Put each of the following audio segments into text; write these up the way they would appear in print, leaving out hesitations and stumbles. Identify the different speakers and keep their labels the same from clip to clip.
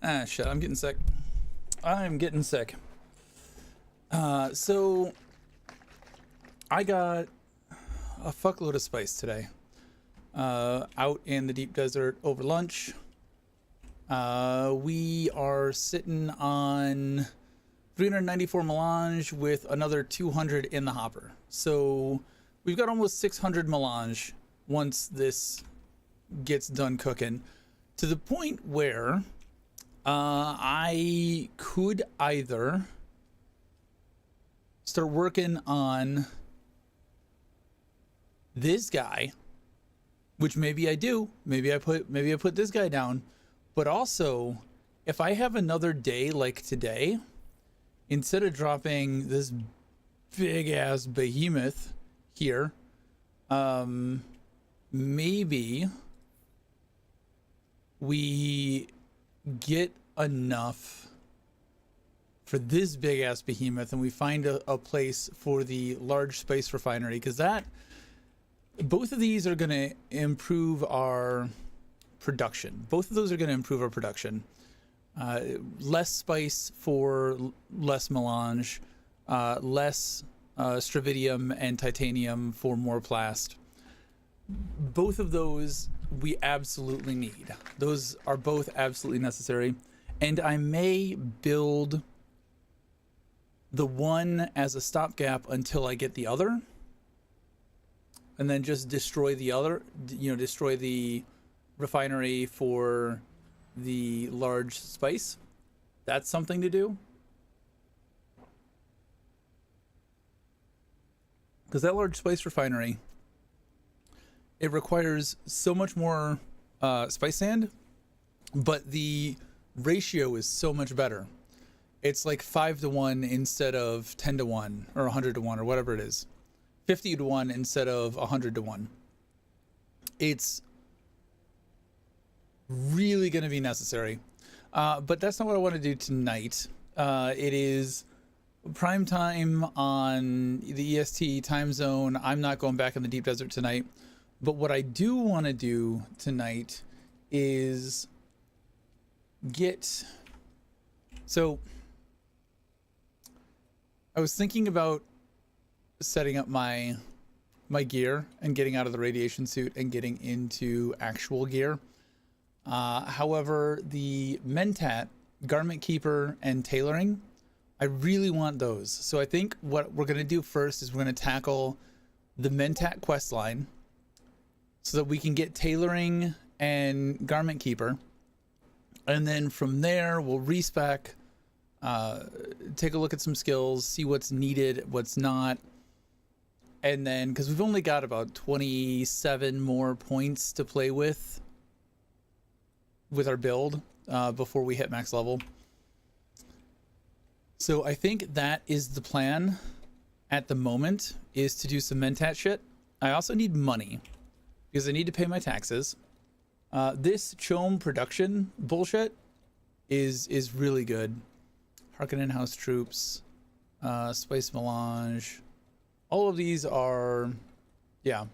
Speaker 1: Ah, shit, I'm getting sick. I'm getting sick. So I got a fuckload of spice today. Out in the deep desert over lunch. We are sitting on 394 melange with another 200 in the hopper. So we've got almost 600 melange once this gets done cooking, to the point where I could either start working on this guy, which maybe I do, maybe I put this guy down, but also if I have another day like today, instead of dropping this big ass behemoth here, maybe we get enough for this big ass behemoth and we find a place for the large space refinery, because both of these are going to improve our production. Both of those are going to improve our production. Less spice for less melange, less stravidium and titanium for more plast. Both of those we absolutely need. Those are both absolutely necessary. And I may build the one as a stopgap until I get the other, and then just destroy the other, destroy the refinery for the large spice. That's something to do, because that large spice refinery, it requires so much more spice sand, but the ratio is so much better. It's like 5-to-1 instead of 10-to-1 or 100-to-1 or whatever it is. 50-to-1 instead of 100-to-1. It's really going to be necessary. But that's not what I want to do tonight. It is prime time on the EST time zone. I'm not going back in the deep desert tonight. But what I do want to do tonight is so I was thinking about setting up my gear and getting out of the radiation suit and getting into actual gear. However, the Mentat, Garment Keeper, and Tailoring, I really want those. So I think what we're going to do first is we're going to tackle the Mentat quest line so that we can get Tailoring and Garment Keeper. And then from there, we'll respec, take a look at some skills, see what's needed, what's not. And then, because we've only got about 27 more points to play with our build before we hit max level. So I think that is the plan at the moment, is to do some Mentat shit. I also need money because I need to pay my taxes. This Chome production bullshit is really good. Harkonnen House Troops, Spice Melange. All of these are, yeah.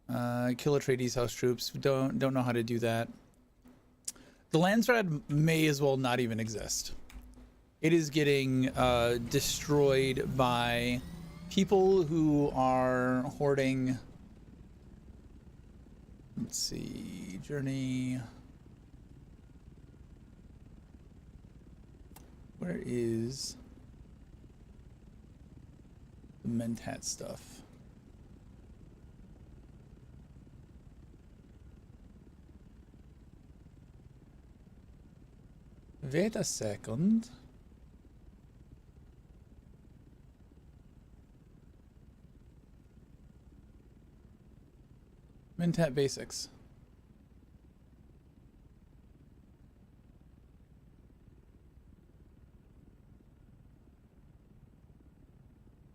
Speaker 1: Kill Atreides House Troops. Don't know how to do that. The Landsrad may as well not even exist. It is getting destroyed by people who are hoarding. Let's see, journey. Where is the Mentat stuff? Wait a second. Mentat basics.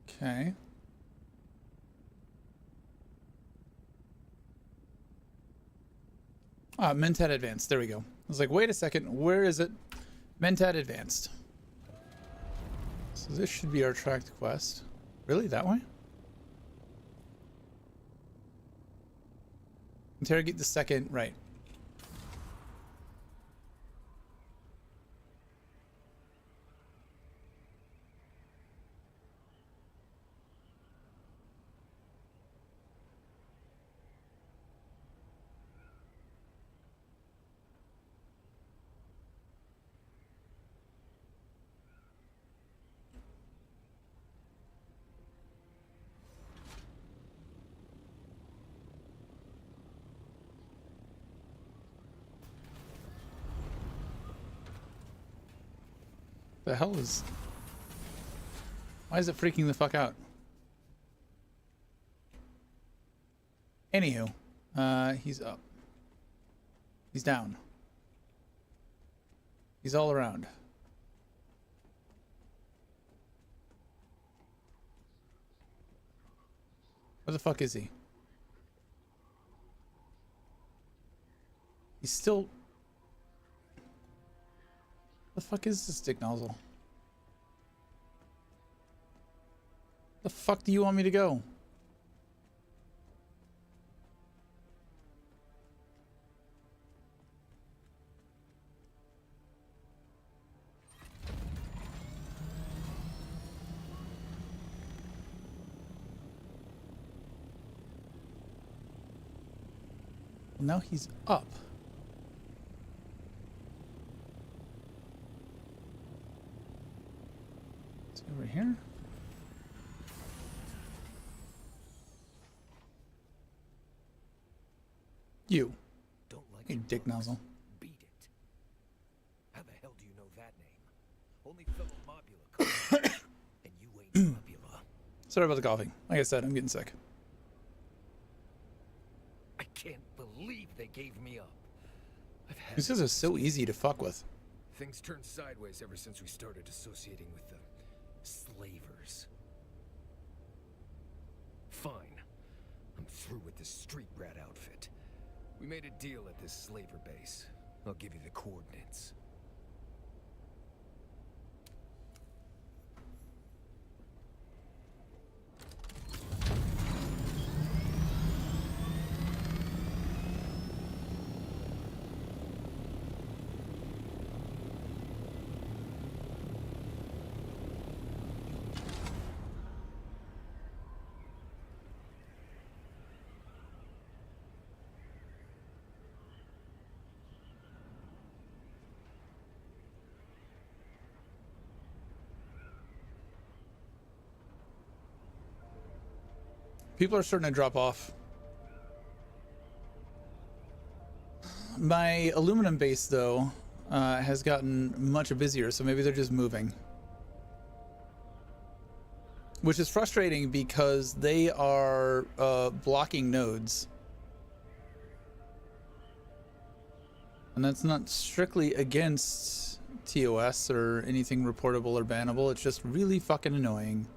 Speaker 1: Okay. Mentat advanced. There we go. I was like, wait a second, where is it? Mentat advanced. So this should be our tracked quest. Really, that way? Interrogate the second, right. The hell is... Why is it freaking the fuck out? Anywho, he's up. He's down. He's all around. Where the fuck is he? He's still... The fuck is this dick nozzle? The fuck do you want me to go? Now he's up. Is he over here? You.
Speaker 2: Don't like
Speaker 1: Hey, dick nozzle.
Speaker 2: Beat it. How the hell do you know that name? Only fellow Mobula. And you ain't Mobula.
Speaker 1: Sorry about the coughing. Like I said, I'm getting sick.
Speaker 2: I can't believe they gave me up.
Speaker 1: These guys are so easy to fuck with.
Speaker 2: Things turned sideways ever since we started associating with the slavers. Fine. I'm through with this street rat outfit. We made a deal at this slaver base. I'll give you the coordinates.
Speaker 1: People are starting to drop off. My aluminum base, though, has gotten much busier, so maybe they're just moving. Which is frustrating because they are blocking nodes. And that's not strictly against TOS or anything reportable or bannable. It's just really fucking annoying.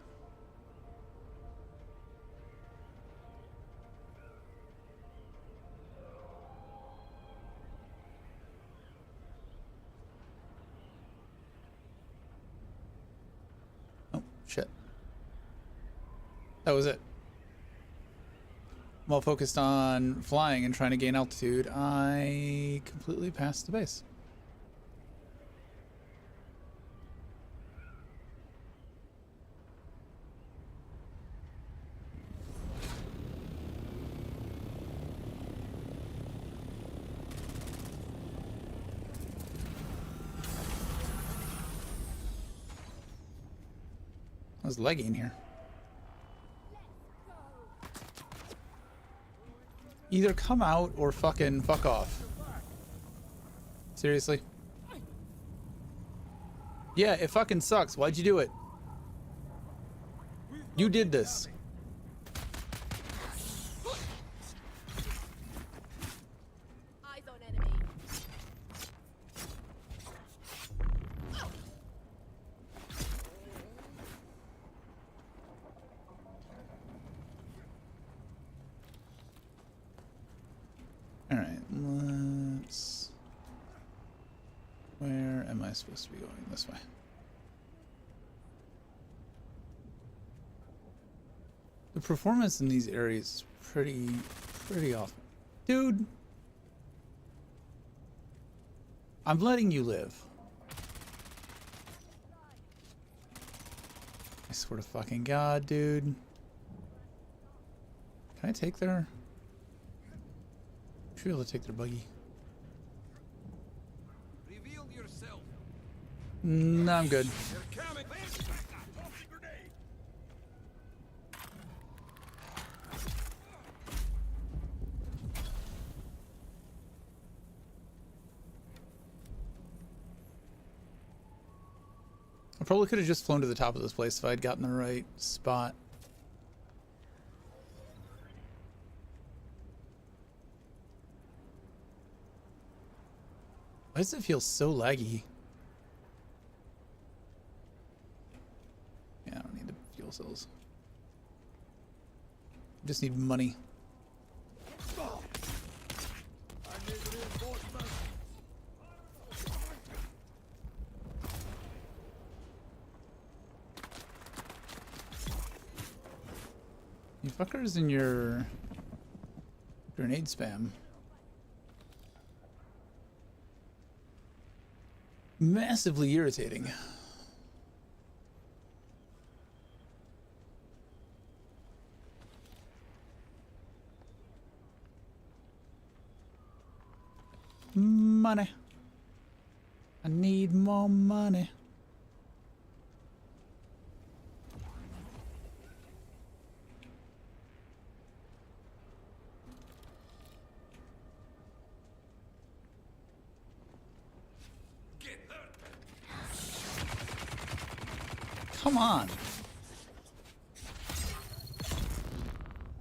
Speaker 1: Shit. That was it. While focused on flying and trying to gain altitude, I completely passed the base. I was lagging here. Either come out or fucking fuck off. Seriously? Yeah, it fucking sucks. Why'd you do it? You did this.
Speaker 3: Eyes on enemy.
Speaker 1: Alright, let's... Where am I supposed to be going? This way. The performance in these areas is pretty awful. Dude! I'm letting you live. I swear to fucking God, dude. Can I take their... I should be able to take their buggy.
Speaker 4: Reveal yourself.
Speaker 1: No, I'm good.
Speaker 4: They're coming.
Speaker 1: I probably could have just flown to the top of this place if I had gotten the right spot. Why does it feel so laggy? Yeah, I don't need the fuel cells. I just need money. You fuckers in your grenade spam. Massively irritating. Money. I need more money. Come on.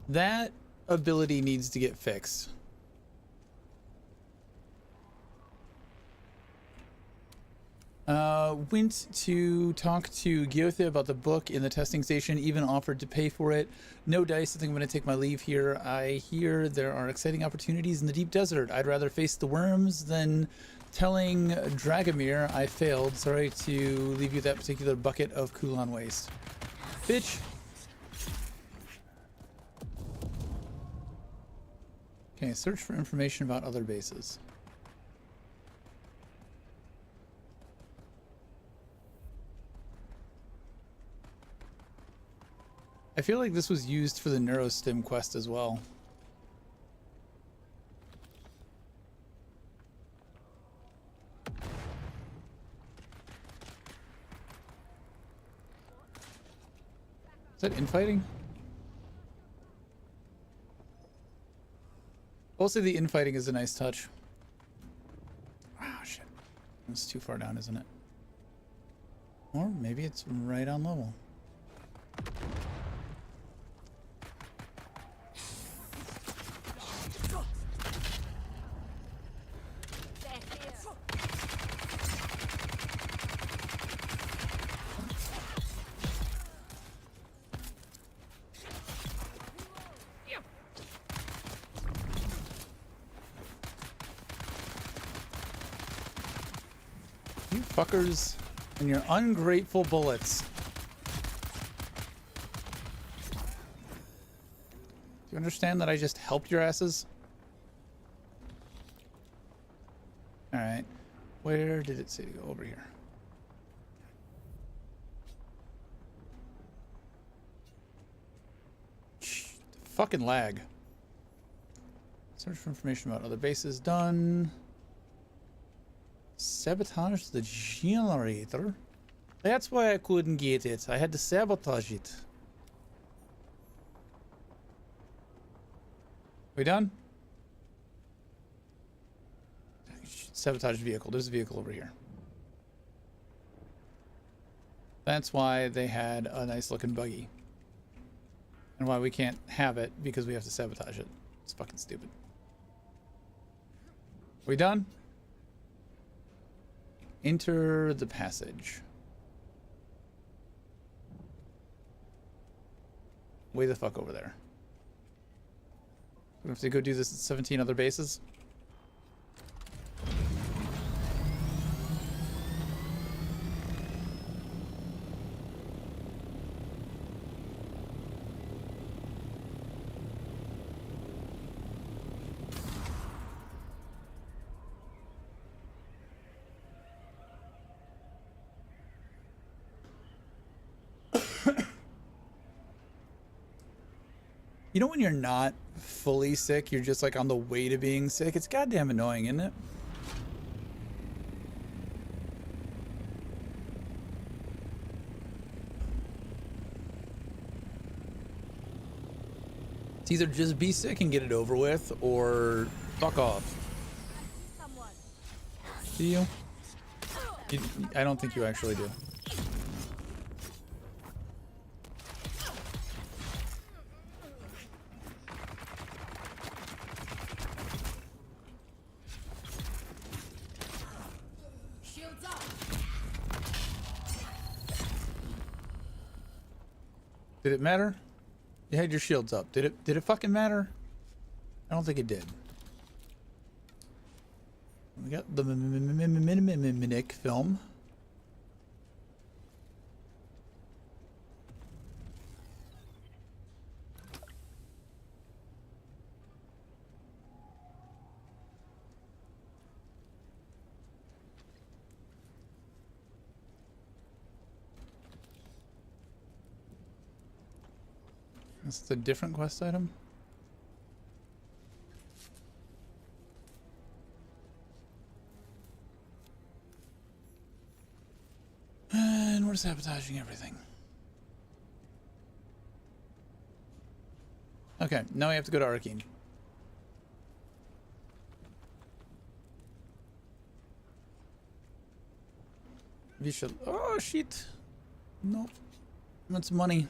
Speaker 1: That ability needs to get fixed. Went to talk to Gyotha about the book in the testing station, even offered to pay for it. No dice, I think I'm going to take my leave here. I hear there are exciting opportunities in the deep desert. I'd rather face the worms than telling Dragomir I failed. Sorry to leave you that particular bucket of Kulan waste. Bitch! Okay, search for information about other bases. I feel like this was used for the Neurostim quest as well. Is that infighting? Also, the infighting is a nice touch. Ah, shit. It's too far down, isn't it? Or maybe it's right on level. You fuckers and your ungrateful bullets. Do you understand that I just helped your asses? Alright. Where did it say to go? Over here. Fucking lag. Search for information about other bases. Done. Sabotage the generator. That's why I couldn't get it. I had to sabotage it. We done? Sabotage vehicle. There's a vehicle over here. That's why they had a nice looking buggy. And why we can't have it, because we have to sabotage it. It's fucking stupid. We done? Enter the passage. Way the fuck over there. We have to go do this at 17 other bases. You know when you're not fully sick, you're just like on the way to being sick? It's goddamn annoying, isn't it? It's either just be sick and get it over with, or fuck off. Do you? I don't think you actually do. Did it matter? You had your shields up. Did it fucking matter? I don't think it did. We got the Mimic film. That's a different quest item. And we're sabotaging everything. Okay, now we have to go to Arcane. We should. Oh shit! Nope. That's money.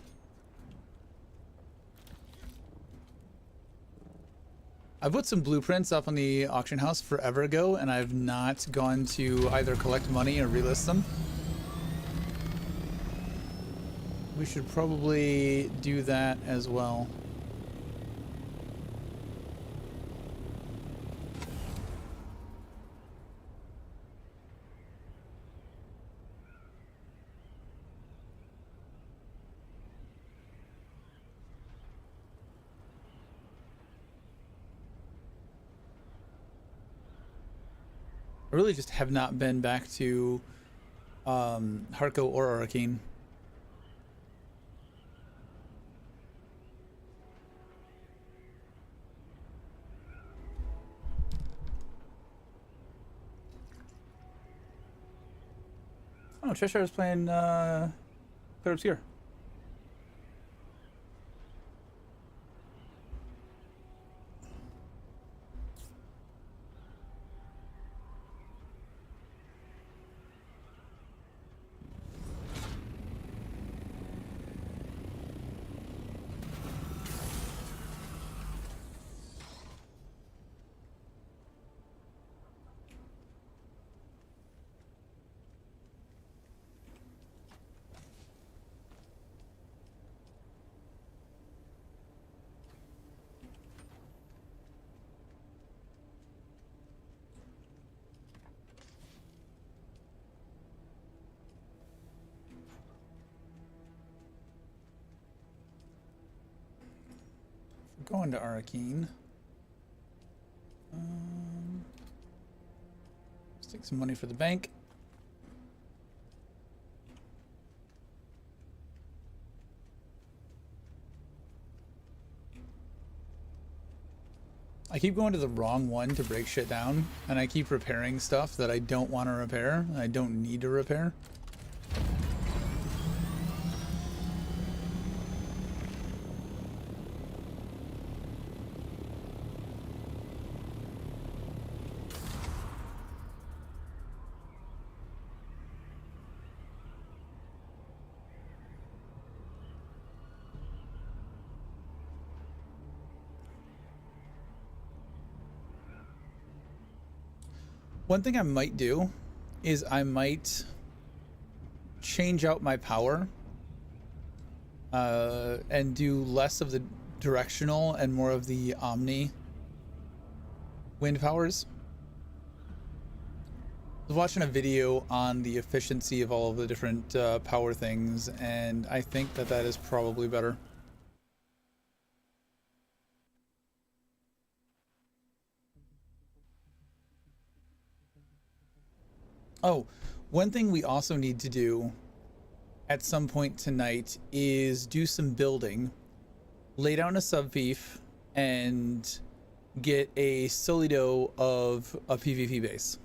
Speaker 1: I put some blueprints up on the auction house forever ago, and I've not gone to either collect money or relist them. We should probably do that as well. I really just have not been back to Harco or Arcane. Oh, Cheshire is playing Clear Obscure. Going to Arcane. Let's take some money for the bank. I keep going to the wrong one to break shit down, and I keep repairing stuff that I don't want to repair, and I don't need to repair. One thing I might do is I might change out my power and do less of the directional and more of the omni wind powers. I was watching a video on the efficiency of all of the different power things, and I think that that is probably better. Oh, one thing we also need to do at some point tonight is do some building, lay down a sub-fief, and get a Solido of a PvP base.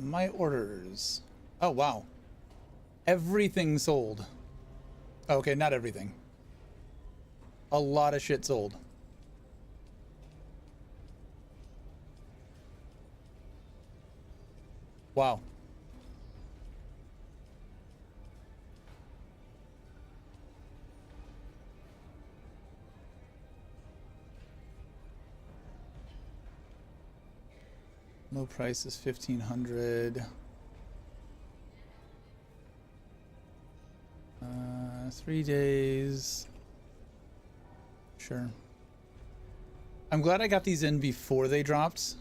Speaker 1: my orders. Oh, wow. Everything sold. Okay, not everything. A lot of shit sold. Wow. Low price is 1,500. 3 days. Sure. I'm glad I got these in before they dropped.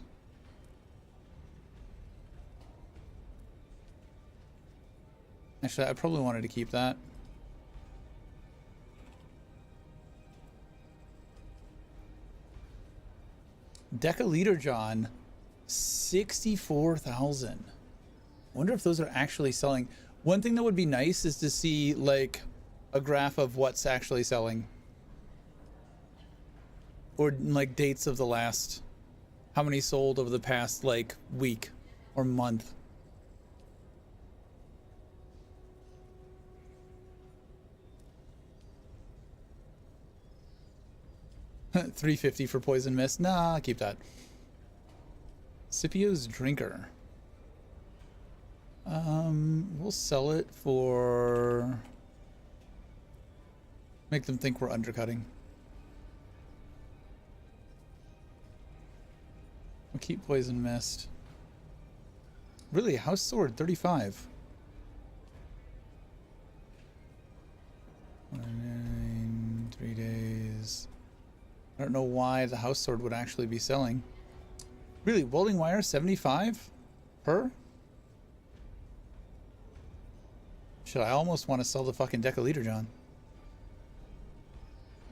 Speaker 1: Actually, I probably wanted to keep that. Decaliter John, 64,000. Wonder if those are actually selling. One thing that would be nice is to see like a graph of what's actually selling. Or like dates of the last, how many sold over the past like week or month. $350 for Poison Mist. Nah, I'll keep that. Scipio's Drinker. We'll sell it for... Make them think we're undercutting. We'll keep Poison Mist. Really, House Sword, 35. 3 days. I don't know why the House Sword would actually be selling. Really, Welding Wire, 75 per? Shit, I almost want to sell the fucking Decaliter John.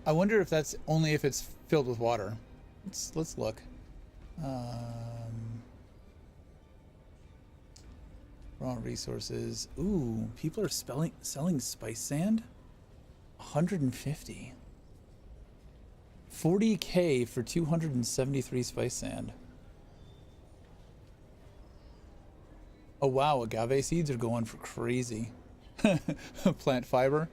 Speaker 1: I wonder if that's only if it's filled with water. Let's look. Raw resources. Ooh, people are selling spice sand? 150. 40k for 273 spice sand. Oh wow, agave seeds are going for crazy. Plant fiber.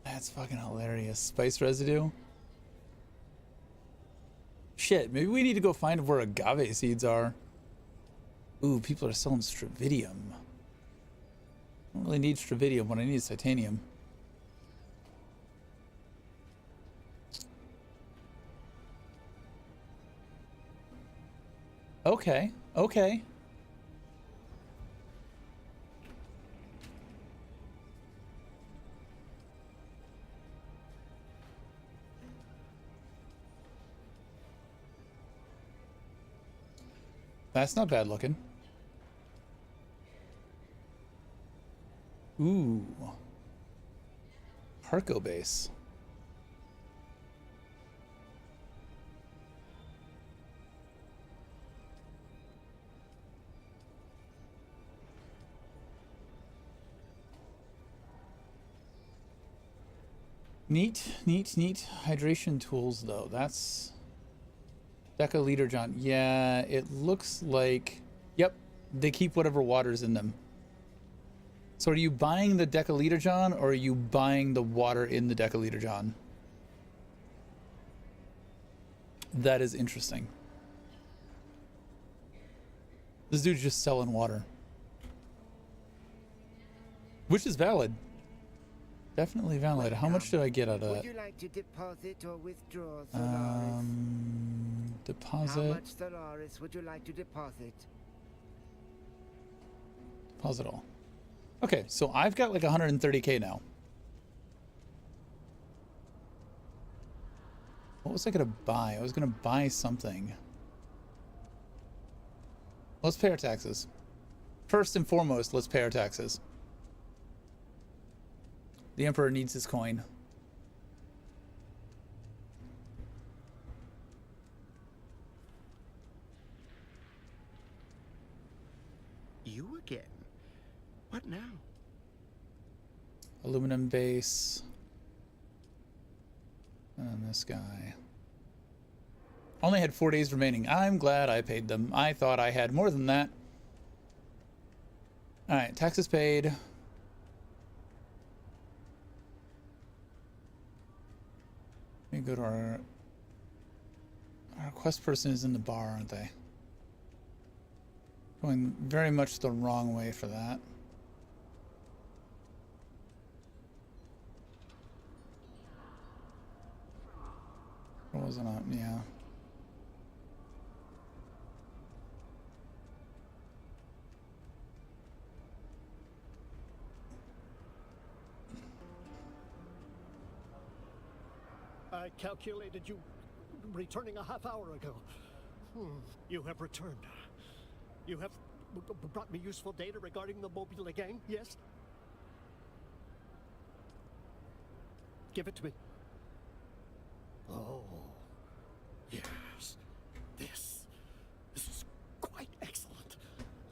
Speaker 1: That's fucking hilarious. Spice residue. Shit, maybe we need to go find where agave seeds are. Ooh, people are selling stravidium. I don't really need stravidium. What I need is titanium. Okay, okay. That's not bad looking. Ooh. Harco base. Neat, neat, neat. Hydration tools, though. That's... Decaliter John. Yeah, it looks like... Yep, they keep whatever water's in them. So are you buying the Decaliter John, or are you buying the water in the Decaliter John? That is interesting. This dude's just selling water. Which is valid. Definitely valid. How much did I get out of that?
Speaker 4: Would you like to deposit or withdraw Solaris?
Speaker 1: Deposit.
Speaker 4: How much Solaris would you like to deposit?
Speaker 1: Deposit all. Okay, so I've got like 130k now. What was I gonna buy? I was gonna buy something. Let's pay our taxes. First and foremost, let's pay our taxes. The Emperor needs his coin.
Speaker 4: You again? What now?
Speaker 1: Aluminum base. And then this guy. Only had 4 days remaining. I'm glad I paid them. I thought I had more than that. Alright, taxes paid. Let me go to our quest person is in the bar, aren't they? Going very much the wrong way for that. What was it on? Yeah.
Speaker 5: I calculated you returning a half hour ago. You have returned. You have brought me useful data regarding the Mobula gang, yes? Give it to me. Oh, yes. This is quite excellent.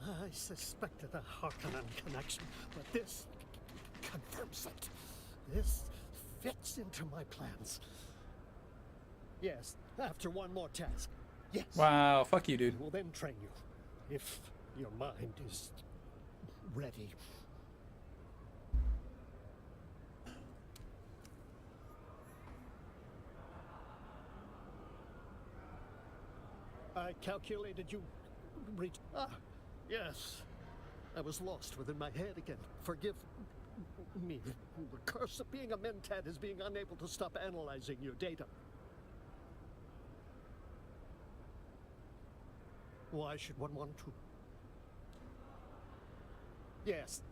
Speaker 5: I suspected a Harkonnen connection, but this confirms it. This fits into my plans. Yes, after one more task. Yes.
Speaker 1: Wow, fuck you, dude.
Speaker 5: I will then train you, if your mind is ready. I calculated you reach. Yes. I was lost within my head again. Forgive me. The curse of being a mentat is being unable to stop analyzing your data. Why should one want to? Yes,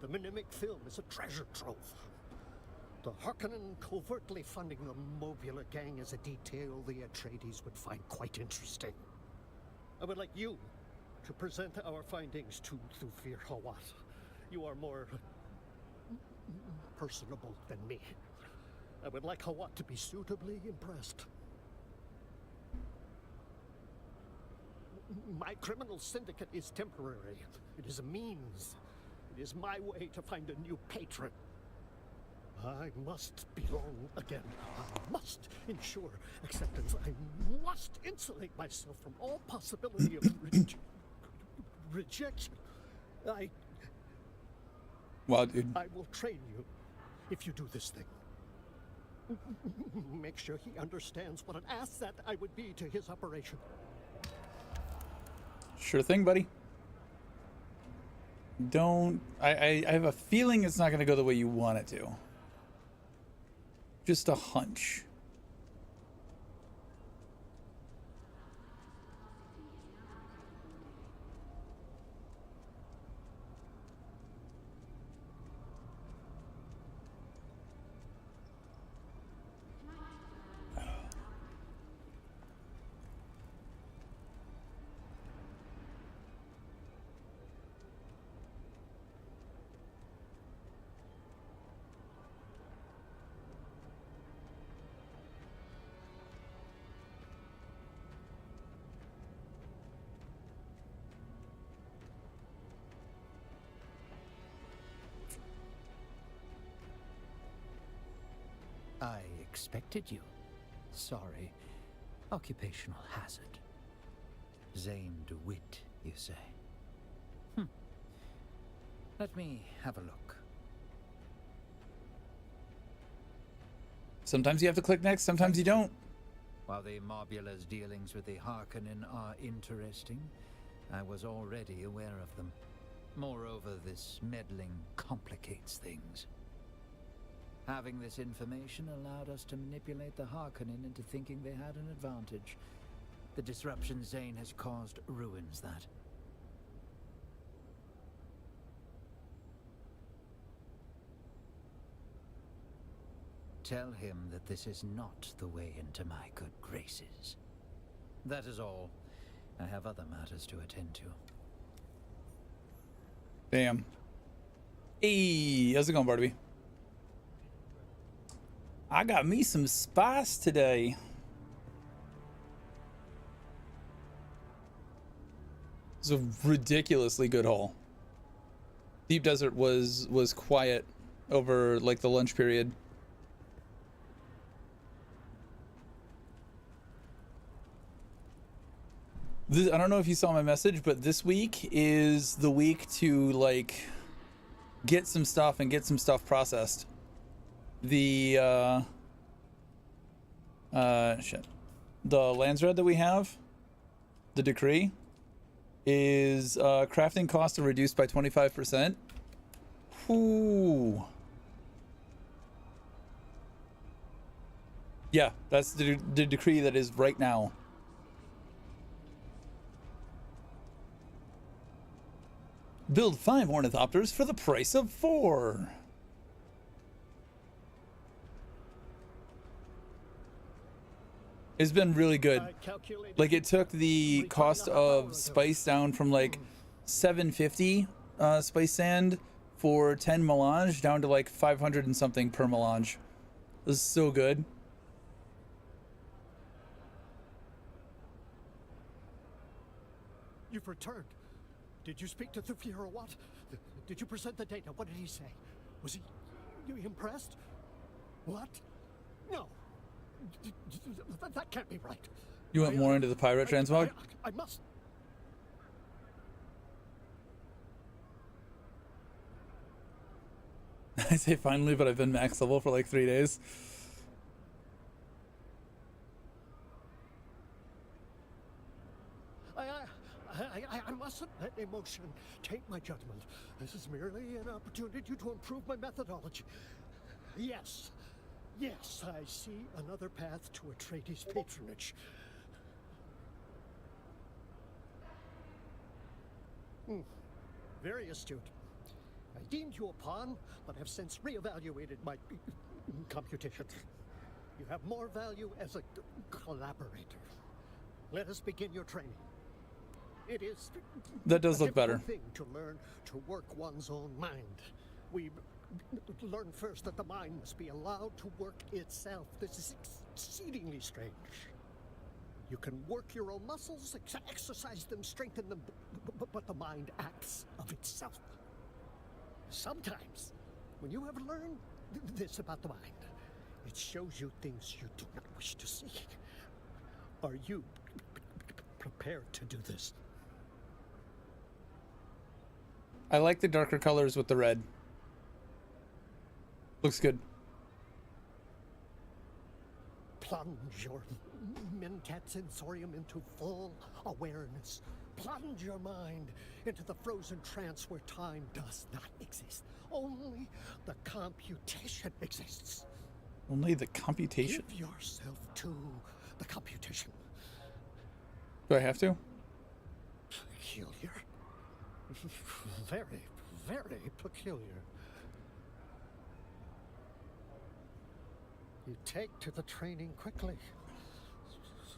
Speaker 5: the Mnemic film is a treasure trove. The Harkonnen covertly funding the Mobula gang is a detail the Atreides would find quite interesting. I would like you to present our findings to Thufir Hawat. You are more personable than me. I would like Hawat to be suitably impressed. My criminal syndicate is temporary. It is a means. It is my way to find a new patron. I must belong again. I must ensure acceptance. I must insulate myself from all possibility of rejection.
Speaker 1: Wow, dude.
Speaker 5: I will train you if you do this thing. Make sure he understands what an asset I would be to his operation.
Speaker 1: Sure thing, buddy. Don't... I have a feeling it's not going to go the way you want it to. Just a hunch.
Speaker 6: I expected you. Sorry. Occupational hazard. Zane DeWitt, you say? Let me have a look.
Speaker 1: Sometimes you have to click next, sometimes you don't.
Speaker 6: While the Mobula's dealings with the Harkonnen are interesting, I was already aware of them. Moreover, this meddling complicates things. Having this information allowed us to manipulate the Harkonnen into thinking they had an advantage. The disruption Zane has caused ruins that. Tell him that this is not the way into my good graces. That is all. I have other matters to attend to.
Speaker 1: Damn. Hey, how's it going, Barnaby? I got me some spice today. It's a ridiculously good haul. Deep Desert was quiet over like the lunch period. This, I don't know if you saw my message, but this week is the week to like get some stuff and get some stuff processed. The shit. The Landsred that we have, the decree, is crafting costs are reduced by 25%. Ooh. Yeah, that's the decree that is right now. Build 5 ornithopters for the price of 4. It's been really good. Like, it took the cost of spice down from like 750 spice sand for 10 melange down to like 500 and something per melange. This is so good.
Speaker 5: You've returned. Did you speak to the Fuhrer? What? Did you present the data? What did he say? Was he impressed? What? No. That can't be right.
Speaker 1: You went more into the pirate transmog?
Speaker 5: I must.
Speaker 1: I say finally, but I've been max level for like 3 days.
Speaker 5: I mustn't let emotion take my judgment. This is merely an opportunity to improve my methodology. Yes, I see another path to Atreides' patronage. Very astute. I deemed you a pawn, but have since reevaluated my computations. You have more value as a collaborator. Let us begin your training. It is
Speaker 1: that does look better.
Speaker 5: Thing to learn to work one's own mind. We learn first that the mind must be allowed to work itself. This is exceedingly strange. You can work your own muscles, exercise them, strengthen them, but the mind acts of itself. Sometimes, when you have learned this about the mind, it shows you things you do not wish to see. Are you prepared to do this?
Speaker 1: I like the darker colors with the red. Looks good.
Speaker 5: Plunge your mentat sensorium into full awareness. Plunge your mind into the frozen trance where time does not exist. Only the computation exists.
Speaker 1: Only the computation.
Speaker 5: Give yourself to the computation.
Speaker 1: Do I have to?
Speaker 5: Peculiar. Very, very peculiar. You take to the training quickly.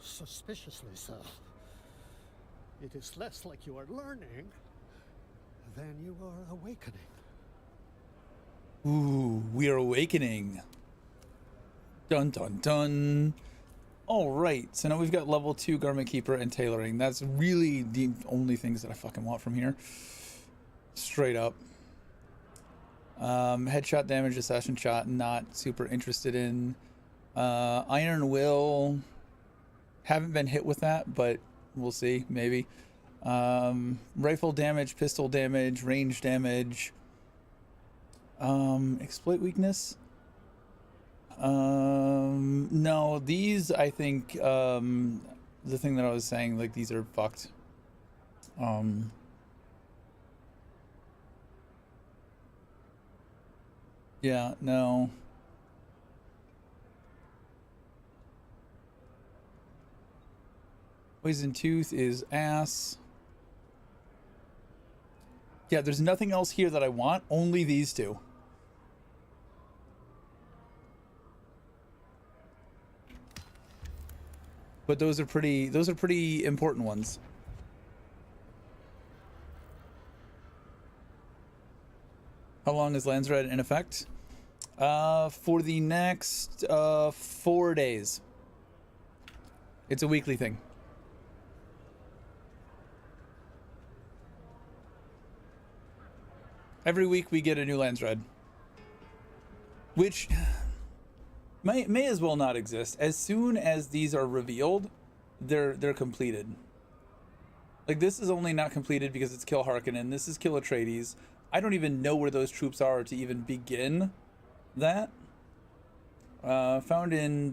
Speaker 5: Suspiciously so. It is less like you are learning than you are awakening.
Speaker 1: Ooh, we are awakening. Dun dun dun. All right, so now we've got level 2 Garment Keeper and tailoring. That's really the only things that I fucking want from here. Straight up. Headshot damage, assassin shot, not super interested in. Iron Will, haven't been hit with that, but we'll see, maybe. Rifle damage, pistol damage, range damage. Exploit weakness. No, these, I think, the thing that I was saying, like, these are fucked. Yeah, no. Poison Tooth is ass. Yeah, there's nothing else here that I want, only these two. But those are pretty important ones. How long is Landsred in effect? For the next 4 days. It's a weekly thing. Every week we get a new Landsred, which may as well not exist. As soon as these are revealed, they're completed. Like, this is only not completed because it's kill Harkonnen. This is kill Atreides. I don't even know where those troops are to even begin that. Found on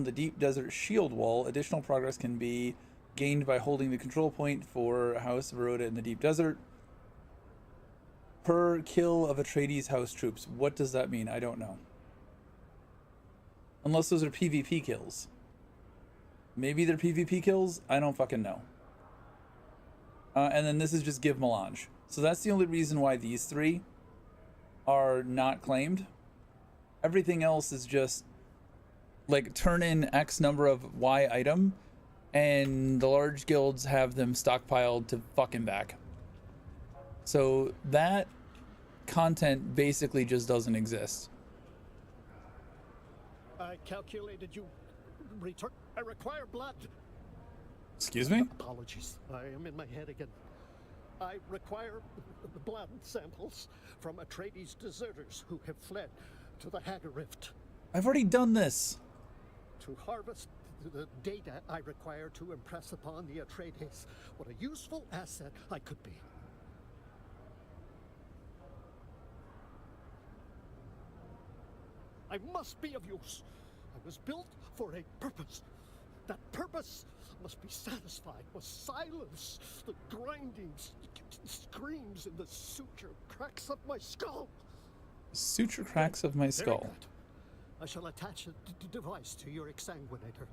Speaker 1: the deep desert shield wall. Additional progress can be gained by holding the control point for House of Rhoda in the deep desert. Per kill of Atreides house troops. What does that mean? I don't know. Unless those are PvP kills. Maybe they're PvP kills. I don't fucking know. And then this is just give melange. So that's the only reason why these three are not claimed. Everything else is just like turn in X number of Y item, and the large guilds have them stockpiled to fucking back. So that content basically just doesn't exist.
Speaker 5: I calculated you return. I require blood.
Speaker 1: Excuse me?
Speaker 5: Apologies. I am in my head again. I require blood samples from Atreides deserters who have fled to the Hagar Rift.
Speaker 1: I've already done this.
Speaker 5: To harvest the data I require to impress upon the Atreides what a useful asset I could be. I must be of use. I was built for a purpose. That purpose must be satisfied, must silence the grinding screams in the suture cracks of my skull.
Speaker 1: Suture cracks of my skull.
Speaker 5: Very good. I shall attach a device to your exsanguinator.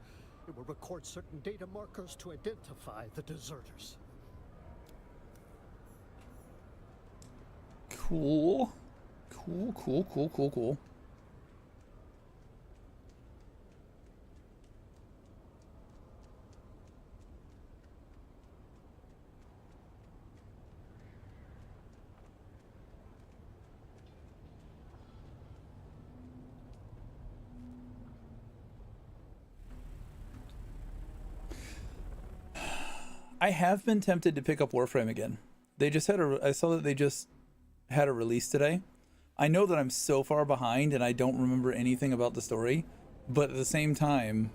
Speaker 5: It will record certain data markers to identify the deserters.
Speaker 1: Cool. Cool. I have been tempted to pick up Warframe again. They just had I saw that they just had a release today. I know that I'm so far behind and I don't remember anything about the story, but at the same time,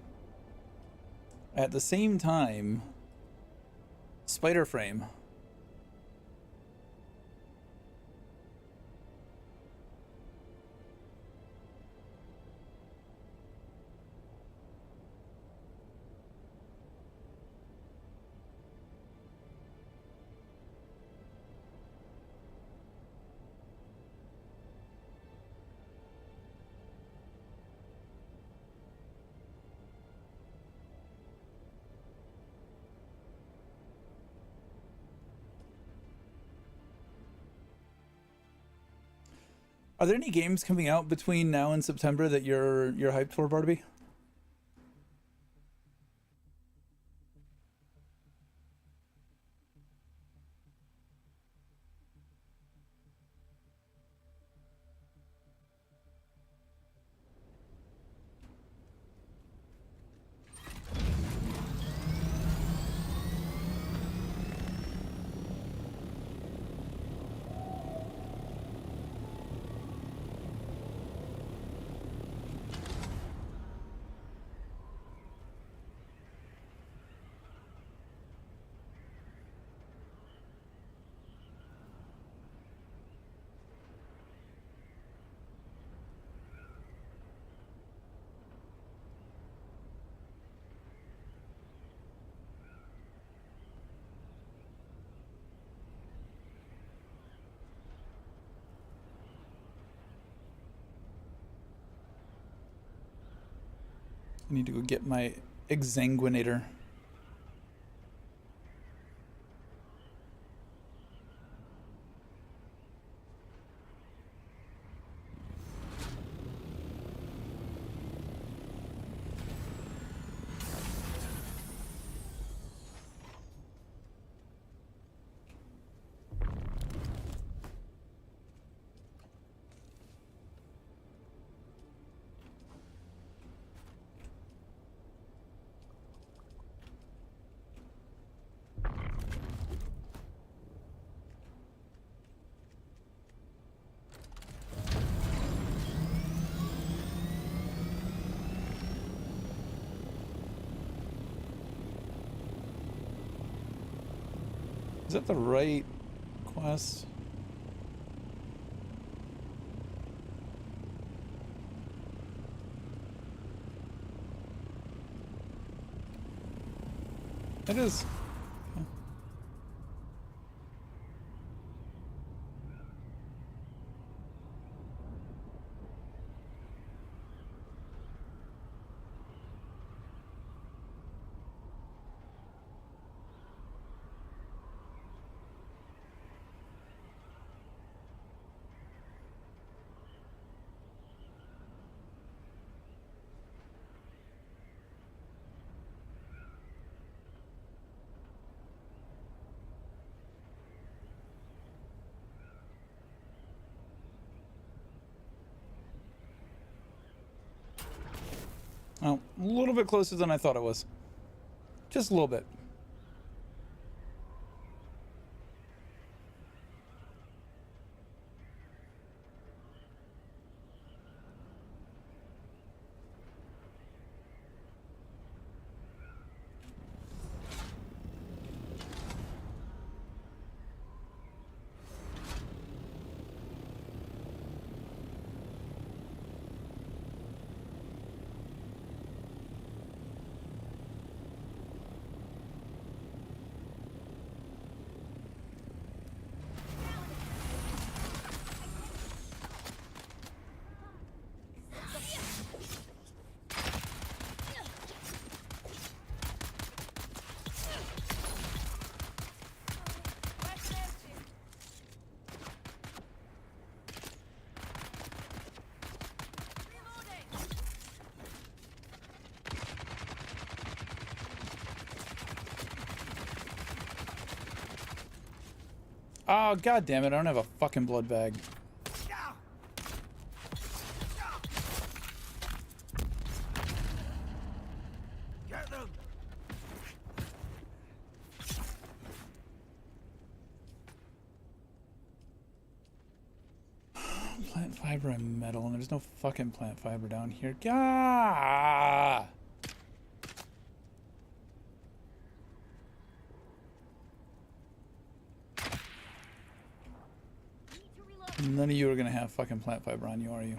Speaker 1: Spiderframe. Are there any games coming out between now and September that you're hyped for, Barnaby? I need to go get my exsanguinator. Is that the right quest? It is. Oh, a little bit closer than I thought it was. Just a little bit. Oh, god damn it, I don't have a fucking blood bag.
Speaker 2: Get them!
Speaker 1: Plant fiber and metal, and there's no fucking plant fiber down here. Gah! None of you are gonna have fucking plant fiber on you, are you?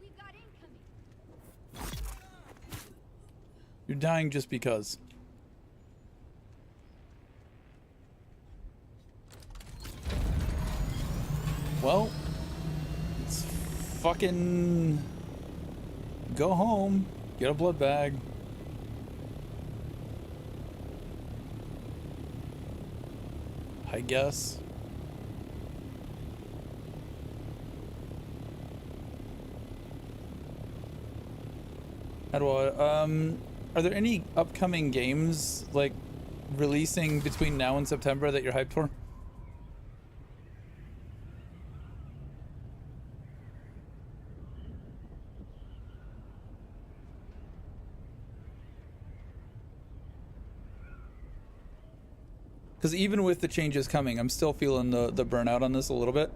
Speaker 3: We've got incoming.
Speaker 1: You're dying just because. Well, let's fucking go home, get a blood bag. I guess. How do I, are there any upcoming games, like, releasing between now and September that you're hyped for? Because even with the changes coming, I'm still feeling the burnout on this a little bit.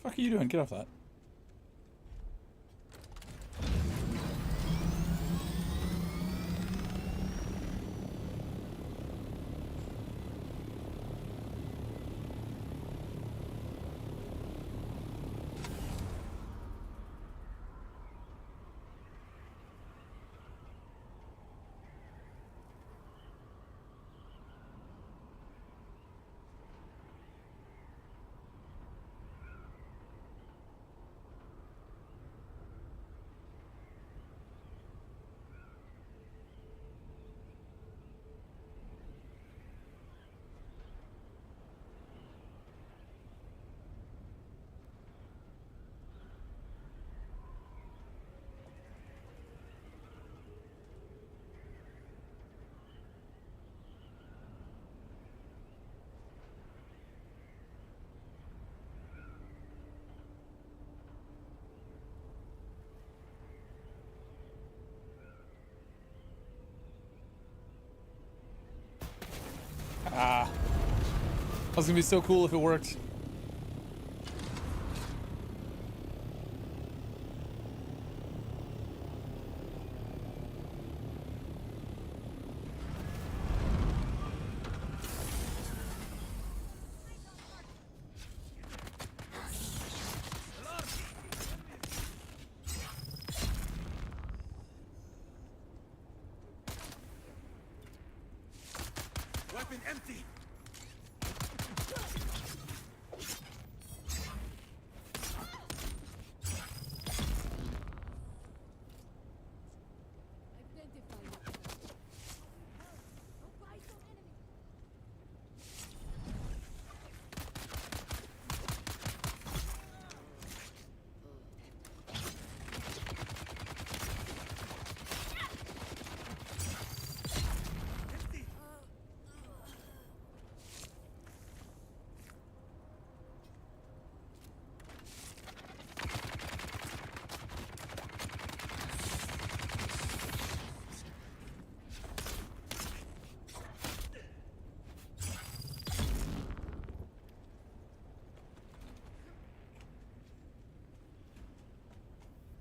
Speaker 1: What the fuck are you doing? Get off that. Ah. That was gonna be so cool if it worked.
Speaker 7: Weapon empty.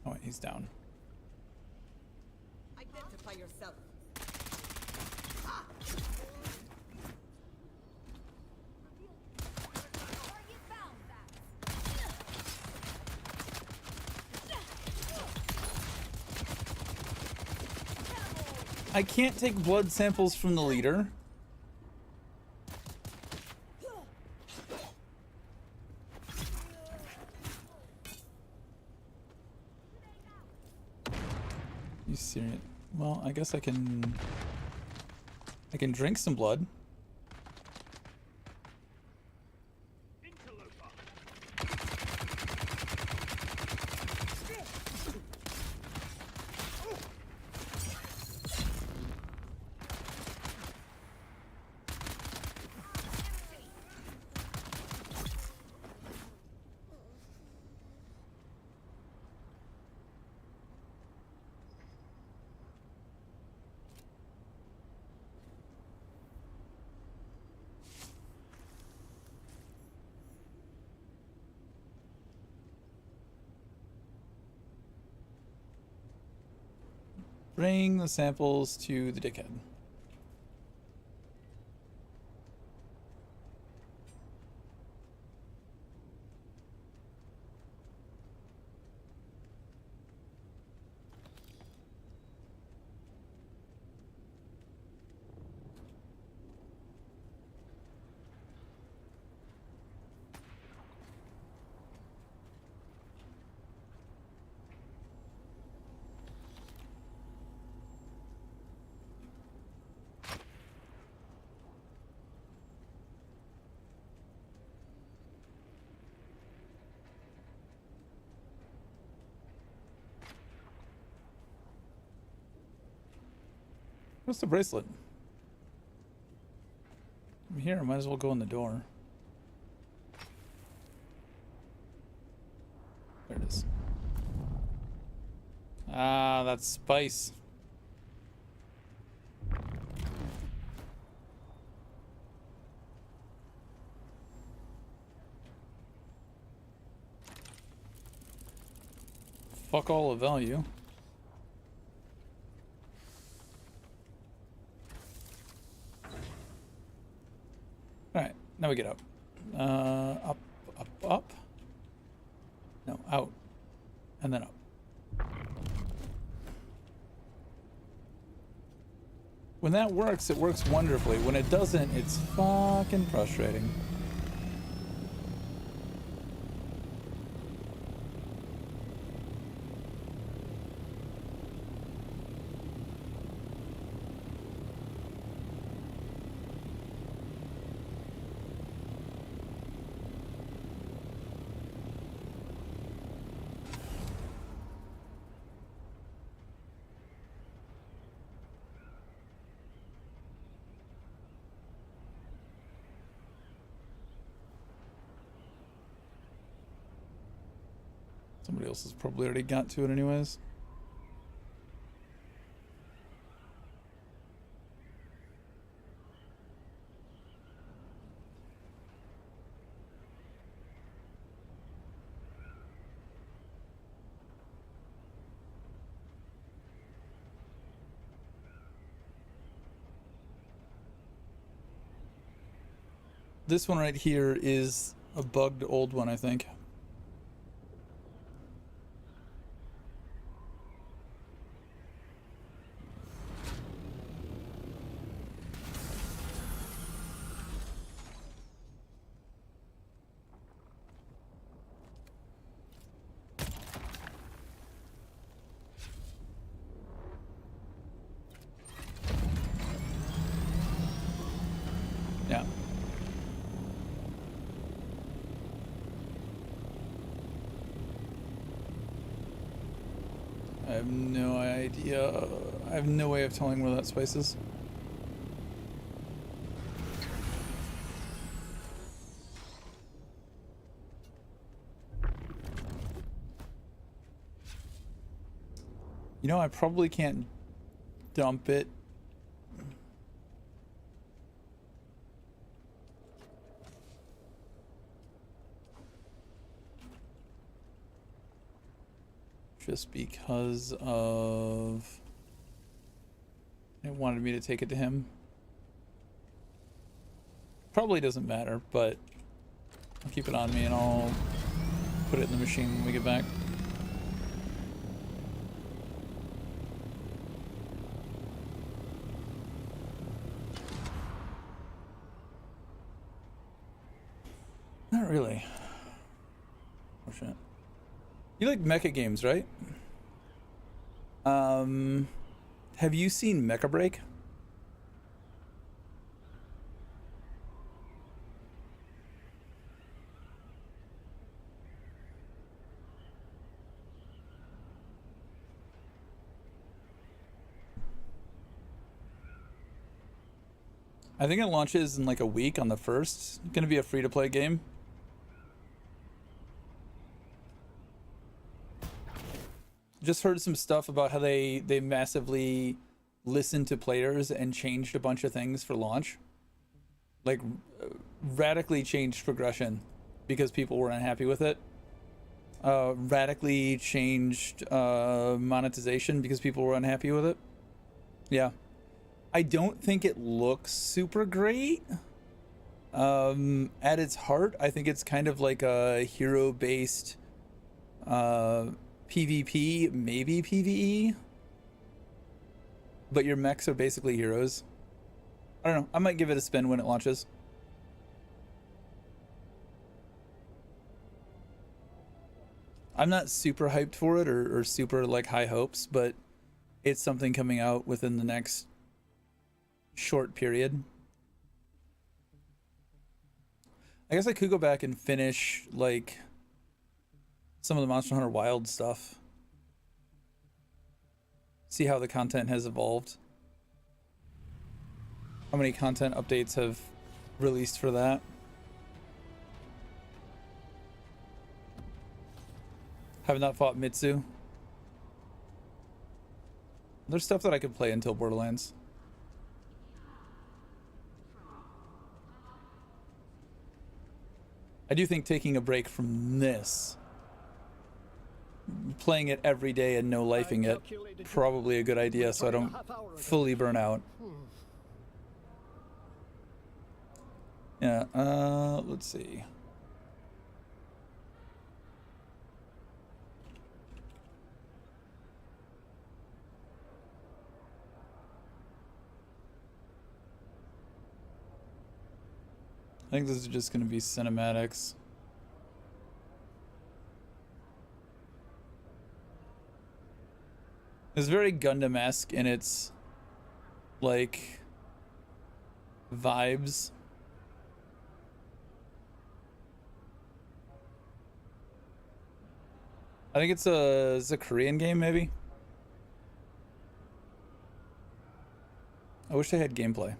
Speaker 1: Oh, wait, he's down.
Speaker 8: Identify yourself.
Speaker 3: Target found that.
Speaker 1: I can't take blood samples from the leader. You serious? Well, I guess I can drink some blood. Bring the samples to the dickhead. What's the bracelet? I'm here, I might as well go in the door. There it is. Ah, that's spice. Fuck all of value. Alright, now we get up. Up, up, up. No, out. And then up. When that works, it works wonderfully. When it doesn't, it's fucking frustrating. Somebody else has probably already got to it anyways. This one right here is a bugged old one, I think. Yeah. I have no idea. I have no way of telling where that spice is. You know, I probably can't dump it. Just because of... it wanted me to take it to him. Probably doesn't matter, but I'll keep it on me and I'll put it in the machine when we get back. Not really. Oh shit. You like mecha games, right? Have you seen Mecha Break? I think it launches in like a week on the 1st. It's gonna be a free-to-play game. Just heard some stuff about how they massively listened to players and changed a bunch of things for launch. Like radically changed progression because people were unhappy with it. Radically changed monetization because people were unhappy with it. Yeah. I don't think it looks super great. At its heart, I think it's kind of like a hero-based PvP, maybe PvE. But your mechs are basically heroes. I don't know. I might give it a spin when it launches. I'm not super hyped for it or super like high hopes, but it's something coming out within the next short period. I guess I could go back and finish like some of the Monster Hunter Wild stuff. See how the content has evolved. How many content updates have released for that. Have not fought Mitsu. There's stuff that I could play until Borderlands. I do think taking a break from this, playing it every day and no lifing it, probably a good idea so I don't fully burn out. Yeah, let's see. I think this is just going to be cinematics. It's very Gundam-esque in its, like, vibes. I think it's a Korean game, maybe? I wish they had gameplay.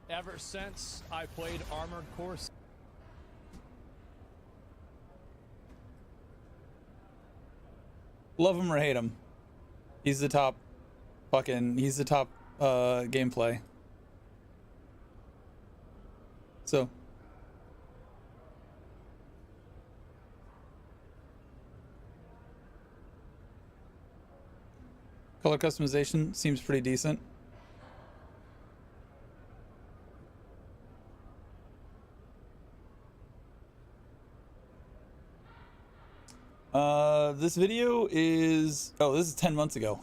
Speaker 7: Ever since I played Armored Core,
Speaker 1: Love him or hate him, he's the top gameplay. So color customization seems pretty decent. This video is, oh, this is 10 months ago.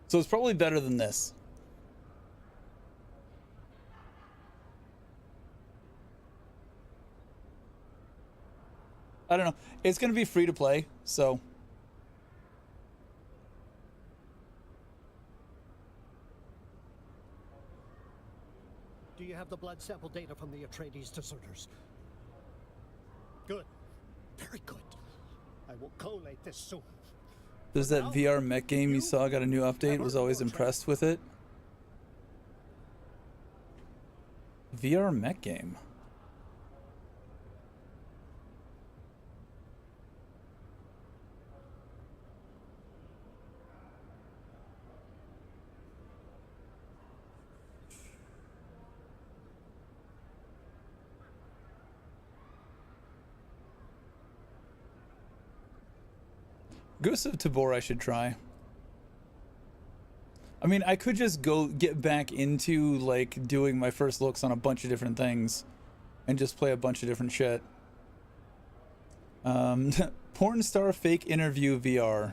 Speaker 1: So it's probably better than this. I don't know. It's going to be free to play, so.
Speaker 5: Do you have the blood sample data from the Atreides deserters? Good. Very good. I will collate this soon.
Speaker 1: There's that VR mech game you saw got a new update. Was always impressed with it. VR mech game. Ghost of Tabor I should try. I mean, I could just go get back into like doing my first looks on a bunch of different things and just play a bunch of different shit. Porn star fake interview VR.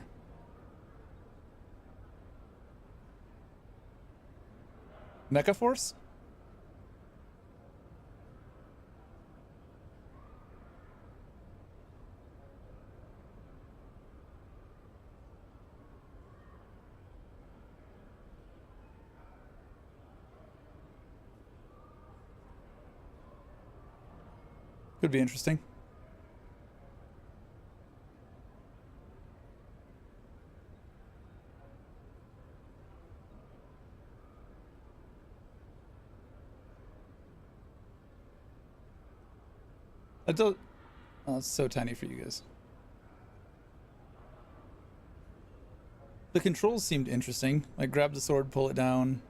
Speaker 1: Mechaforce? Could be interesting. I don't. Oh, it's so tiny for you guys. The controls seemed interesting. Like grab the sword, pull it down.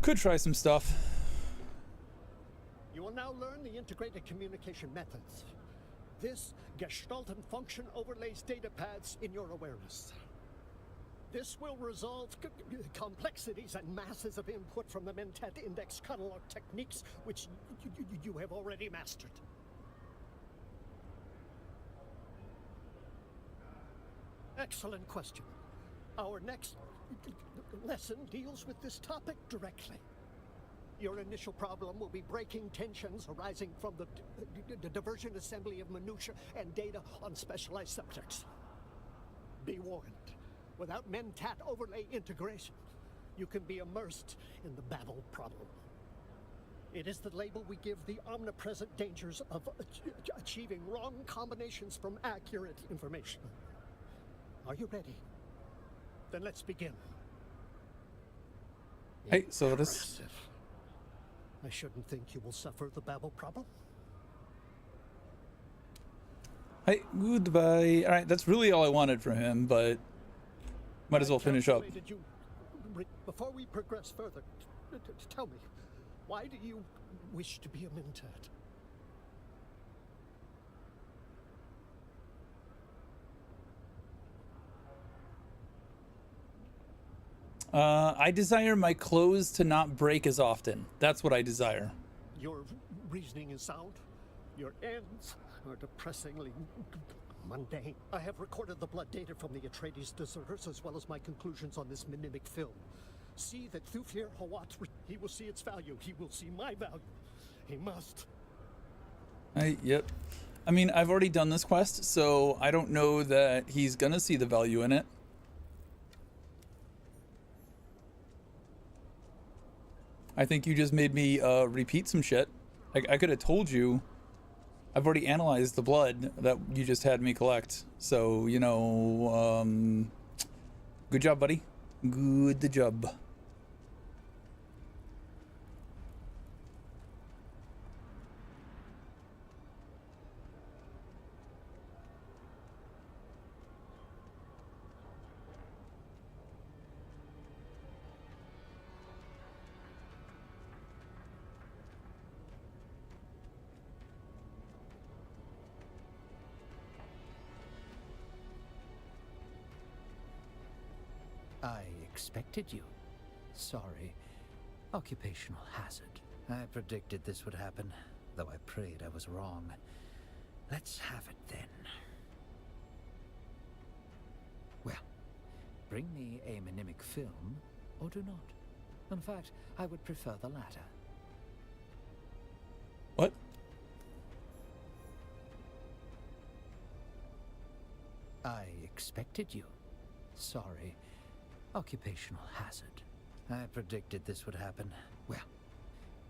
Speaker 1: Could try some stuff.
Speaker 5: You will now learn the integrated communication methods. This Gestalt and function overlays data paths in your awareness. This will resolve complexities and masses of input from the Mentat Index catalog techniques, which you have already mastered. Excellent question. Our next lesson deals with this topic directly. Your initial problem will be breaking tensions arising from the diversion assembly of minutiae and data on specialized subjects. Be warned, without Mentat overlay integration, you can be immersed in the Babel problem. It is the label we give the omnipresent dangers of achieving wrong combinations from accurate information. Are you ready? Then let's begin.
Speaker 1: Hey, so this.
Speaker 5: I shouldn't think you will suffer the Babel problem.
Speaker 1: Hey, goodbye. All right, that's really all I wanted from him, but might as well finish up.
Speaker 5: Before we progress further, tell me, why do you wish to be a Mentat?
Speaker 1: I desire my clothes to not break as often. That's what I desire.
Speaker 5: Your reasoning is sound. Your ends are depressingly mundane. I have recorded the blood data from the Atreides deserters as well as my conclusions on this mimic film. See that Thufir Hawat, he will see its value. He will see my value. He must.
Speaker 1: Yep. I mean, I've already done this quest, so I don't know that he's gonna see the value in it. I think you just made me repeat some shit. I could have told you. I've already analyzed the blood that you just had me collect. So, you know, good job, buddy. Good job.
Speaker 6: I expected you. Sorry. Occupational hazard. I predicted this would happen, though I prayed I was wrong. Let's have it then. Well, bring me a mnemic film, or do not. In fact, I would prefer the latter.
Speaker 1: What?
Speaker 6: I expected you. Sorry. Occupational hazard. I predicted this would happen. Well,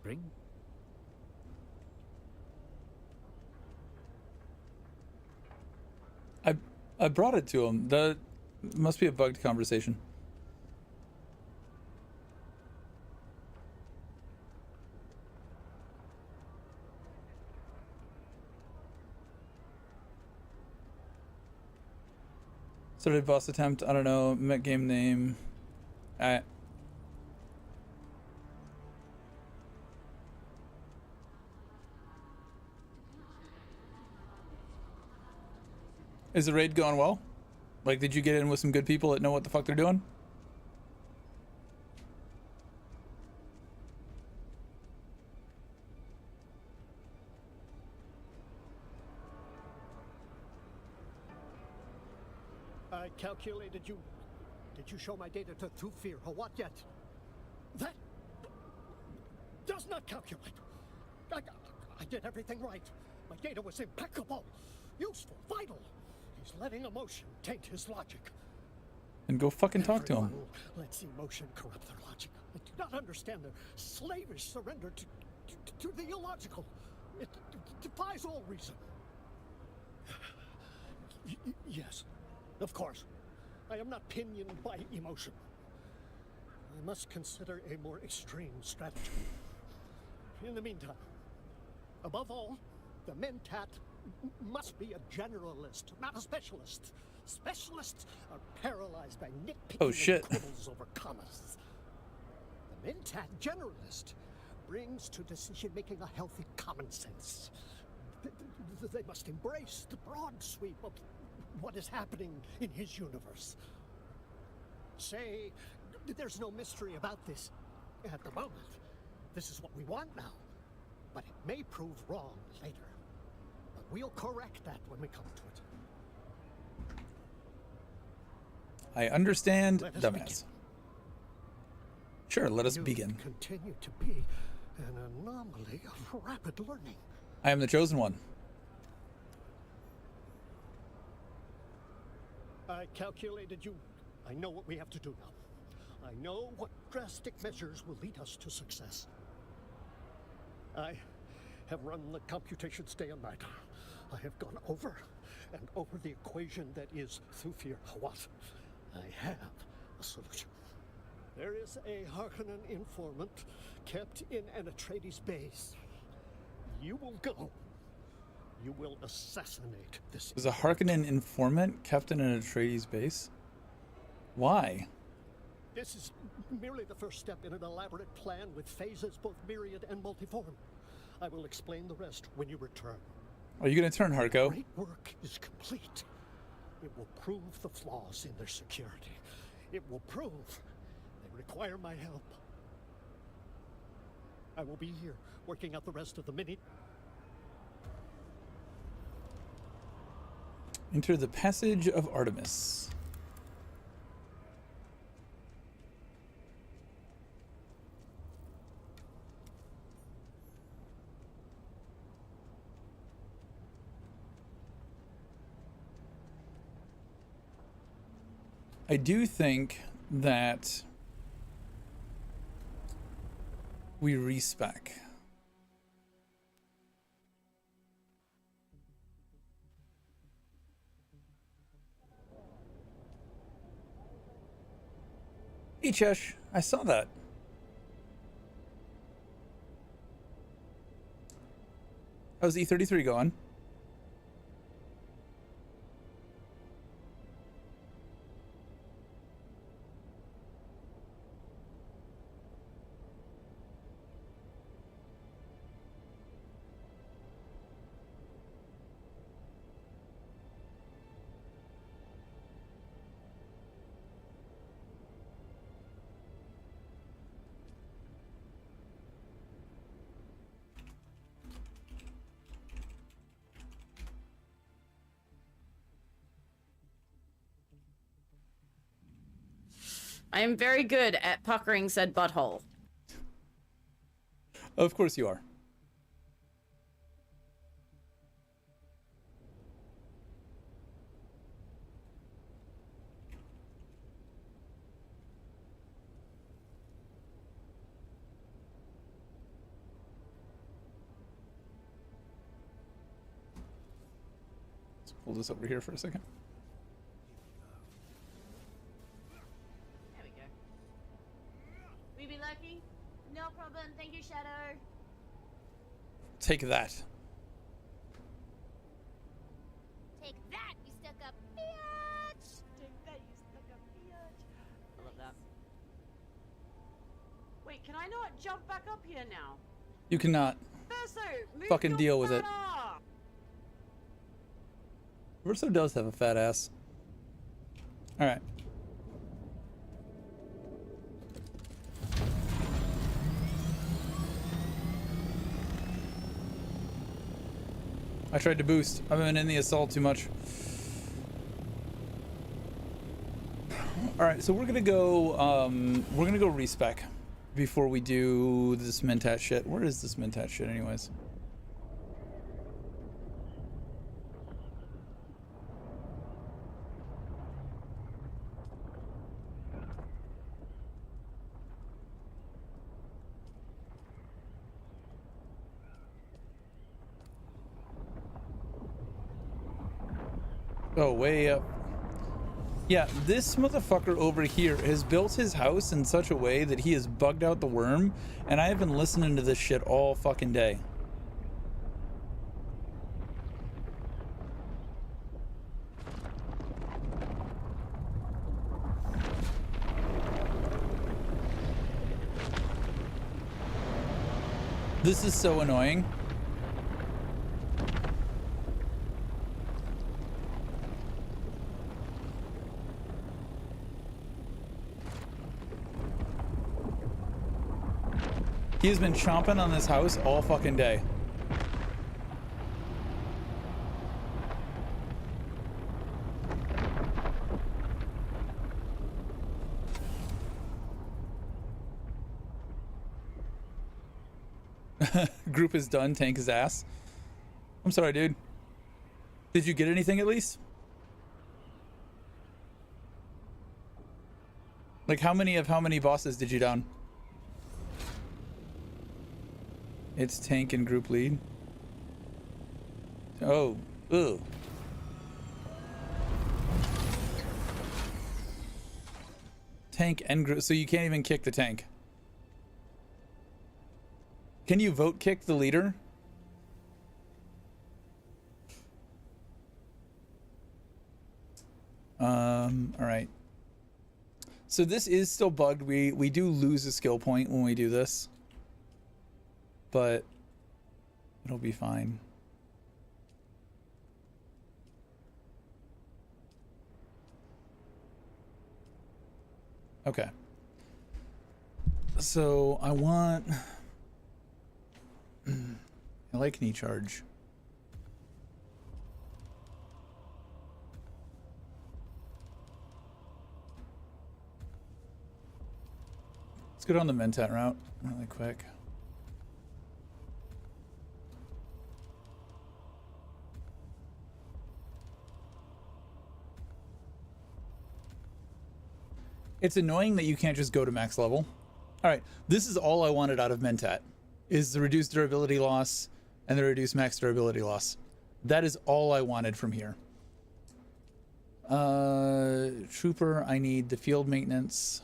Speaker 6: bring...
Speaker 1: I brought it to him. That must be a bugged conversation. Started boss attempt, I don't know, met game name. Is the raid going well? Like, did you get in with some good people that know what the fuck they're doing?
Speaker 5: I calculated you. Did you show my data to Thufir or what yet? That does not calculate. I did everything right. My data was impeccable, useful, vital. He's letting emotion taint his logic.
Speaker 1: And go fucking talk to him.
Speaker 5: Everyone lets emotion corrupt their logic. I do not understand their slavish surrender to the illogical. It defies all reason. Yes, of course. I am not pinioned by emotion. I must consider a more extreme strategy. In the meantime, above all, the Mentat must be a generalist, not a specialist. Specialists are paralyzed by nitpicking and quibbles over commas. The Mentat generalist brings to decision-making a healthy common sense. They must embrace the broad sweep of what is happening in his universe. Say, there's no mystery about this at the moment. This is what we want now. But it may prove wrong later. But we'll correct that when we come to it.
Speaker 1: I understand,
Speaker 5: Let us
Speaker 1: dumbass.
Speaker 5: begin.
Speaker 1: Sure, let us
Speaker 5: You
Speaker 1: begin.
Speaker 5: continue to be an anomaly of rapid learning.
Speaker 1: I am the chosen one.
Speaker 5: I calculated you. I know what we have to do now. I know what drastic measures will lead us to success. I have run the computations day and night. I have gone over and over the equation that is Thufir Hawat. I have a solution. There is a Harkonnen informant kept in an Atreides base. You will go. You will assassinate this.
Speaker 1: There's a Harkonnen informant kept in an Atreides base? Why?
Speaker 5: This is merely the first step in an elaborate plan with phases both myriad and multiform. I will explain the rest when you return.
Speaker 1: Are you gonna turn Harko?
Speaker 5: Great work is complete. It will prove the flaws in their security. It will prove they require my help. I will be here working out the rest of the mini.
Speaker 1: Enter the Passage of Artemis. I do think that we respec. Hey, Chesh, I saw that. How's E33 going?
Speaker 7: I am very good at puckering said butthole.
Speaker 1: Of course you are. Let's pull this over here for a second.
Speaker 7: There we go. We be lucky? No problem. Thank you, Shadow.
Speaker 1: Take that.
Speaker 3: Take that, you stuck-up bitch!
Speaker 7: Take that, you stuck-up bitch. I love that. Wait, can I not jump back up here now?
Speaker 1: You cannot.
Speaker 7: Verso, move
Speaker 1: Fucking
Speaker 7: your
Speaker 1: deal with
Speaker 7: fat
Speaker 1: it.
Speaker 7: ass.
Speaker 1: Verso does have a fat ass. All right. I tried to boost. I've been in the assault too much. All right, so we're gonna go respec before we do this Mentat shit. Where is this Mentat shit, anyways? Oh, way up. Yeah, this motherfucker over here has built his house in such a way that he has bugged out the worm, and I have been listening to this shit all fucking day. This is so annoying. He has been chomping on this house all fucking day. Group is done, tank his ass. I'm sorry, dude. Did you get anything at least? Like how many bosses did you down? It's tank and group lead. Oh, ugh. Tank and group, so you can't even kick the tank. Can you vote kick the leader? All right. So this is still bugged. We do lose a skill point when we do this, but it'll be fine. Okay. So I want I like knee charge. Let's go down the Mentat route really quick. It's annoying that you can't just go to max level. All right, this is all I wanted out of Mentat, is the reduced durability loss and the reduced max durability loss. That is all I wanted from here. Trooper, I need the field maintenance.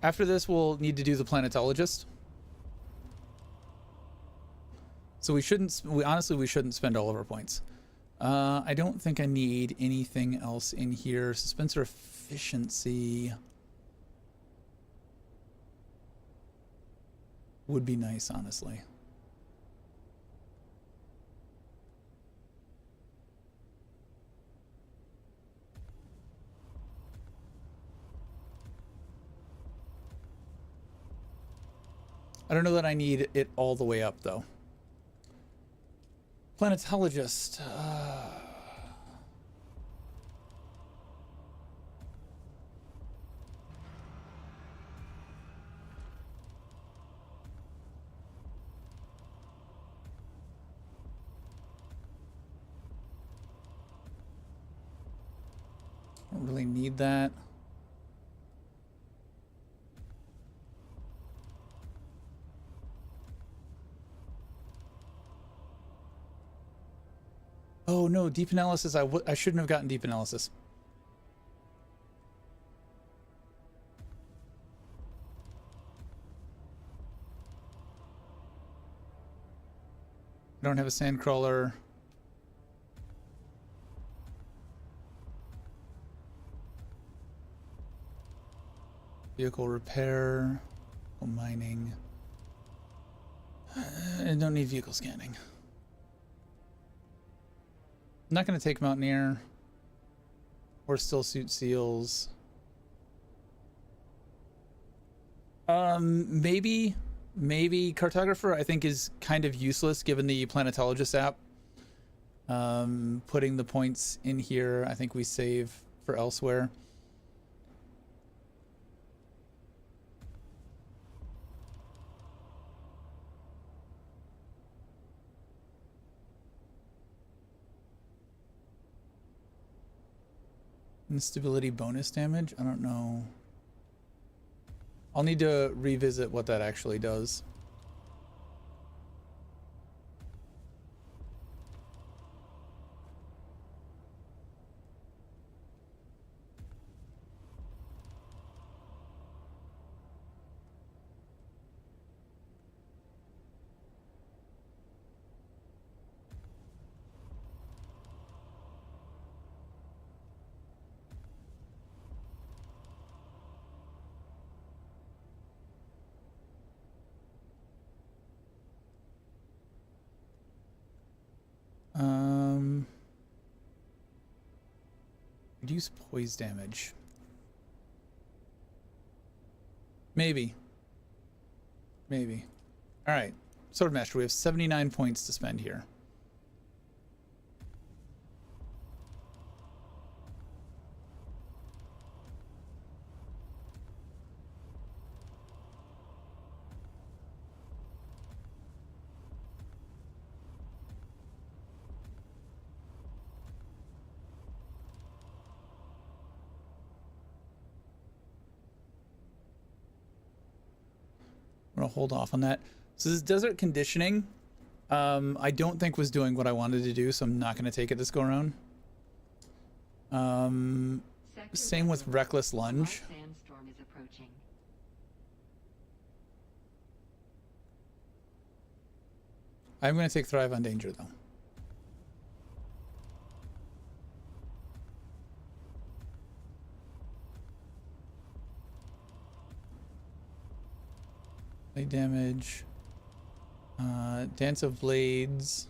Speaker 1: After this, we'll need to do the planetologist. So we shouldn't spend all of our points. I don't think I need anything else in here. Suspense or efficiency would be nice, honestly. I don't know that I need it all the way up, though. Planetologist. Don't really need that. Oh no, deep analysis. I shouldn't have gotten deep analysis. I don't have a sand crawler. Vehicle repair, mining. I don't need vehicle scanning. I'm not going to take Mountaineer or Still Suit Seals. Maybe Cartographer I think is kind of useless given the Planetologist app. Putting the points in here, I think we save for elsewhere. Instability bonus damage? I don't know. I'll need to revisit what that actually does. Reduce poise damage. Maybe. All right. Swordmaster, we have 79 points to spend here. I'm gonna hold off on that. So this desert conditioning, I don't think was doing what I wanted to do, so I'm not gonna take it this go around. Same with reckless lunge.
Speaker 8: Sandstorm is approaching.
Speaker 1: I'm gonna take Thrive on Danger though. Blade damage. Dance of Blades.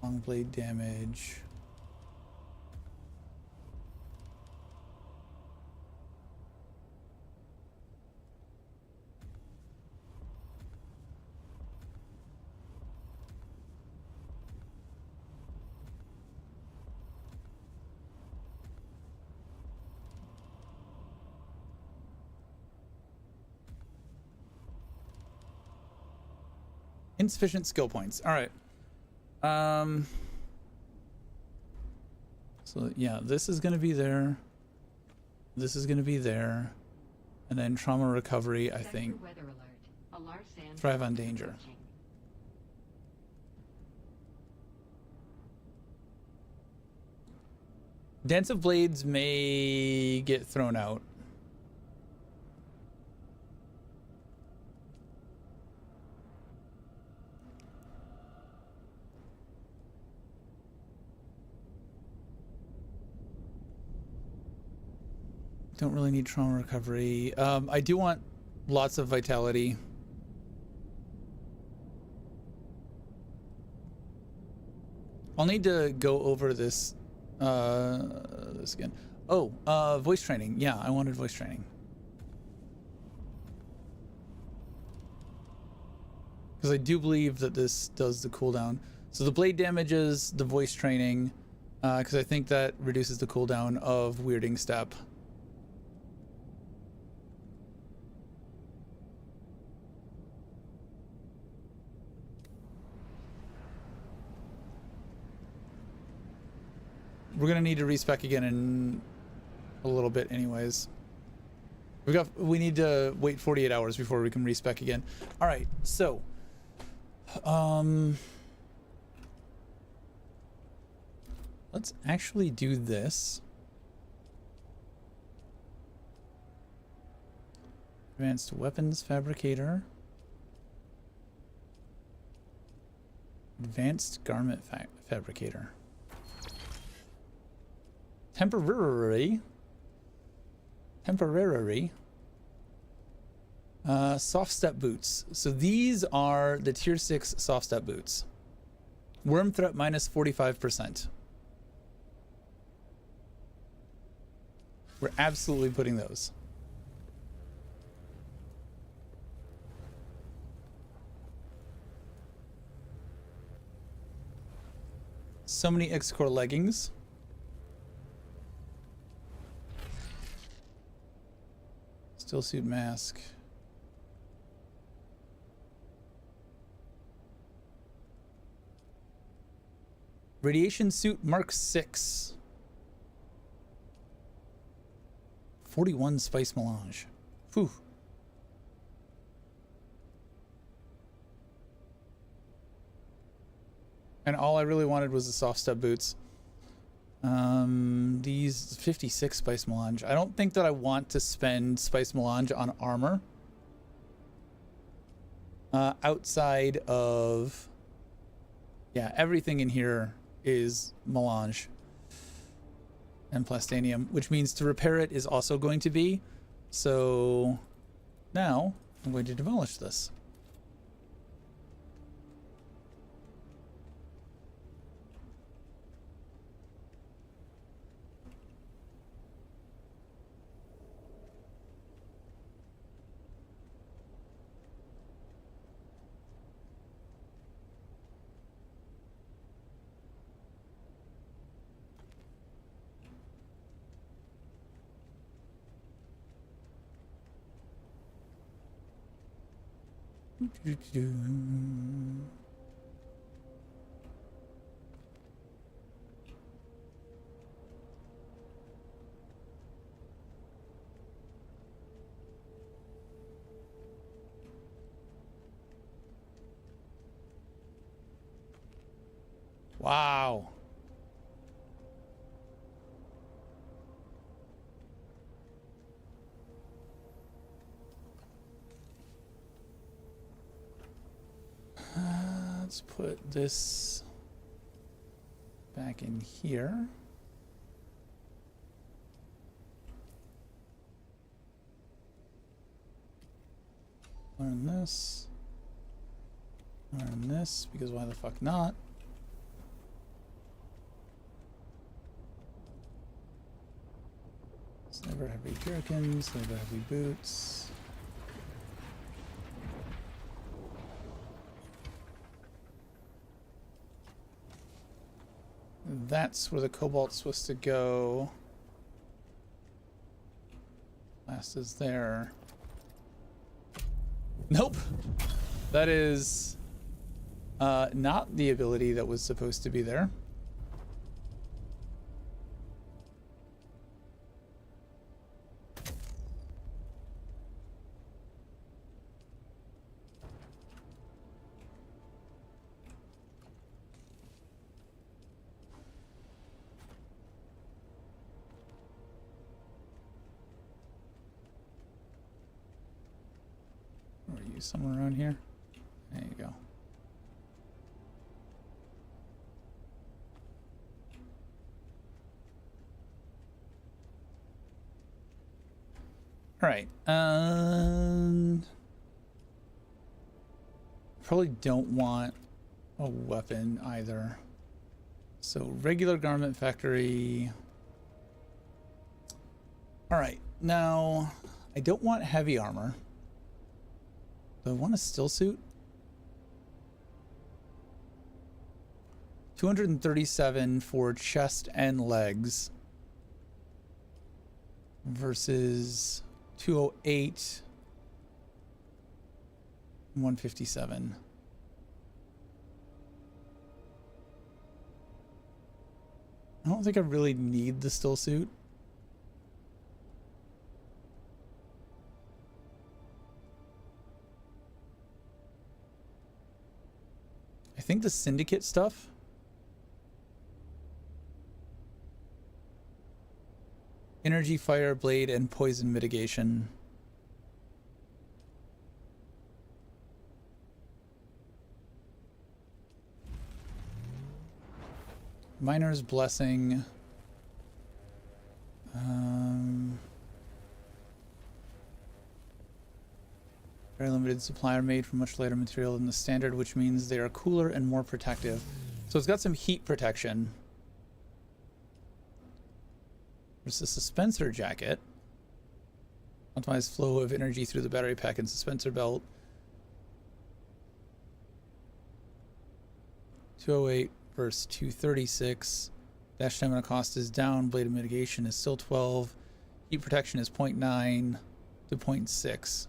Speaker 1: Long blade damage. Insufficient skill points. All right. So yeah, this is going to be there. This is going to be there. And then trauma recovery, I think.
Speaker 8: Weather alert. A large sandstorm
Speaker 1: Thrive on
Speaker 8: is
Speaker 1: Danger.
Speaker 8: approaching.
Speaker 1: Dance of Blades may get thrown out. Don't really need trauma recovery. I do want lots of vitality. I'll need to go over this again. Oh, voice training. Yeah, I wanted voice training. Because I do believe that this does the cooldown. So the blade damages the voice training, because I think that reduces the cooldown of weirding step. We're gonna need to respec again in a little bit anyways. We need to wait 48 hours before we can respec again. All right, so let's actually do this. Advanced weapons fabricator. Advanced garment fabricator. Temporary. Soft step boots. So these are the tier 6 soft step boots. Worm threat minus 45%. We're absolutely putting those. So many X-Core leggings. Still suit mask. Radiation suit Mark 6. 41 spice melange. Whew. And all I really wanted was the soft step boots. These 56 spice melange. I don't think that I want to spend spice melange on armor. Outside of, yeah, everything in here is melange and plastanium, which means to repair it is also going to be. So now I'm going to demolish this. Wow. Let's put this back in here. Learn this. Learn this, because why the fuck not? Sniper heavy jerkins, sniper heavy boots. That's where the cobalt's supposed to go. Last is there. Nope. That is not the ability that was supposed to be there. Somewhere around here. There you go. All right. Probably don't want a weapon either. So regular garment factory. All right. Now, I don't want heavy armor. Do I want a still suit? 237 for chest and legs versus 208, 157. I don't think I really need the still suit. I think the syndicate stuff. Energy, fire, blade, and poison mitigation. Miner's blessing. Very limited supply are made from much lighter material than the standard, which means they are cooler and more protective. So it's got some heat protection. There's a dispenser jacket. Optimized flow of energy through the battery pack and dispenser belt. 208 versus 236. Dash stamina cost is down. Blade of mitigation is still 12. Heat protection is 0.9 to 0.6.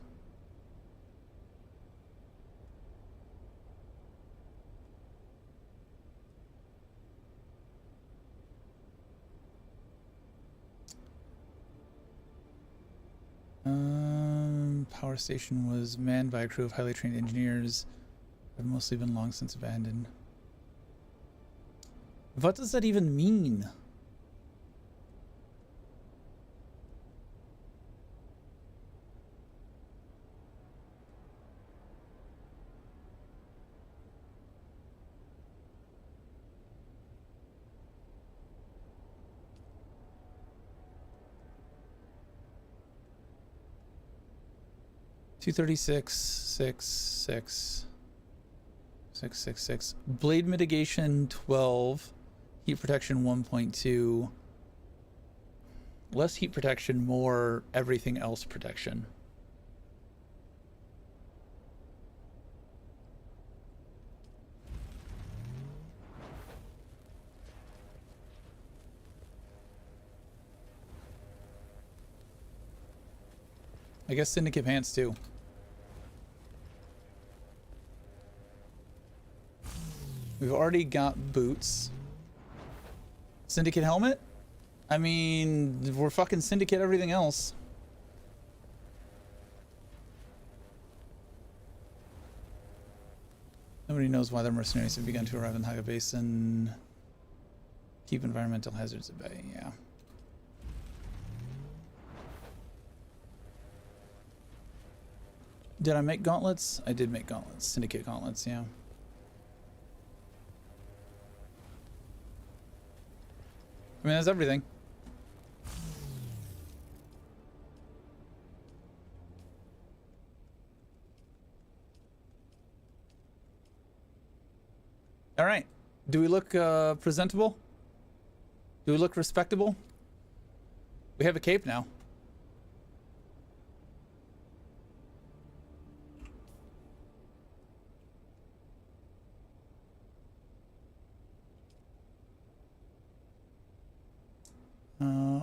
Speaker 1: Power station was manned by a crew of highly trained engineers. Have mostly been long since abandoned. What does that even mean? Two 36, 6. Blade mitigation 12. Heat protection 1.2. Less heat protection, more everything else protection. I guess syndicate pants too. We've already got boots. Syndicate helmet? I mean, we're fucking syndicate everything else. Nobody knows why the mercenaries have begun to arrive in Haga Basin. Keep environmental hazards at bay, yeah. Did I make gauntlets? I did make gauntlets. Syndicate gauntlets, yeah. I mean, that's everything. All right. Do we look presentable? Do we look respectable? We have a cape now.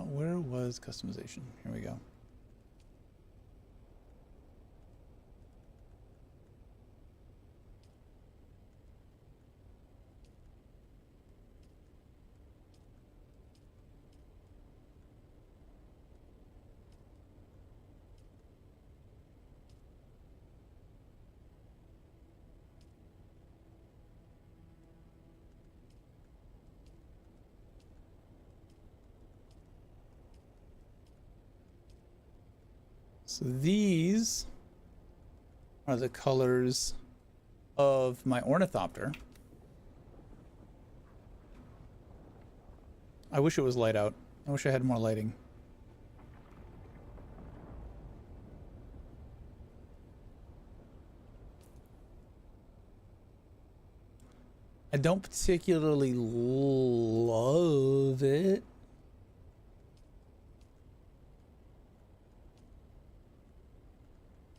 Speaker 1: Where was customization? Here we go. So these are the colors of my ornithopter. I wish it was light out. I wish I had more lighting. I don't particularly love it.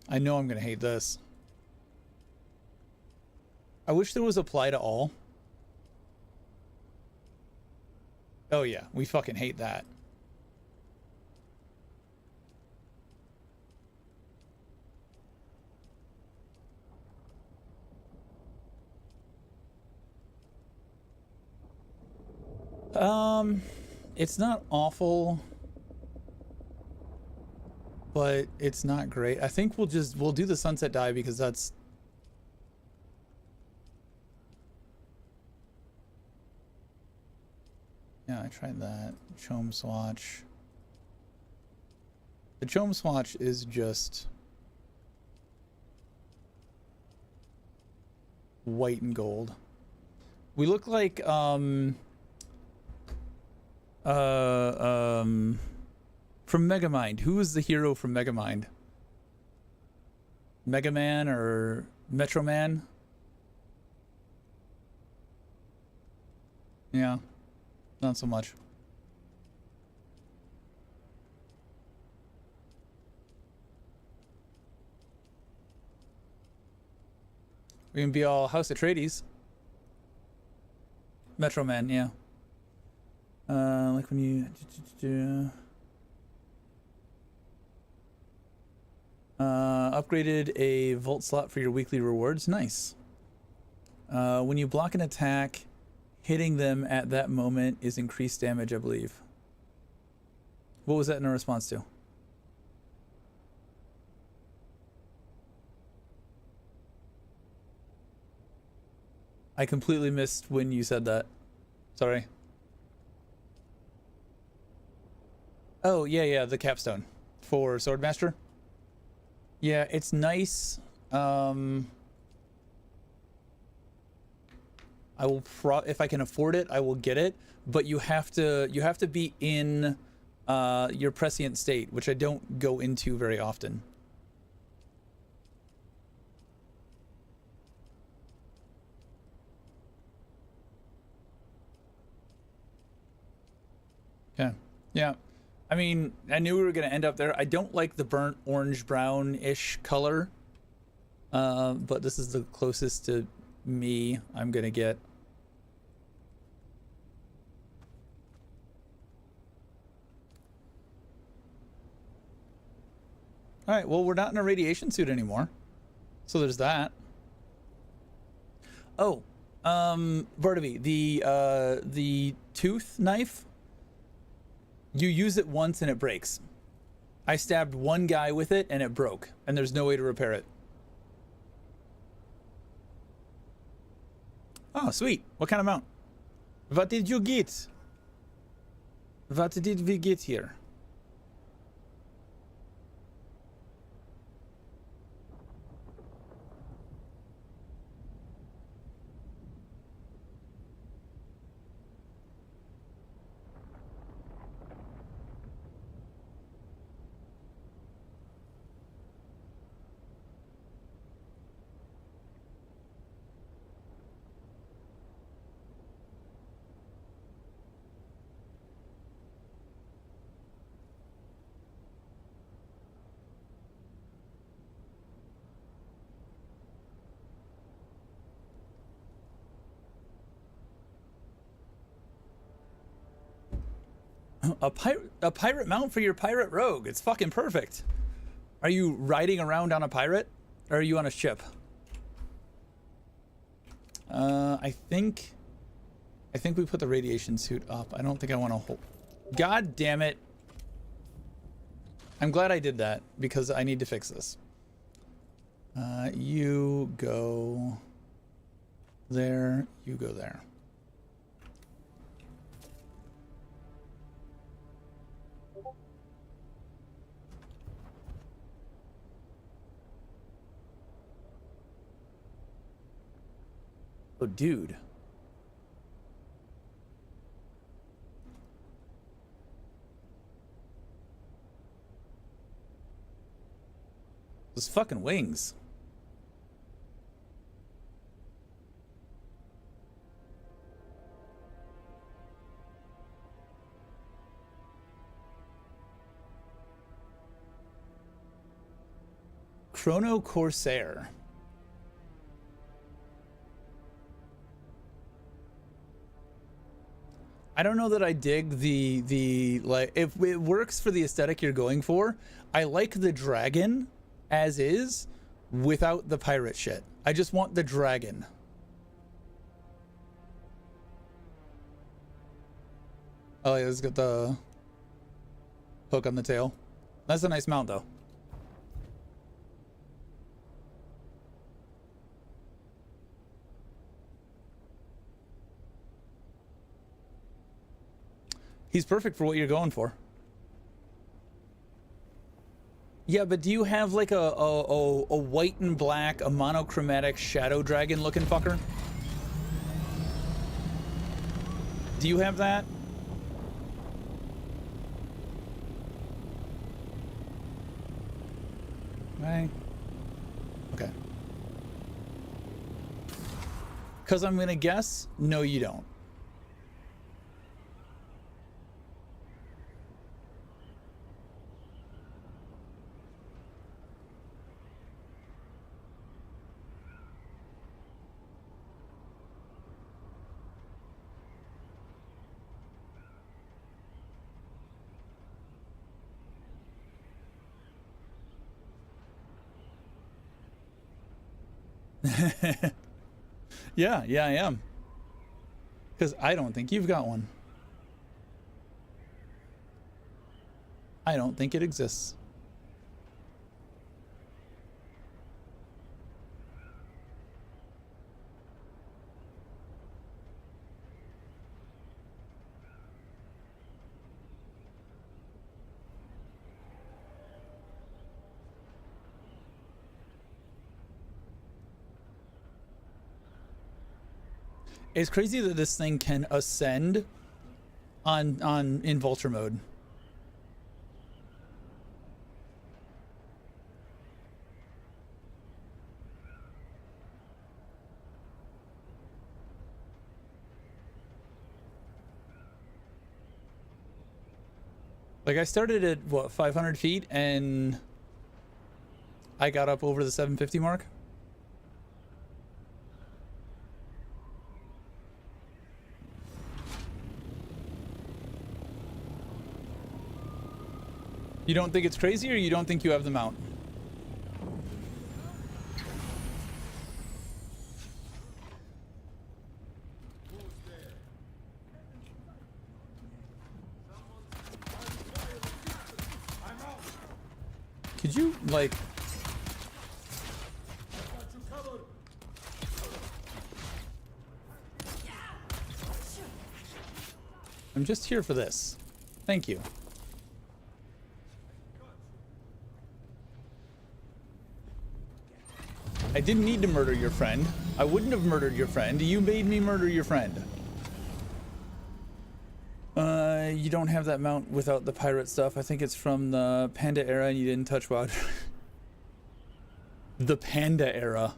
Speaker 1: I know I'm gonna hate this. I wish there was apply to all. Oh yeah, we fucking hate that. It's not awful, but it's not great. I think we'll do the sunset dive because that's yeah, I tried that. Chome swatch. The Chome swatch is just white and gold. We look like from Megamind. Who is the hero from Megamind? Mega Man or Metro Man? Yeah, not so much. We can be all House Atreides. Metro Man, yeah. Like when you upgraded a vault slot for your weekly rewards. Nice. When you block an attack, hitting them at that moment is increased damage, I believe. What was that in a response to? I completely missed when you said that. Sorry. Oh, yeah, the capstone for Swordmaster. Yeah, it's nice. I will if I can afford it, I will get it, but you have to be in your prescient state, which I don't go into very often. Okay. Yeah. I mean, I knew we were going to end up there. I don't like the burnt orange brown-ish color, but this is the closest to me I'm going to get. All right, well, we're not in a radiation suit anymore, so there's that. Oh, Bardaby, the tooth knife, you use it once and it breaks. I stabbed one guy with it and it broke, and there's no way to repair it. Oh, sweet. What kind of mount? What did you get? What did we get here? A pirate mount for your pirate rogue. It's fucking perfect. Are you riding around on a pirate, or are you on a ship? I think we put the radiation suit up. I don't think I want to hold. God damn it. I'm glad I did that because I need to fix this. You go there. You go there. Oh, dude. Those fucking wings. Chrono Corsair. I don't know that I dig the like, if it works for the aesthetic you're going for. I like the dragon as is without the pirate shit. I just want the dragon. Oh yeah, it's got the hook on the tail. That's a nice mount though. He's perfect for what you're going for. Yeah, but do you have like a white and black, a monochromatic shadow dragon looking fucker? Do you have that? Right. Okay. Because I'm gonna guess, no you don't. Yeah, I am. Because I don't think you've got one. I don't think it exists. It's crazy that this thing can ascend in vulture mode. Like I started at what, 500 feet and I got up over the 750 mark. You don't think it's crazy, or you don't think you have the mount? Could you, like... I'm just here for this. Thank you. I didn't need to murder your friend. I wouldn't have murdered your friend. You made me murder your friend. You don't have that mount without the pirate stuff. I think it's from the Panda era and you didn't touch WoW. The Panda era.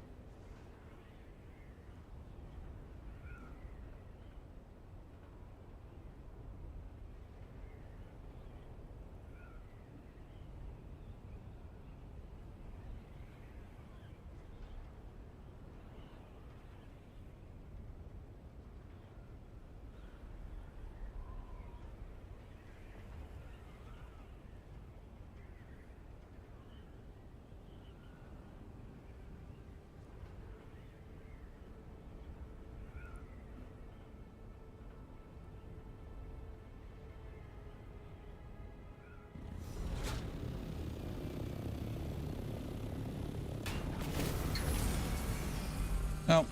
Speaker 1: No.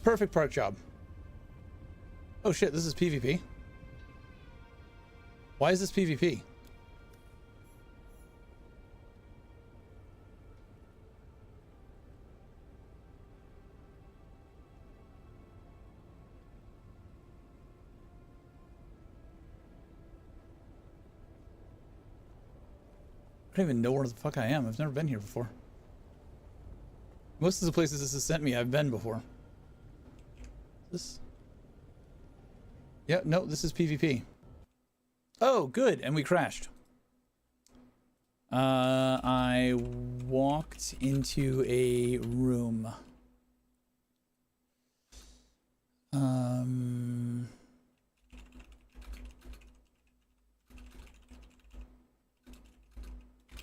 Speaker 1: Perfect park job. Oh shit, this is PvP. Why is this PvP? I don't even know where the fuck I am. I've never been here before. Most of the places this has sent me, I've been before. This? Yeah, no, this is PvP. Oh, good, and we crashed. I walked into a room.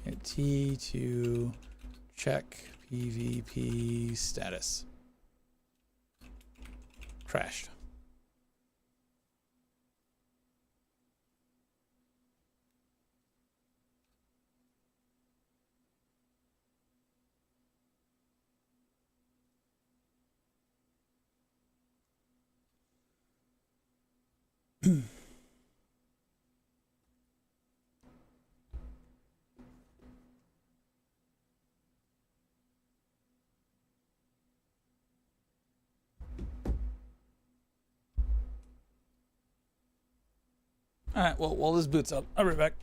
Speaker 1: Hit T to check PvP status. Crashed. All right, well, while this boots up, I'll be right back.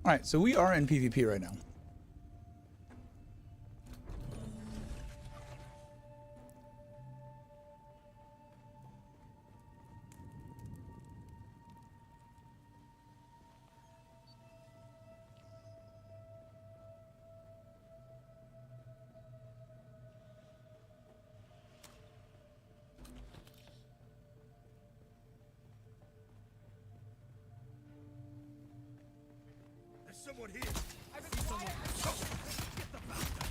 Speaker 1: All right, so we are in PvP right now.
Speaker 2: Someone here. I see someone. Get the bastard.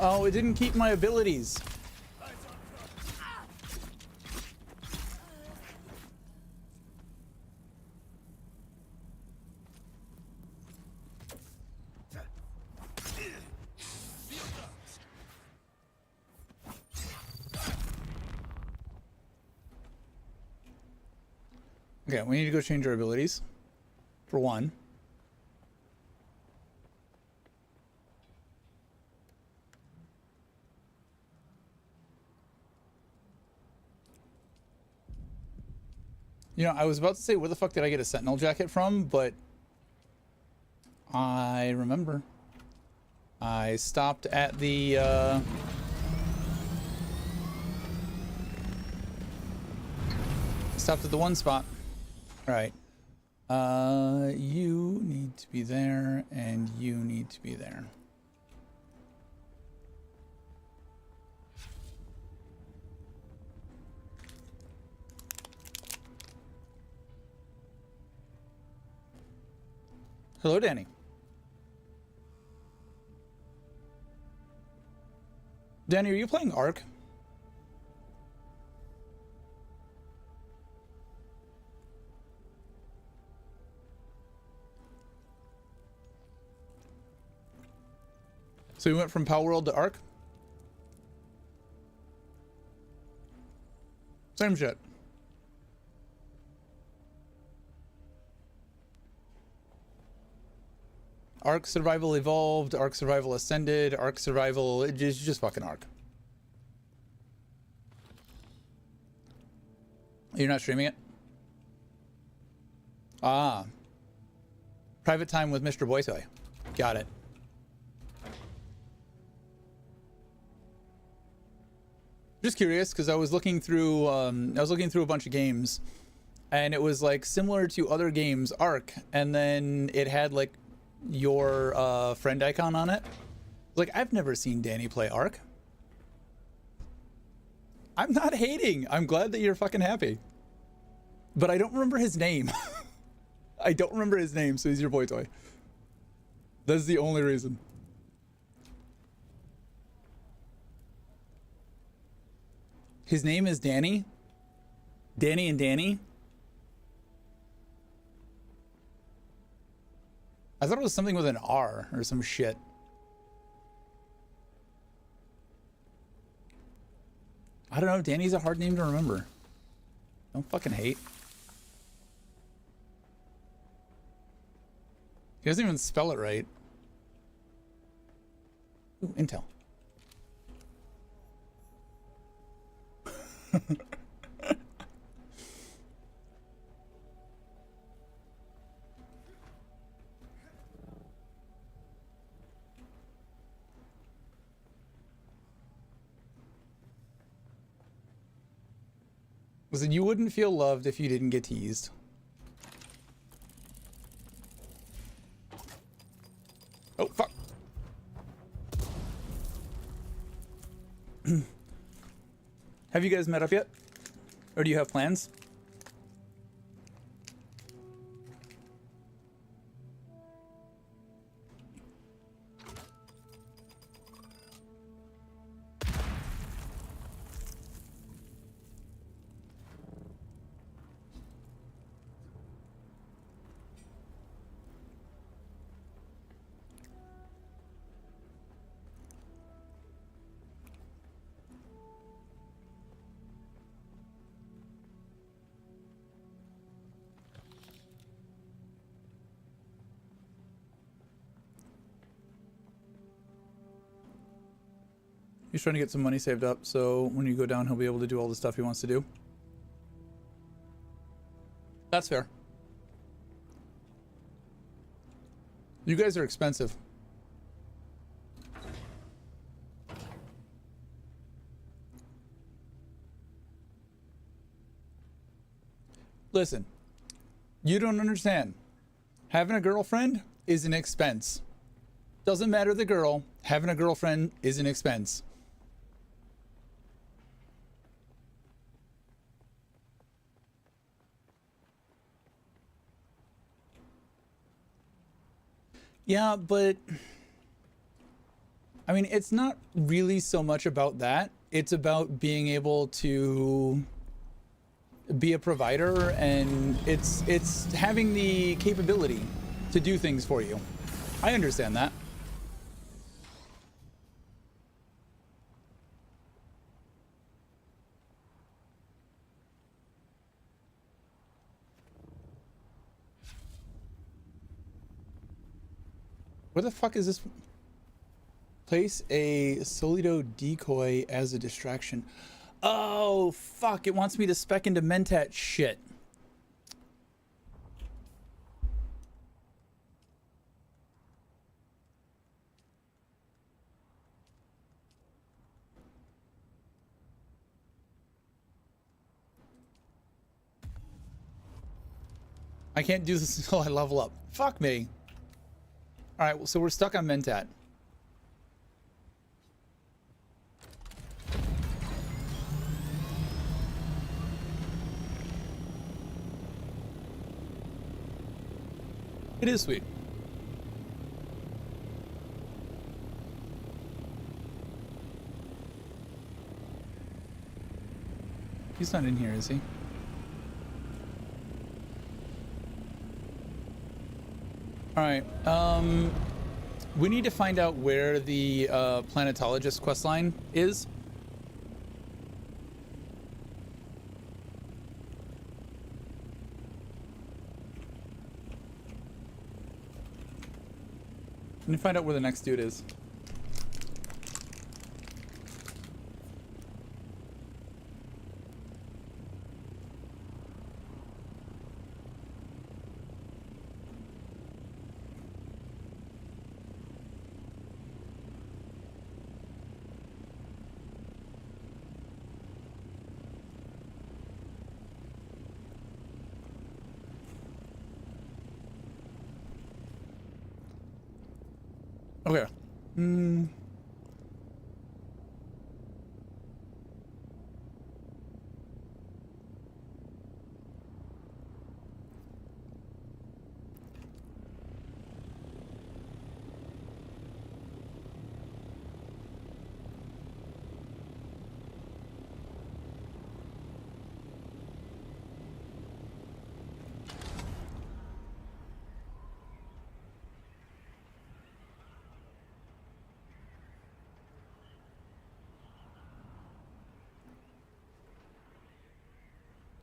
Speaker 1: Oh, it didn't keep my abilities. Okay, we need to go change our abilities, for one. You know, I was about to say, where the fuck did I get a Sentinel jacket from? But I remember. I stopped at the, stopped at the one spot. All right. You need to be there, and you need to be there. Hello, Danny. Danny, are you playing Ark? So we went from Power World to Ark? Same shit. Ark Survival Evolved, Ark Survival Ascended, Ark Survival... It's just fucking Ark. You're not streaming it? Ah. Private time with Mr. Boytoy. Got it. Just curious, because I was looking through a bunch of games, and it was like similar to other games, Ark, and then it had like your friend icon on it. Like, I've never seen Danny play Ark. I'm not hating. I'm glad that you're fucking happy. But I don't remember his name. I don't remember his name, so he's your boy toy. That's the only reason. His name is Danny? Danny and Danny? I thought it was something with an R or some shit. I don't know. Danny's a hard name to remember. Don't fucking hate. He doesn't even spell it right. Ooh, Intel. Listen, you wouldn't feel loved if you didn't get teased. Oh, fuck. Have you guys met up yet? Or do you have plans? He's trying to get some money saved up, so when you go down, he'll be able to do all the stuff he wants to do. That's fair. You guys are expensive. Listen, you don't understand. Having a girlfriend is an expense. Doesn't matter the girl, having a girlfriend is an expense. Yeah, but I mean, it's not really so much about that. It's about being able to be a provider, and it's having the capability to do things for you. I understand that. Where the fuck is this? Place a Solido decoy as a distraction. Oh, fuck. It wants me to spec into Mentat shit. I can't do this until I level up. Fuck me. Alright, well, so we're stuck on Mentat. It is sweet. He's not in here, is he? All right. We need to find out where the planetologist questline is. And find out where the next dude is. Okay.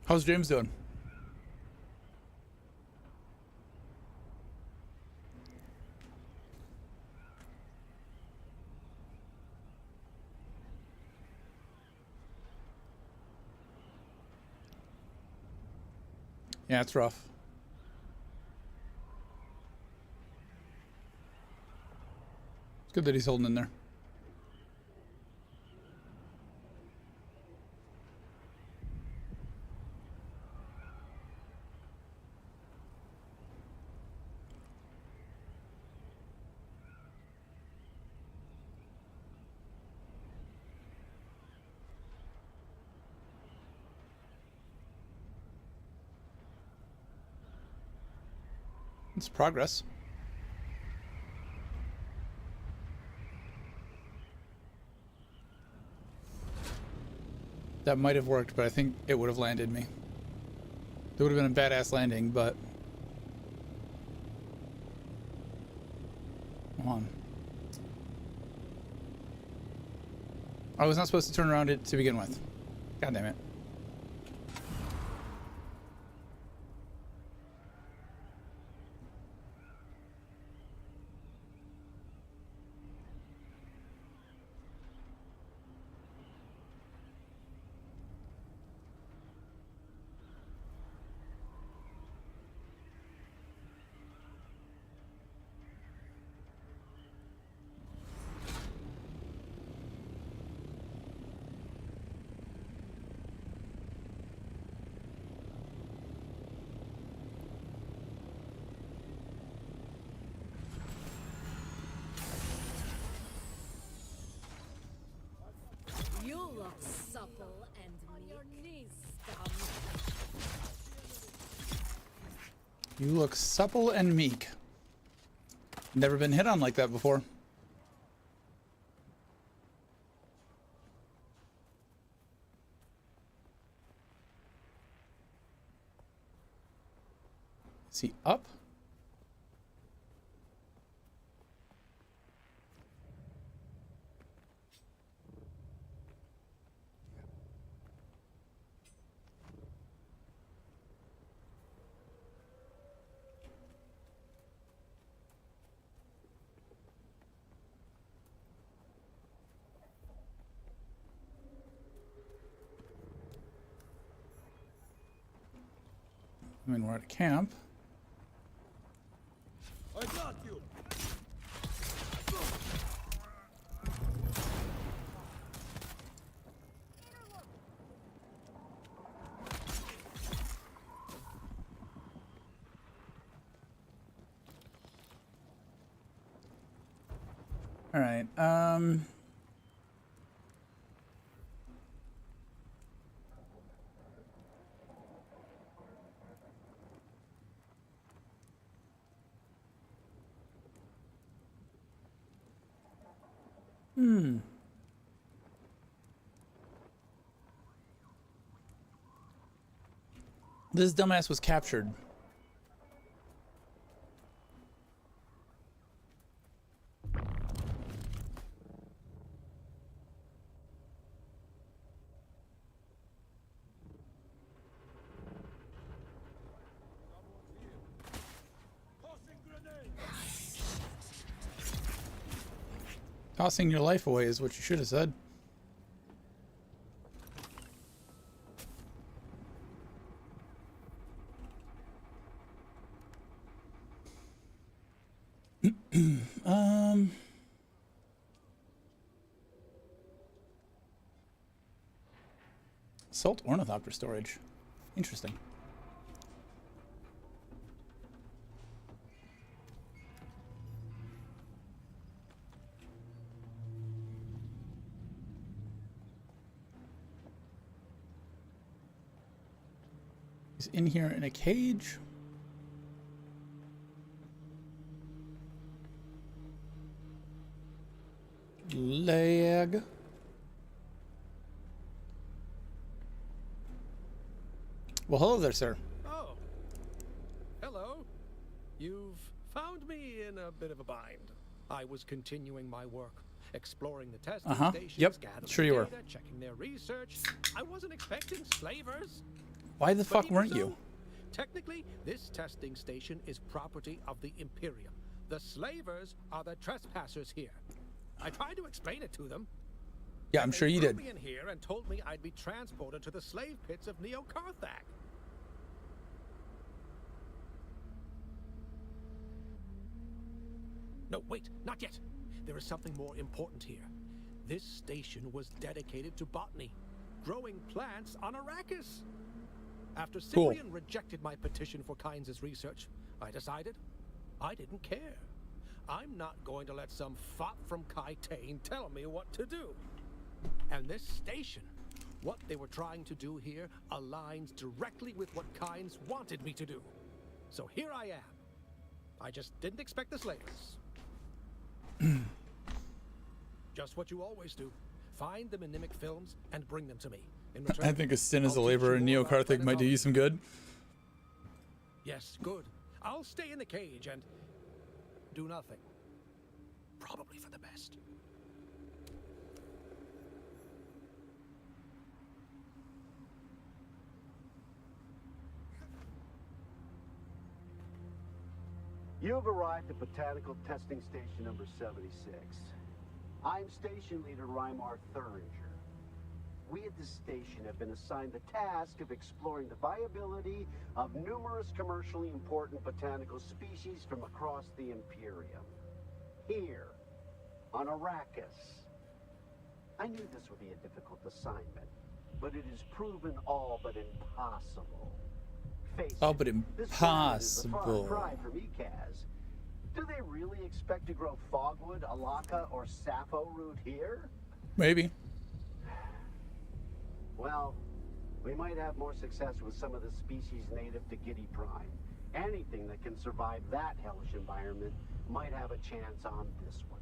Speaker 1: How's James doing? Yeah, it's rough. It's good that he's holding in there. It's progress. That might have worked, but I think it would have landed me. It would have been a badass landing, but... Come on. I was not supposed to turn around it to begin with. God damn it.
Speaker 9: You look supple and on your knees, scum.
Speaker 1: You look supple and meek. Never been hit on like that before. Is he up? I mean, we're at camp.
Speaker 5: I got you.
Speaker 1: All right. This dumbass was captured. Tossing your life away is what you should have said. Salt ornithopter storage. Interesting. He's in here in a cage. Lag. Well, hello there, sir.
Speaker 10: Oh, hello. You've found me in a bit of a bind. I was continuing my work, exploring the testing stations,
Speaker 1: Yep.
Speaker 10: gathering
Speaker 1: Sure you were.
Speaker 10: data, checking their research. I wasn't expecting slavers.
Speaker 1: Why the
Speaker 10: But
Speaker 1: fuck
Speaker 10: even
Speaker 1: weren't
Speaker 10: so,
Speaker 1: you?
Speaker 10: Technically, this testing station is property of the Imperium. The slavers are the trespassers here. I tried to explain it to them.
Speaker 1: Yeah, I'm
Speaker 10: They
Speaker 1: sure you
Speaker 10: threw
Speaker 1: did.
Speaker 10: me in here and told me I'd be transported to the slave pits of Neo-Carthag. No, wait, not yet. There is something more important here. This station was dedicated to botany, growing plants on Arrakis. After
Speaker 1: Cool.
Speaker 10: Cyprian rejected my petition for Kynes' research, I decided I didn't care. I'm not going to let some fop from Kytane tell me what to do. And this station, what they were trying to do here, aligns directly with what Kynes wanted me to do. So here I am. I just didn't expect the slavers. Just what you always do. Find the mnemic films and bring them to me. In return,
Speaker 1: I think a stint as a
Speaker 10: I'll teach
Speaker 1: laborer
Speaker 10: you
Speaker 1: in
Speaker 10: more about
Speaker 1: Neo-Carthag might do you some good.
Speaker 10: Yes, good. I'll stay in the cage and do nothing. Probably for the best.
Speaker 11: You've arrived at Botanical Testing Station number 76. I'm Station Leader Reimar Thuringer. We at this station have been assigned the task of exploring the viability of numerous commercially important botanical species from across the Imperium. Here, on Arrakis. I knew this would be a difficult assignment, but it has proven all but impossible. Face
Speaker 1: Oh,
Speaker 11: it,
Speaker 1: but
Speaker 11: this planet is a
Speaker 1: impossible.
Speaker 11: far cry from Ikaz. Do they really expect to grow fogwood, alaka, or sappho root here?
Speaker 1: Maybe.
Speaker 11: Well, we might have more success with some of the species native to Giddy Prime. Anything that can survive that hellish environment might have a chance on this one.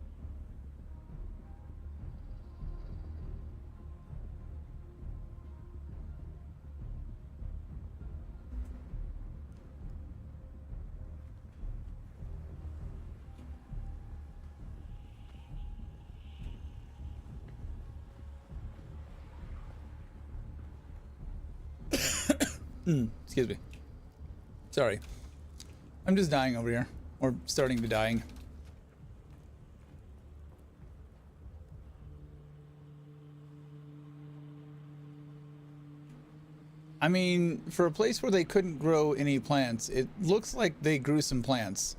Speaker 1: Excuse me. Sorry. I'm just dying over here. Or starting to dying. I mean, for a place where they couldn't grow any plants, it looks like they grew some plants.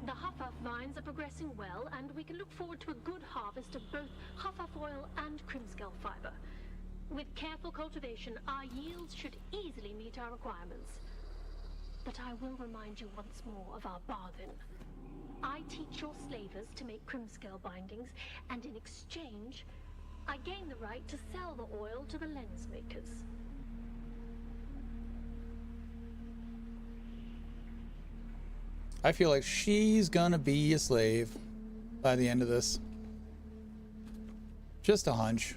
Speaker 12: The Huffaf vines are progressing well, and we can look forward to a good harvest of both Huffaf oil and Crimscale fiber. With careful cultivation, our yields should easily meet our requirements. But I will remind you once more of our bargain. I teach your slavers to make Crimscale bindings, and in exchange, I gain the right to sell the oil to the lens makers.
Speaker 1: I feel like she's gonna be a slave by the end of this. Just a hunch.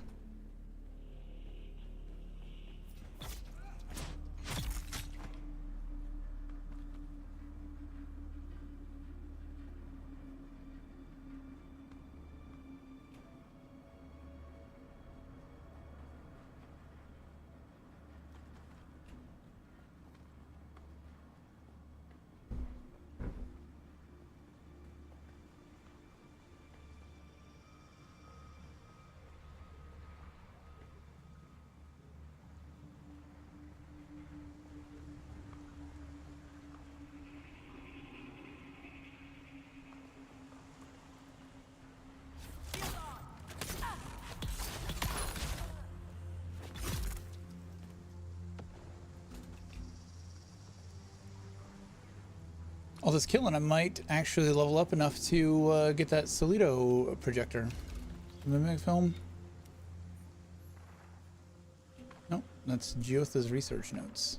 Speaker 1: All this killing, I might actually level up enough to get that Solito projector. Mimic film? Nope, that's Geotha's research notes.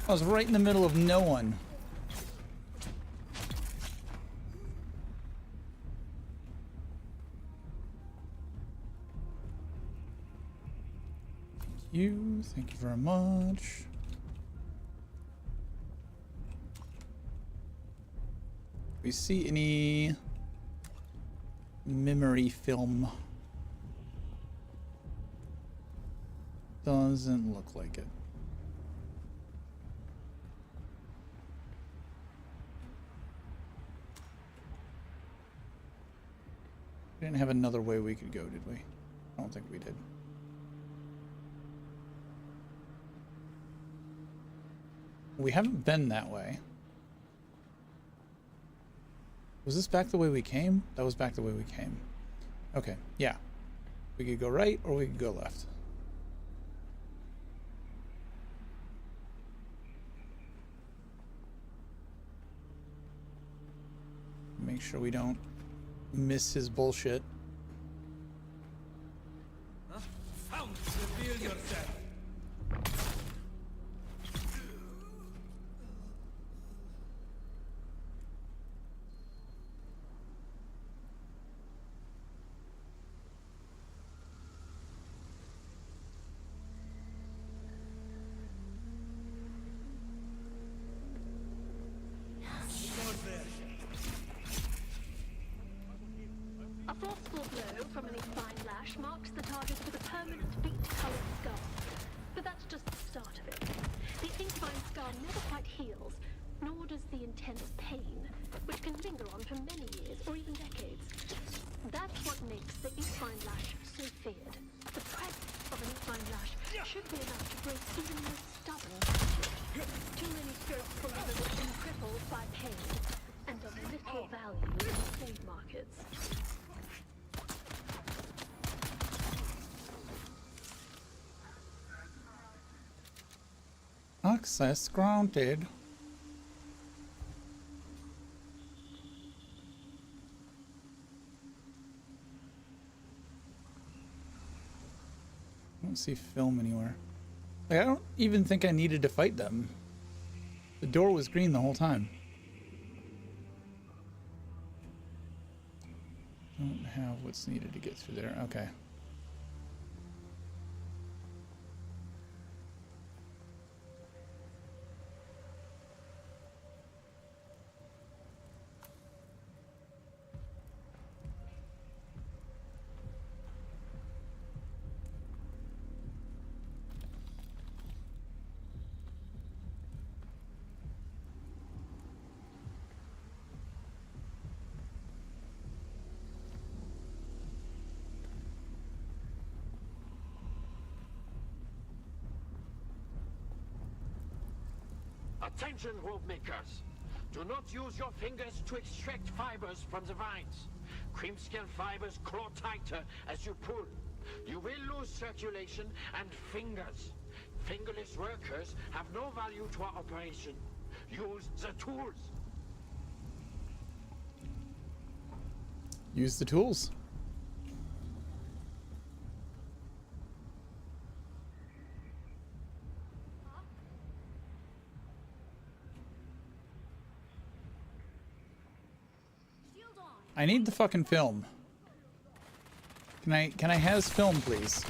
Speaker 1: I was right in the middle of no one. Thank you very much. We see any memory film? Doesn't look like it. We didn't have another way we could go, did we? I don't think we did. We haven't been that way. Was this back the way we came? That was back the way we came. Okay, yeah. We could go right or we could go left. Make sure we don't miss his bullshit.
Speaker 13: Huh? Found! Reveal yourself!
Speaker 12: A forceful blow from an inclined lash marks the target with a permanent beet-colored scar. But that's just the start of it. The inclined scar never quite heals, nor does the intense pain, which can linger on for many years or even decades. That's what makes the inclined lash so feared. The presence of an inclined lash should be enough to break even the most stubborn spirit. Too many spirits believe that they've been crippled by pain, and of little value in trade markets.
Speaker 1: Access granted. I don't see film anywhere. Like, I don't even think I needed to fight them. The door was green the whole time. Don't have what's needed to get through there. Okay.
Speaker 14: Attention, rope makers! Do not use your fingers to extract fibers from the vines. Crimscale fibers claw tighter as you pull. You will lose circulation and fingers. Fingerless workers have no value to our operation. Use the tools.
Speaker 1: Use the tools. I need the fucking film. Can I has film, please?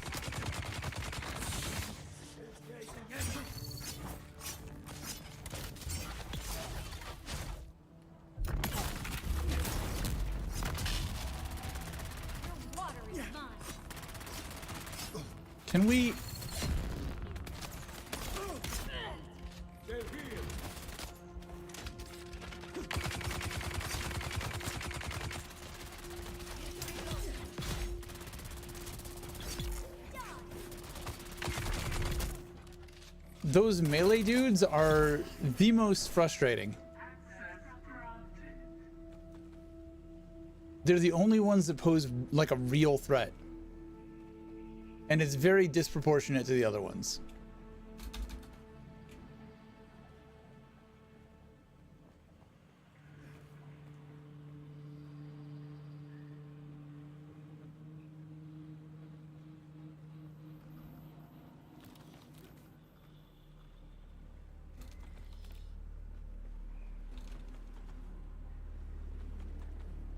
Speaker 1: Can we? Those melee dudes are the most frustrating. They're the only ones that pose like a real threat. And it's very disproportionate to the other ones.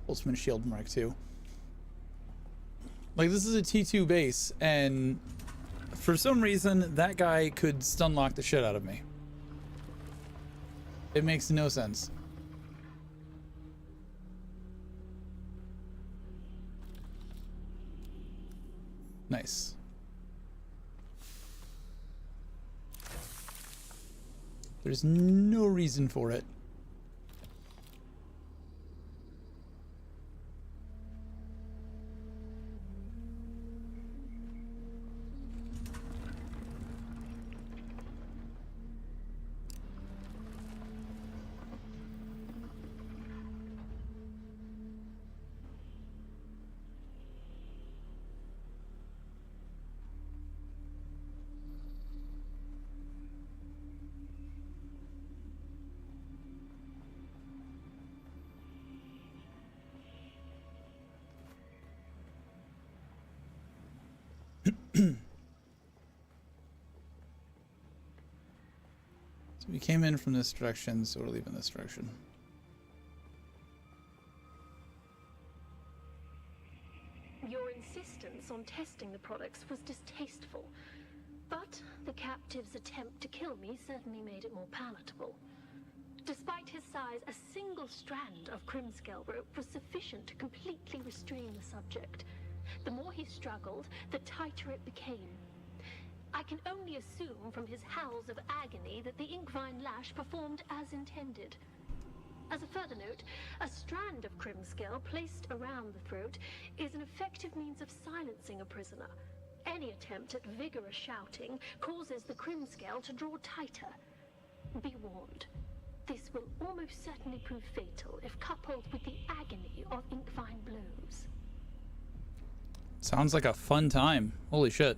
Speaker 1: Boltzmann Shield Mark II. Like, this is a T2 base, and for some reason, that guy could stun lock the shit out of me. It makes no sense. Nice. There's no reason for it. So we came in from this direction, so we're leaving this direction.
Speaker 12: Your insistence on testing the products was distasteful, but the captive's attempt to kill me certainly made it more palatable. Despite his size, a single strand of Crimscale rope was sufficient to completely restrain the subject. The more he struggled, the tighter it became. I can only assume from his howls of agony that the Inkvine lash performed as intended. As a further note, a strand of Crimscale placed around the throat is an effective means of silencing a prisoner. Any attempt at vigorous shouting causes the Crimscale to draw tighter. Be warned. This will almost certainly prove fatal if coupled with the agony of Inkvine blows.
Speaker 1: Sounds like a fun time. Holy shit.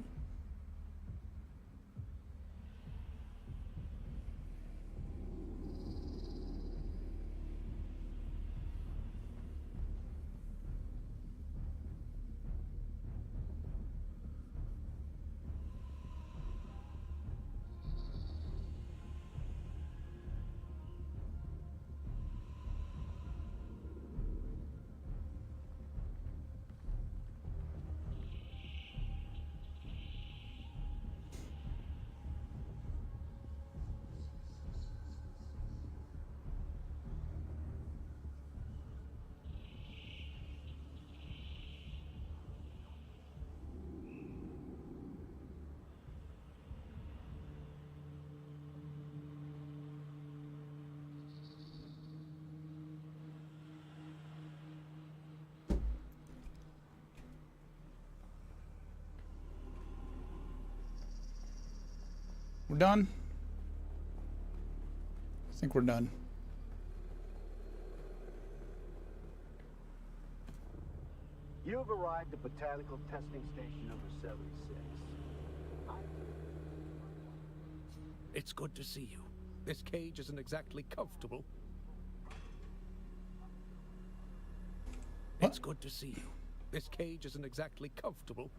Speaker 1: We're done? I think we're done.
Speaker 11: You've arrived at Botanical Testing Station number 76.
Speaker 10: It's good to see you. This cage isn't exactly comfortable. It's good to see you. This cage isn't exactly comfortable.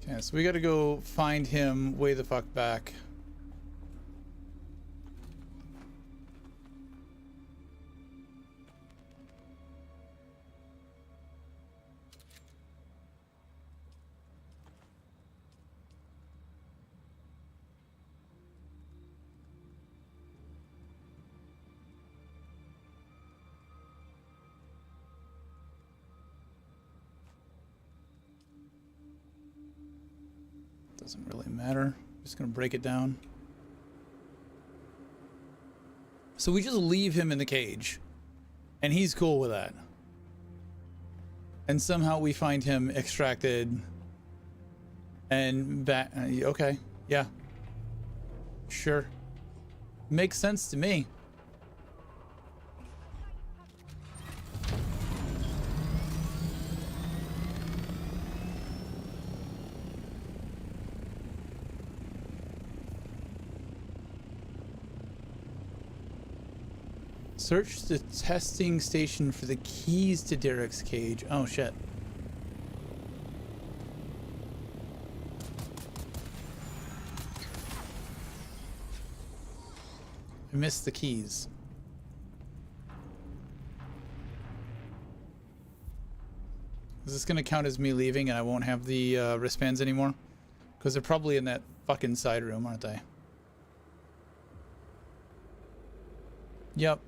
Speaker 1: Okay, so we gotta go find him way the fuck back. Doesn't really matter. Just gonna break it down. So we just leave him in the cage, and he's cool with that. And somehow we find him extracted and back. Okay, yeah, sure, makes sense to me. Search the testing station for the keys to Derek's cage. Oh shit. I missed the keys. Is this gonna count as me leaving and I won't have the wristbands anymore? Because they're probably in that fucking side room, aren't they? Yep.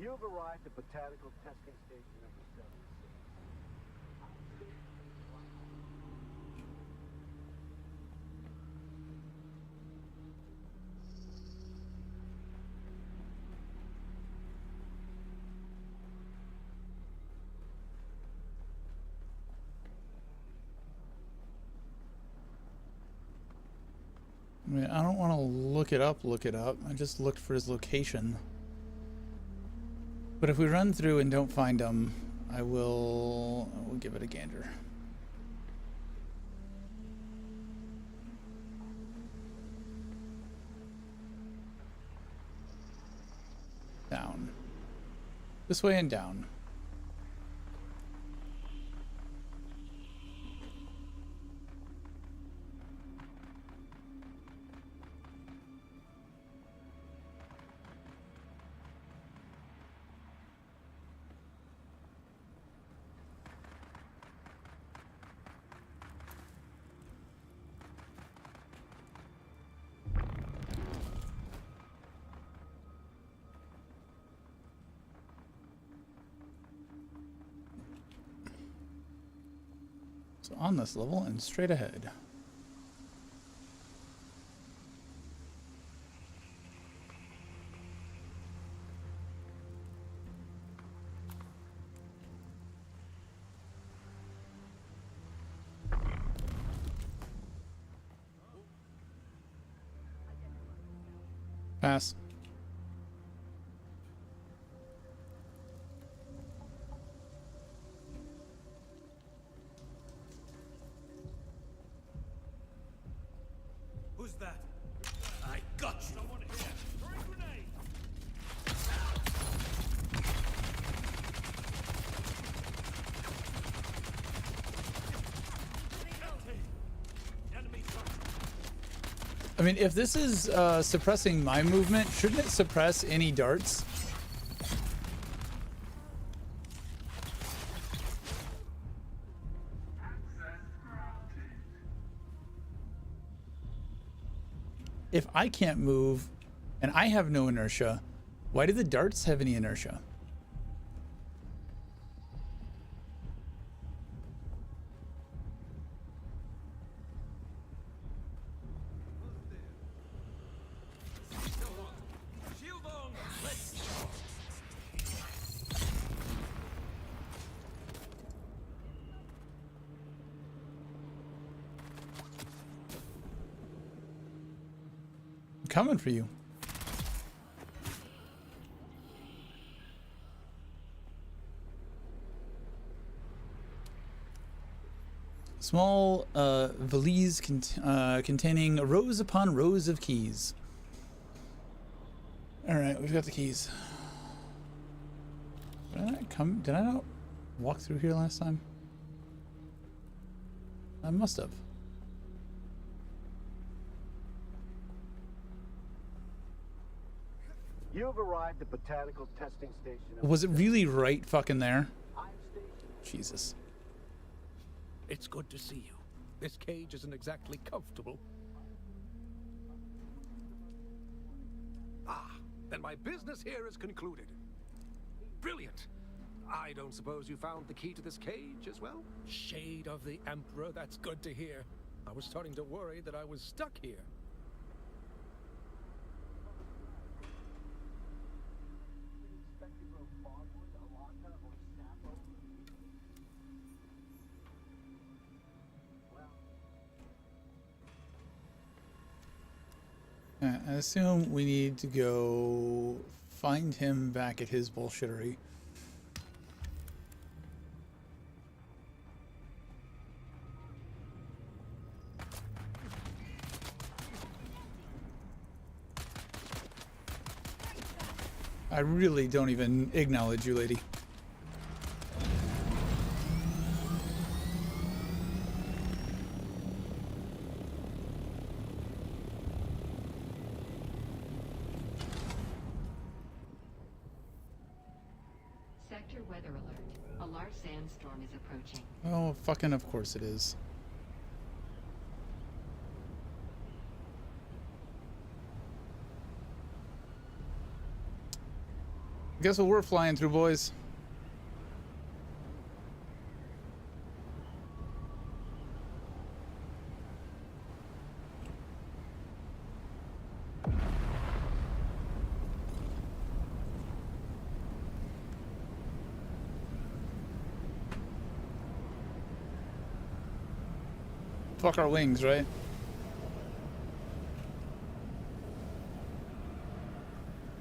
Speaker 11: You've arrived at Botanical Testing Station number 76.
Speaker 1: I mean, I don't want to look it up. I just looked for his location. But if we run through and don't find him, I will give it a gander. Down. This way and down. So on this level and straight ahead. Pass.
Speaker 13: Who's that? I got you. Someone here. Throw a grenade.
Speaker 1: I mean, if this is suppressing my movement, shouldn't it suppress any darts? If I can't move, And I have no inertia. Why do the darts have any inertia? I'm coming for you. Small valise containing rows upon rows of keys. All right, we've got the keys. Did I not walk through here last time? I must have.
Speaker 11: You've arrived at Botanical Testing Station.
Speaker 1: Was it really right fucking there? Jesus.
Speaker 10: It's good to see you. This cage isn't exactly comfortable. Ah, then my business here is concluded. Brilliant. I don't suppose you found the key to this cage as well? Shade of the Emperor, that's good to hear. I was starting to worry that I was stuck here.
Speaker 1: I assume we need to go find him back at his bullshittery. I really don't even acknowledge you, lady.
Speaker 8: Sector weather alert. A large sandstorm is approaching.
Speaker 1: Oh, fucking of course it is. Guess what we're flying through, boys? Fuck our wings, right?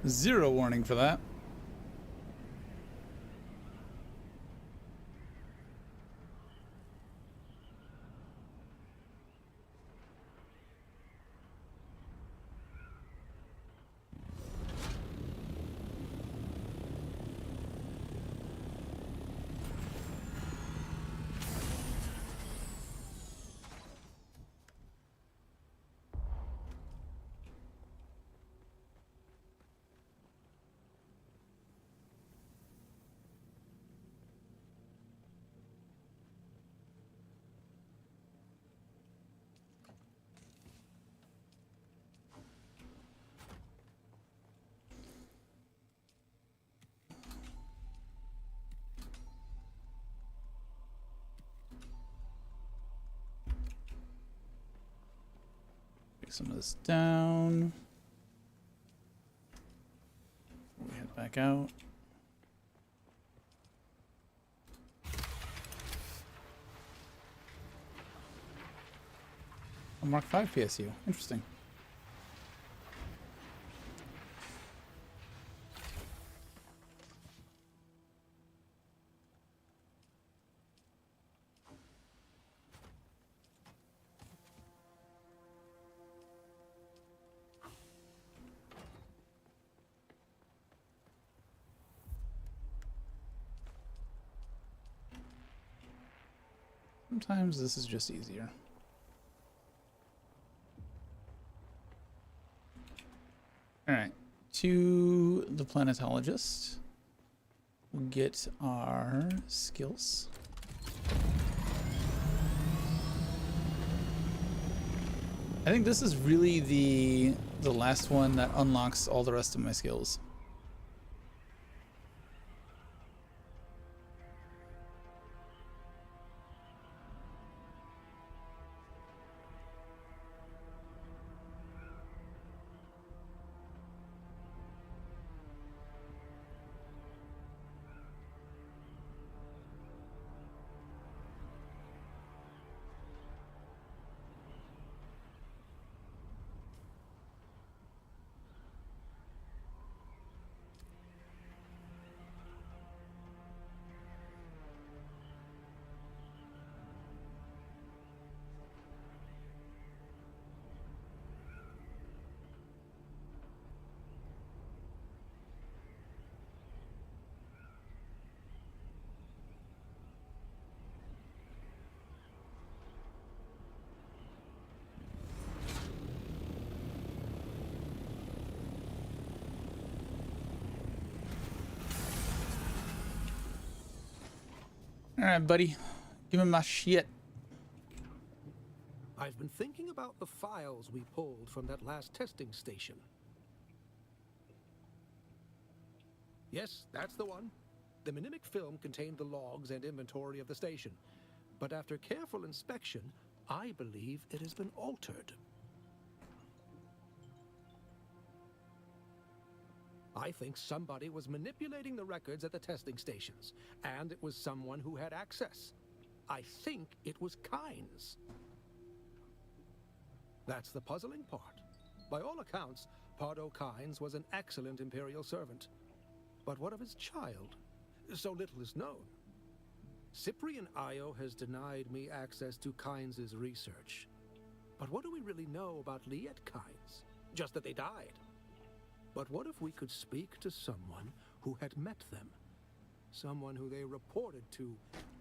Speaker 1: Zero warning for that. Some of this down. We head back out. A Mark V PSU. Interesting. Sometimes this is just easier. All right, to the planetologist. We'll get our skills. I think this is really the last one that unlocks all the rest of my skills. All right, buddy. Give me my shit.
Speaker 10: I've been thinking about the files we pulled from that last testing station. Yes, that's the one. The minimic film contained the logs and inventory of the station. But after careful inspection, I believe it has been altered. I think somebody was manipulating the records at the testing stations, and it was someone who had access. I think it was Kynes. That's the puzzling part. By all accounts, Pardo Kynes was an excellent Imperial servant. But what of his child? So little is known. Cyprian Io has denied me access to Kynes' research. But what do we really know about Liet Kynes? Just that they died. But what if we could speak to someone who had met them? Someone who they reported to.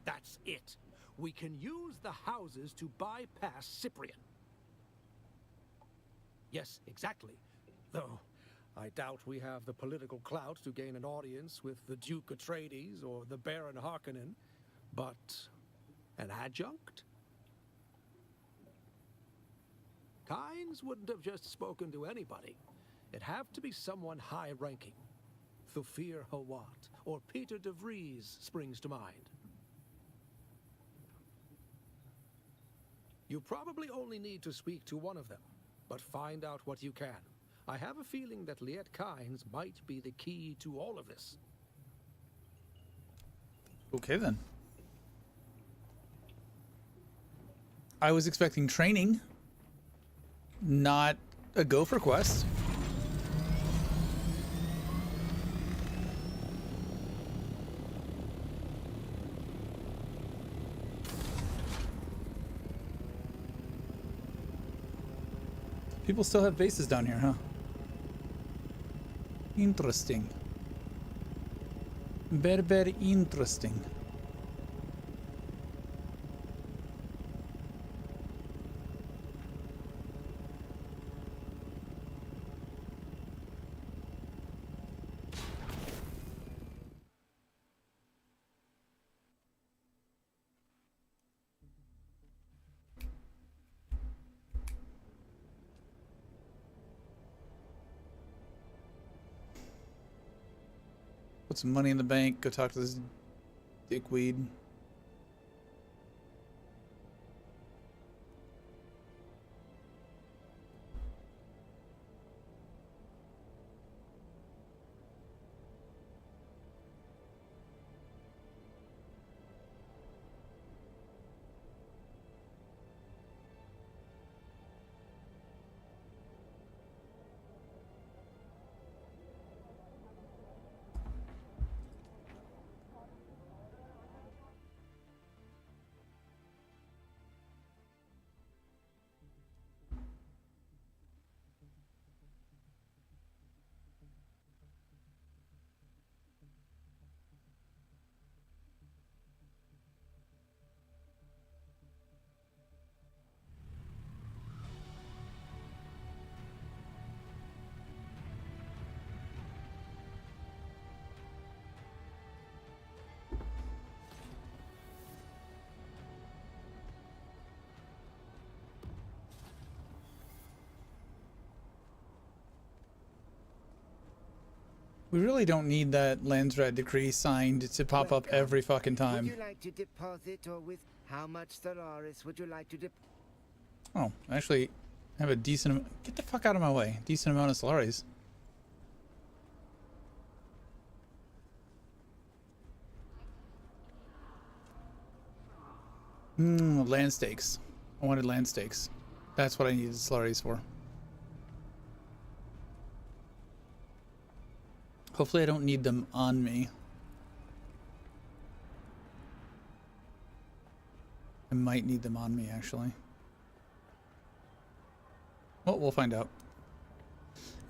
Speaker 10: That's it. We can use the houses to bypass Cyprian. Yes, exactly. Though, I doubt we have the political clout to gain an audience with the Duke Atreides or the Baron Harkonnen. But an adjunct? Kynes wouldn't have just spoken to anybody. It'd have to be someone high-ranking. Thufir Hawat or Peter de Vries springs to mind. You probably only need to speak to one of them, but find out what you can. I have a feeling that Liet Kynes might be the key to all of this.
Speaker 1: Okay, then. I was expecting training, not a gopher quest. People still have bases down here, huh? Interesting. Very, very interesting. Put some money in the bank, go talk to this dickweed. We really don't need that Landsrat decree signed to pop up every fucking time.
Speaker 4: Would you like to deposit or with how much Stellaris would you like to deposit?
Speaker 1: Oh, actually, I have a decent. Get the fuck out of my way. Decent amount of Stellaris. Land stakes. I wanted land stakes. That's what I needed Stellaris for. Hopefully I don't need them on me. I might need them on me, actually. Well, we'll find out.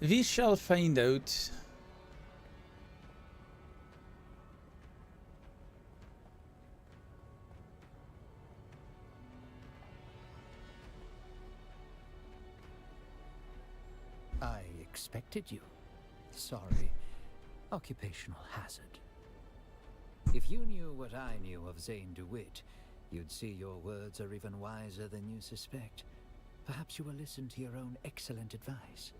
Speaker 1: We shall find out.
Speaker 6: I expected you. Sorry. Occupational hazard. If you knew what I knew of Zane DeWitt, you'd see your words are even wiser than you suspect. Perhaps you will listen to your own excellent advice.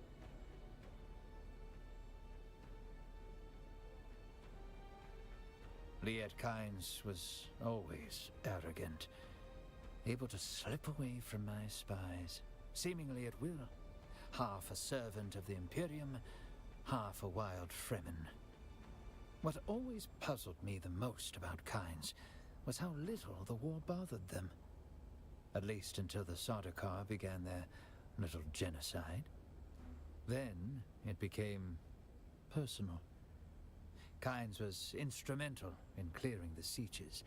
Speaker 6: Liet Kynes was always arrogant, able to slip away from my spies, seemingly at will. Half a servant of the Imperium, half a wild Fremen. What always puzzled me the most about Kynes was how little the war bothered them. At least until the Sardaukar began their little genocide. Then it became personal. Kynes was instrumental in clearing the Sietches,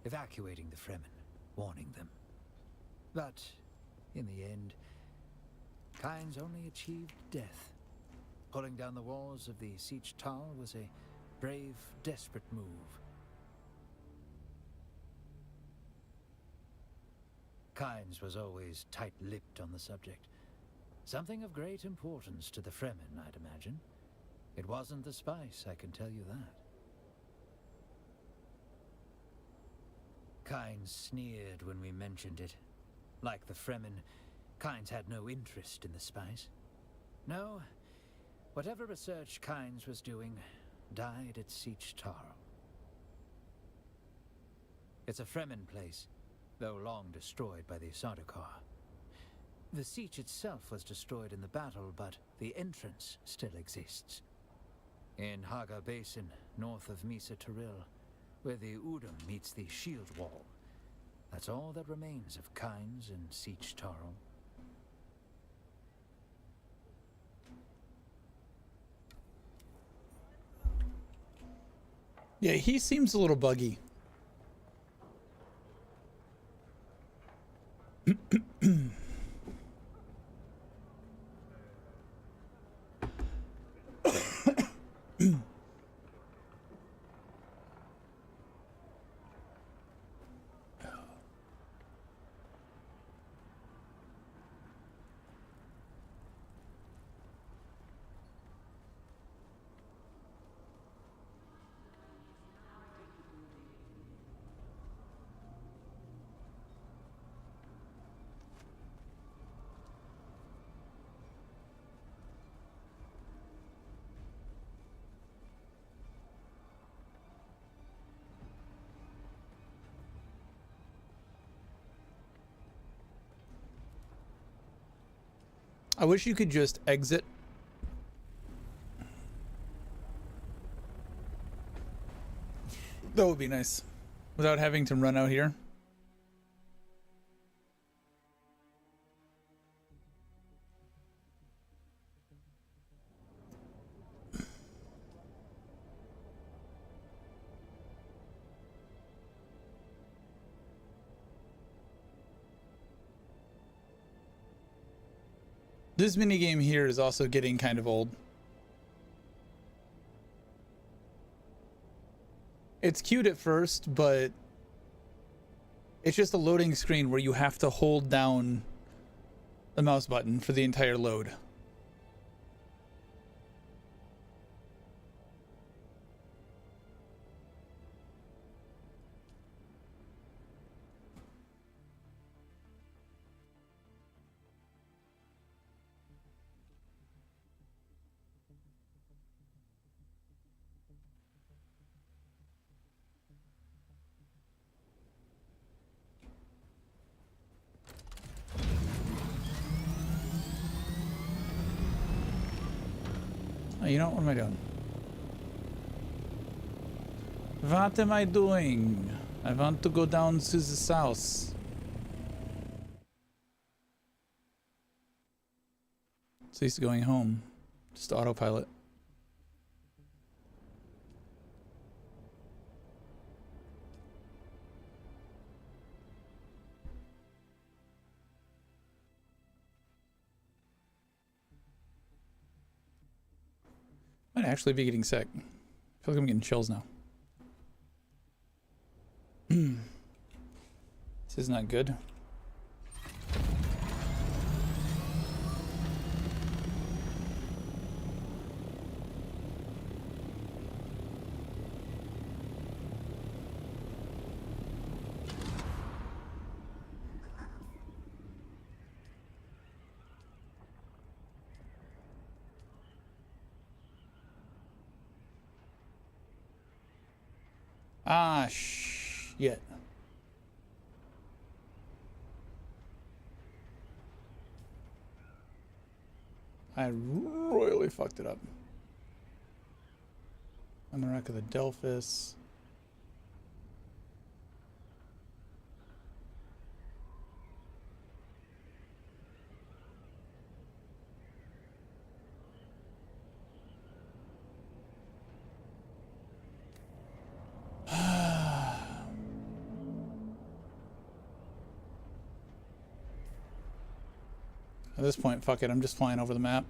Speaker 6: evacuating the Fremen, warning them. But in the end, Kynes only achieved death. Pulling down the walls of the Siege Tal was a brave, desperate move. Kynes was always tight-lipped on the subject. Something of great importance to the Fremen, I'd imagine. It wasn't the spice, I can tell you that. Kynes sneered when we mentioned it. Like the Fremen, Kynes had no interest in the spice. No, whatever research Kynes was doing died at Siege Tal. It's a Fremen place, though long destroyed by the Sardaukar. The Siege itself was destroyed in the battle, but the entrance still exists. In Haga Basin, north of Misa Tiril, where the Udum meets the Shield Wall. That's all that remains of Kynes and Siege Tal.
Speaker 1: Yeah, he seems a little buggy. I wish you could just exit. That would be nice. Without having to run out here. This minigame here is also getting kind of old. It's cute at first, but it's just a loading screen where you have to hold down the mouse button for the entire load. You know, what am I doing? What am I doing? I want to go down to the south. So he's going home. Just autopilot. Might actually be getting sick. I feel like I'm getting chills now. This is not good. Ah, shit. I royally fucked it up. On the wreck of the Delphus. At this point, fuck it, I'm just flying over the map.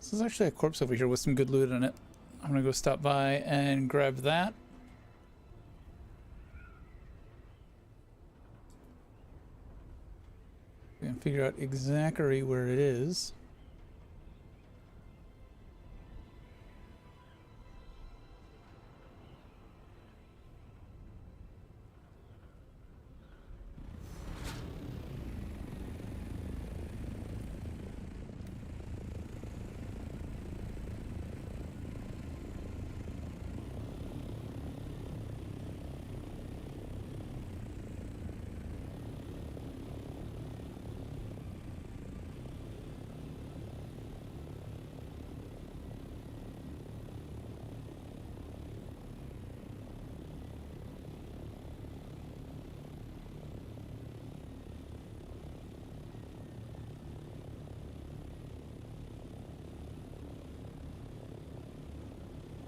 Speaker 1: This is actually a corpse over here with some good loot in it. I'm gonna go stop by and grab that. And figure out exactly where it is.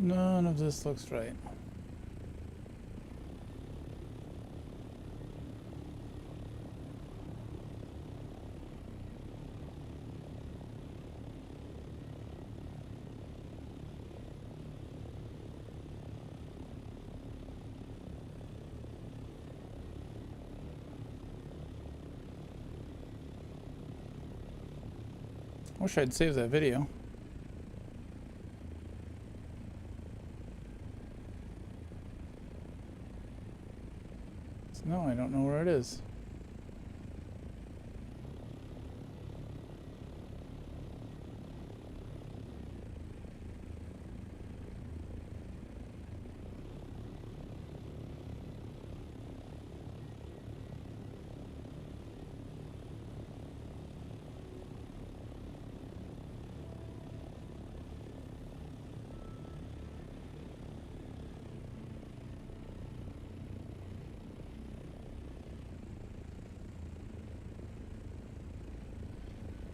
Speaker 1: None of this looks right. Wish I'd saved that video. No, I don't know where it is.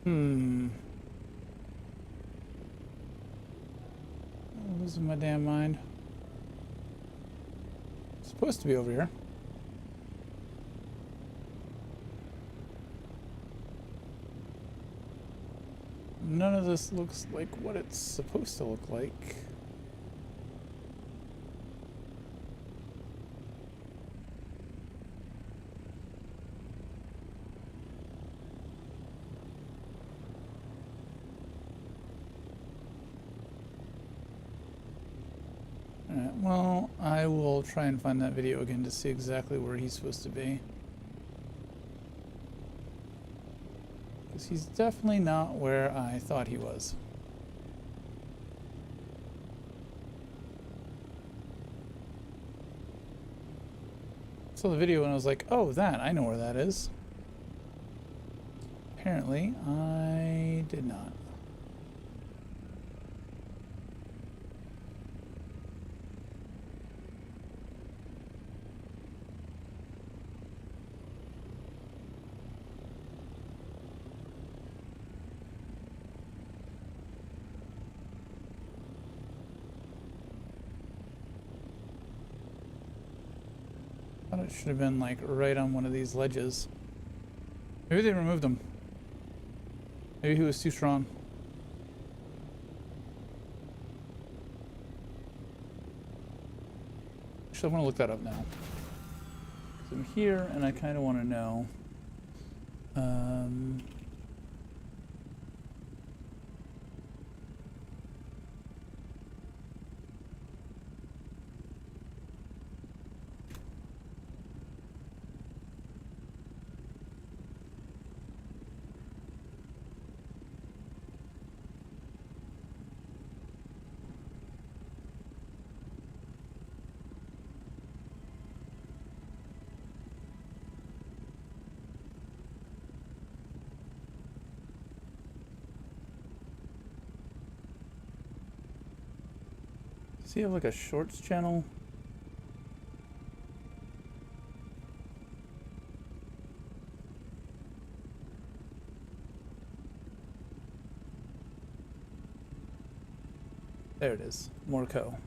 Speaker 1: I'm losing my damn mind. It's supposed to be over here. None of this looks like what it's supposed to look like. Alright, well, I will try and find that video again to see exactly where he's supposed to be. Because he's definitely not where I thought he was. I saw the video and I was like, oh, that, I know where that is. Apparently, I did not. Thought it should have been like right on one of these ledges. Maybe they removed him. Maybe he was too strong. Actually, I want to look that up now. So I'm here and I kind of want to know. Does he have like a shorts channel? There it is. Morco.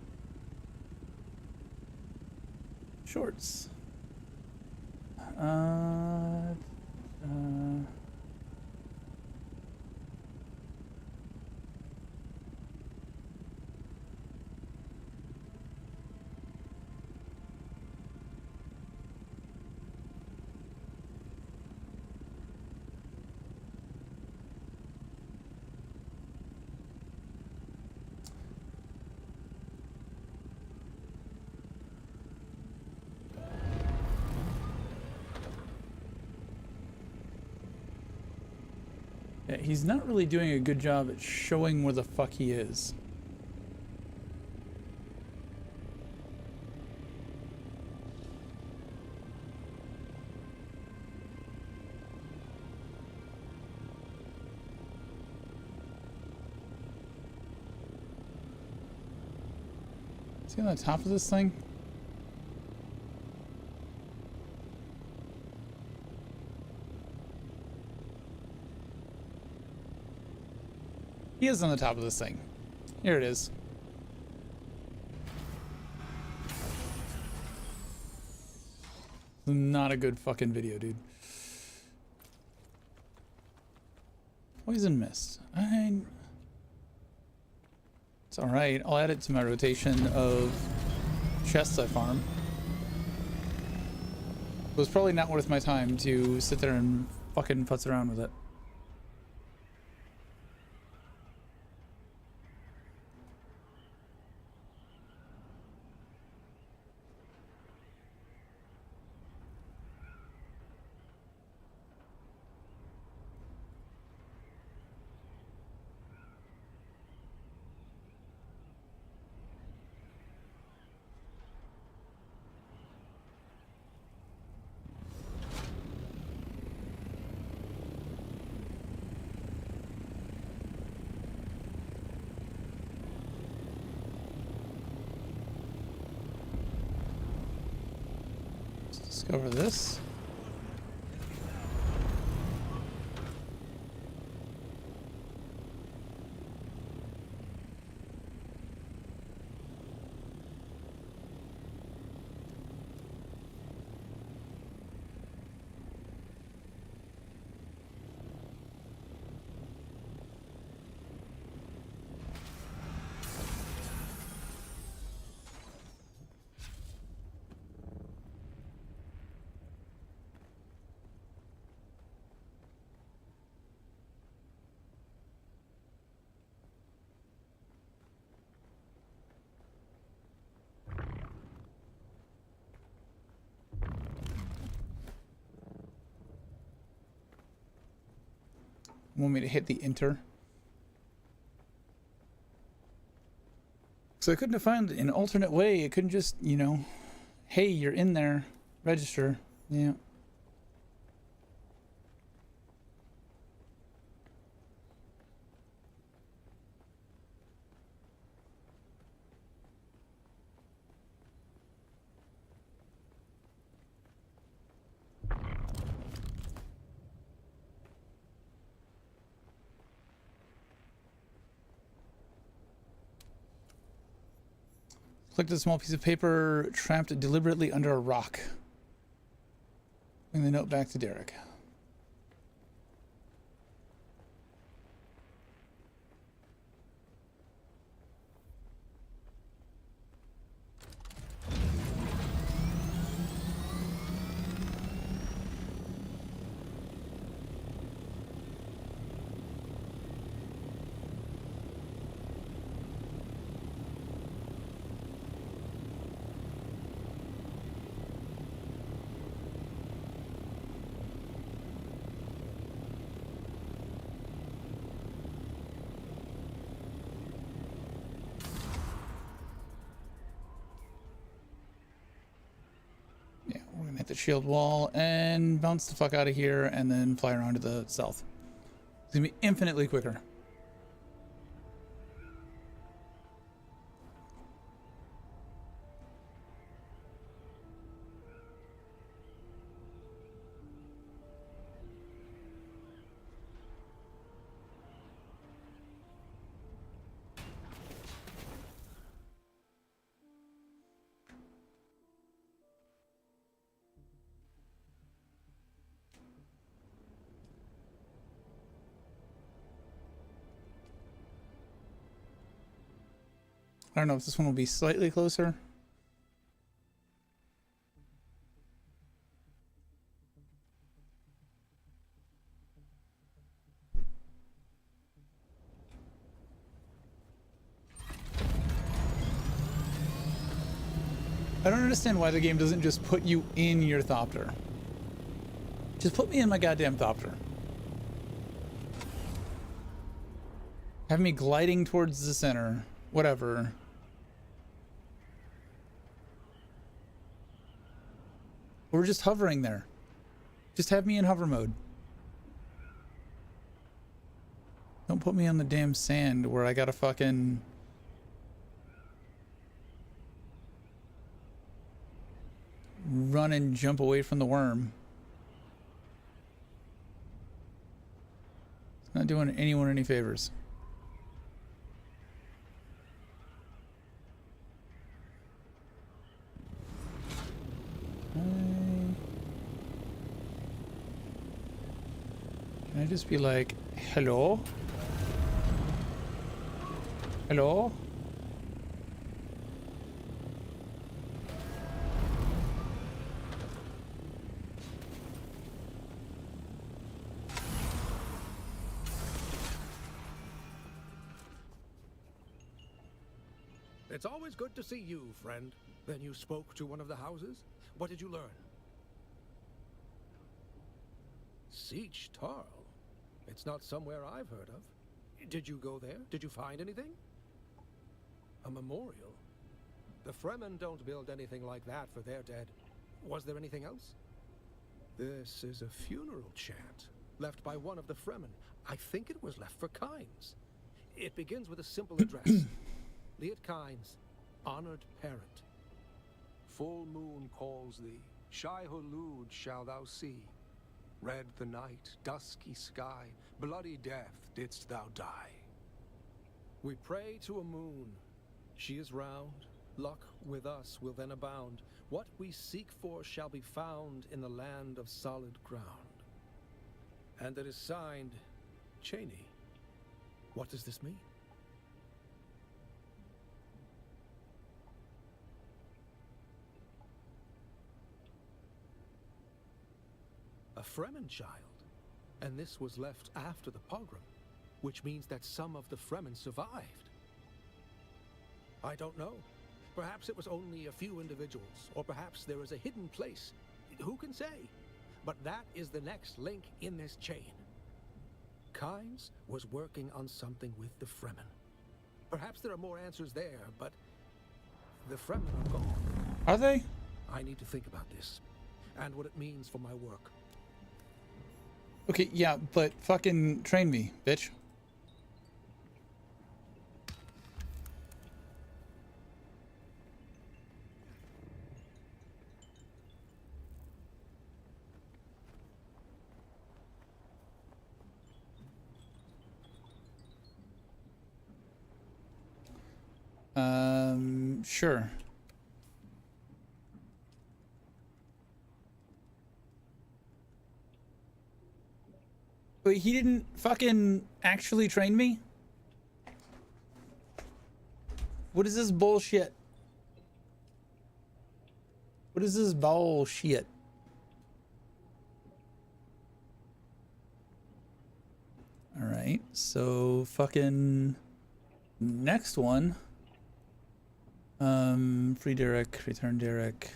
Speaker 1: Shorts. Yeah, he's not really doing a good job at showing where the fuck he is. Is he on the top of this thing? He is on the top of this thing. Here it is. Not a good fucking video, dude. Poison mist. It's alright. I'll add it to my rotation of chests I farm. It was probably not worth my time to sit there and fucking futz around with it. Discover this. Want me to hit the enter? So I couldn't have found an alternate way. It couldn't just, you know, hey, you're in there, register. Yeah. Collected a small piece of paper trapped deliberately under a rock. Bring the note back to Derek. Hit the shield wall and bounce the fuck out of here and then fly around to the south. It's gonna be infinitely quicker. I don't know if this one will be slightly closer. I don't understand why the game doesn't just put you in your Thopter. Just put me in my goddamn Thopter. Have me gliding towards the center. Whatever. Or just hovering there. Just have me in hover mode. Don't put me on the damn sand where I gotta fucking... run and jump away from the worm. It's not doing anyone any favors. Can I just be like, hello? Hello?
Speaker 10: It's always good to see you, friend. Then you spoke to one of the houses? What did you learn? Siege Tarl? It's not somewhere I've heard of. Did you go there? Did you find anything? A memorial? The Fremen don't build anything like that for their dead. Was there anything else? This is a funeral chant, left by one of the Fremen. I think it was left for Kynes. It begins with a simple address. Liet Kynes, honored parent.
Speaker 15: Full moon calls thee, Shai-Hulud shall thou see. Red the night, dusky sky, bloody death didst thou die.
Speaker 10: We pray to a moon. She is round, luck with us will then abound. What we seek for shall be found in the land of solid ground. And it is signed, Cheney. What does this mean? A Fremen child, and this was left after the pogrom, which means that some of the Fremen survived. I don't know. Perhaps it was only a few individuals, or perhaps there is a hidden place. Who can say? But that is the next link in this chain. Kynes was working on something with the Fremen. Perhaps there are more answers there, but the Fremen are gone.
Speaker 1: Are they?
Speaker 10: I need to think about this and what it means for my work.
Speaker 1: Okay, yeah, but fucking train me, bitch. Sure. But he didn't fucking actually train me? What is this bullshit? What is this bullshit? All right, so fucking next one. Free Derek, return Derek.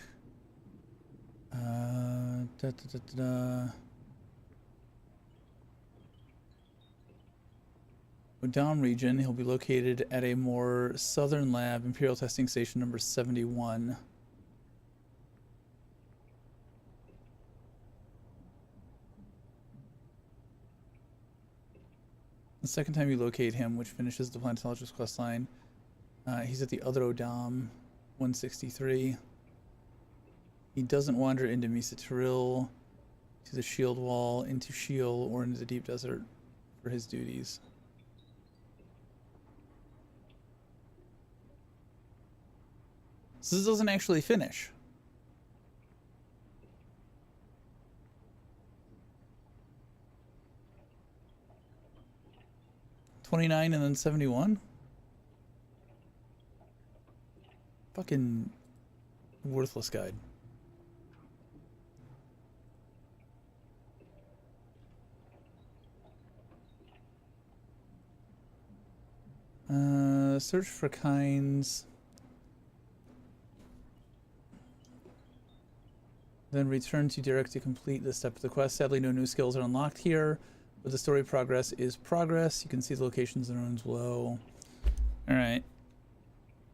Speaker 1: Down region, he'll be located at a more southern lab, Imperial Testing Station number 71. The second time you locate him, which finishes the planetologist quest line, he's at the other Odam, 163. He doesn't wander into Misa Tiril, to the shield wall, into Shield, or into the deep desert for his duties. So this doesn't actually finish. $29 and then 71? Fucking worthless guide. Search for Kynes. Then return to Derek to complete this step of the quest. Sadly, no new skills are unlocked here, but the story progress is progress. You can see the locations and ruins below. Alright.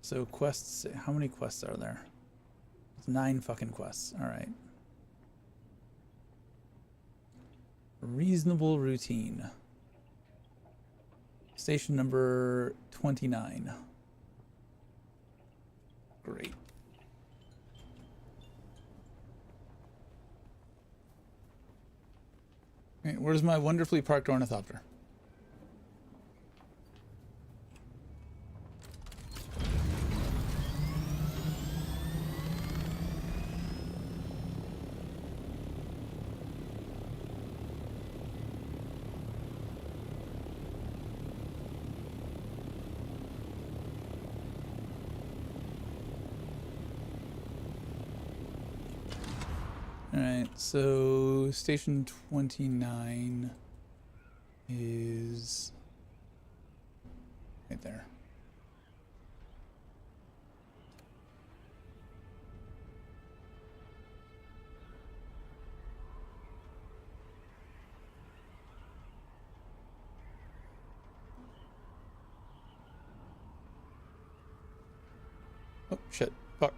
Speaker 1: So quests, how many quests are there? It's 9 fucking quests. Alright. Reasonable routine. Station number 29. Great. Okay, where's my wonderfully parked ornithopter? Alright, so station 29 is right there. Oh, shit. Fuck.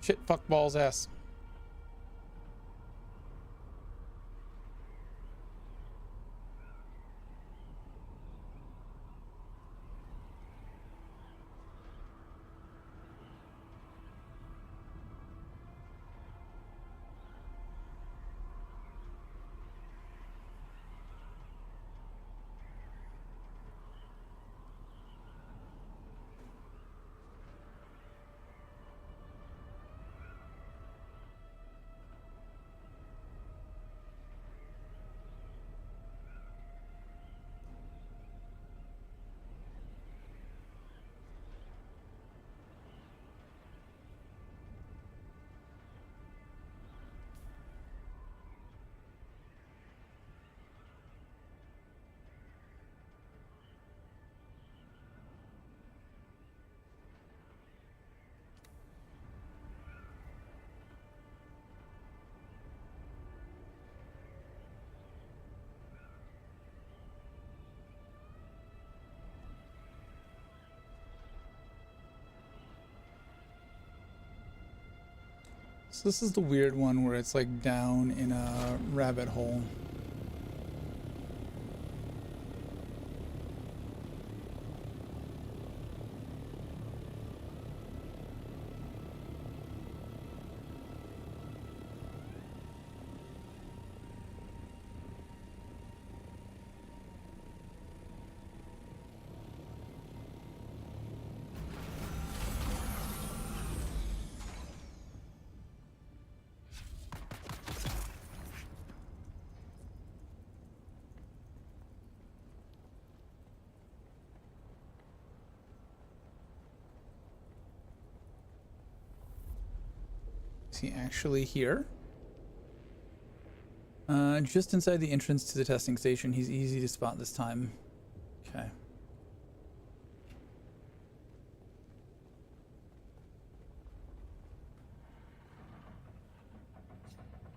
Speaker 1: Shit, fuck, balls, ass. So this is the weird one where it's like down in a rabbit hole. Is he actually here? Just inside the entrance to the testing station. He's easy to spot this time. Okay.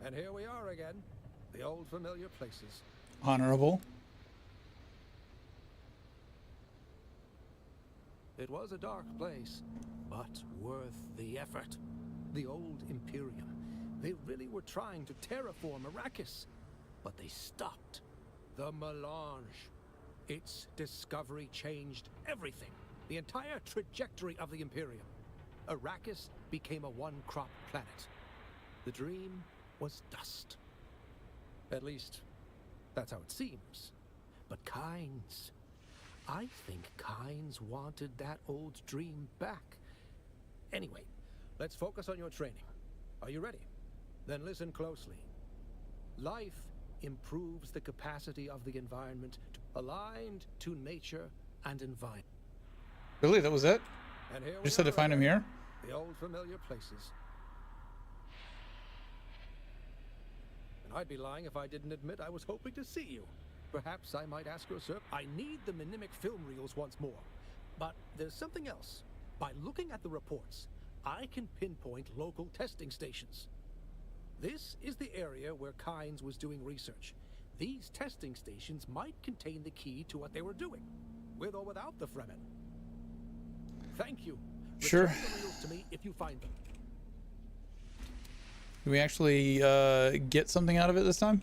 Speaker 10: And here we are again. The old familiar places.
Speaker 1: Honorable.
Speaker 10: It was a dark place, but worth the effort. The old Imperium. They really were trying to terraform Arrakis, but they stopped. The melange. Its discovery changed everything. The entire trajectory of the Imperium. Arrakis became a one-crop planet. The dream was dust. At least, that's how it seems. But Kynes... I think Kynes wanted that old dream back. Anyway, let's focus on your training. Are you ready? Then listen closely. Life improves the capacity of the environment aligned to nature and environment.
Speaker 1: Really? That was it?
Speaker 10: And here
Speaker 1: Just had to find him here?
Speaker 10: The old familiar places. And I'd be lying if I didn't admit I was hoping to see you. Perhaps I might ask your sir. I need the mnemic film reels once more. But there's something else. By looking at the reports, I can pinpoint local testing stations. This is the area where Kynes was doing research. These testing stations might contain the key to what they were doing, with or without the Fremen. Thank you.
Speaker 1: Sure.
Speaker 10: Return the reels to me if you find them.
Speaker 1: Do we actually get something out of it this time?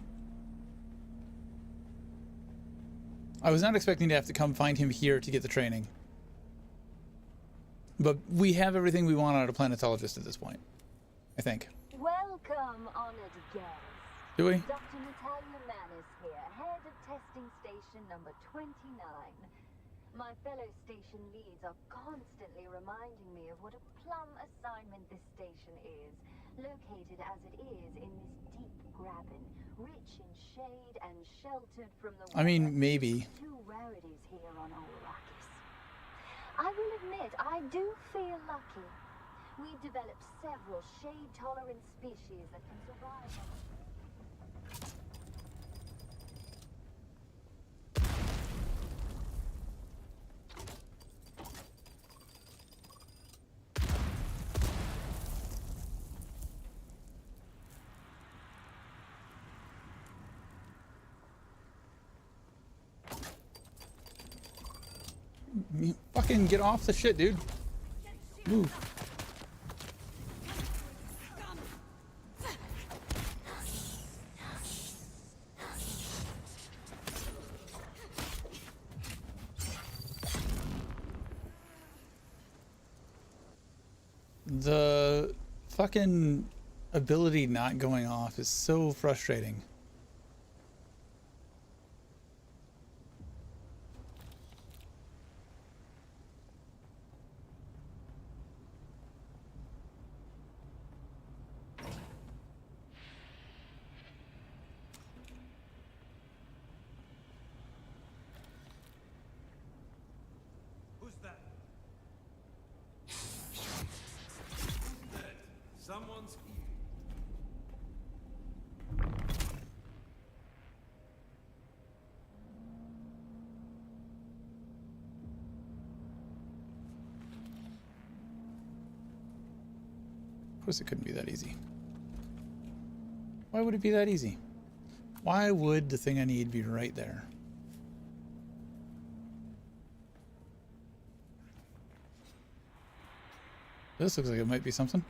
Speaker 1: I was not expecting to have to come find him here to get the training. But we have everything we want out of Planetologist at this point, I think.
Speaker 16: Welcome, honored guests.
Speaker 1: Do we?
Speaker 16: Dr. Natalia Mannis here, head of testing station number 29. My fellow station leads are constantly reminding me of what a plum assignment this station is, located as it is in this deep graben, rich in shade and sheltered from the weather.
Speaker 1: I mean, maybe.
Speaker 16: Two rarities here on Arrakis. I will admit, I do feel lucky. We've developed several shade-tolerant species that can survive on...
Speaker 1: Fucking get off the shit, dude. Move. The fucking ability not going off is so frustrating.
Speaker 13: Who's that? Dead. Someone's here.
Speaker 1: Of course it couldn't be that easy. Why would it be that easy? Why would the thing I need be right there? This looks like it might be something.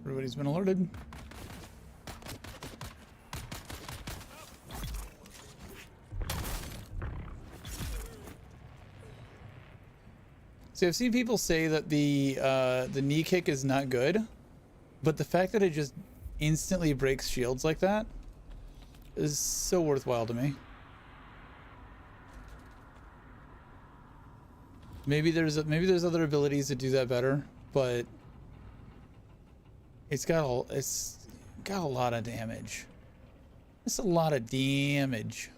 Speaker 1: Everybody's been alerted. See, I've seen people say that the knee kick is not good, but the fact that it just instantly breaks shields like that is so worthwhile to me. Maybe there's other abilities that do that better, but it's got a lot of damage. It's a lot of damage.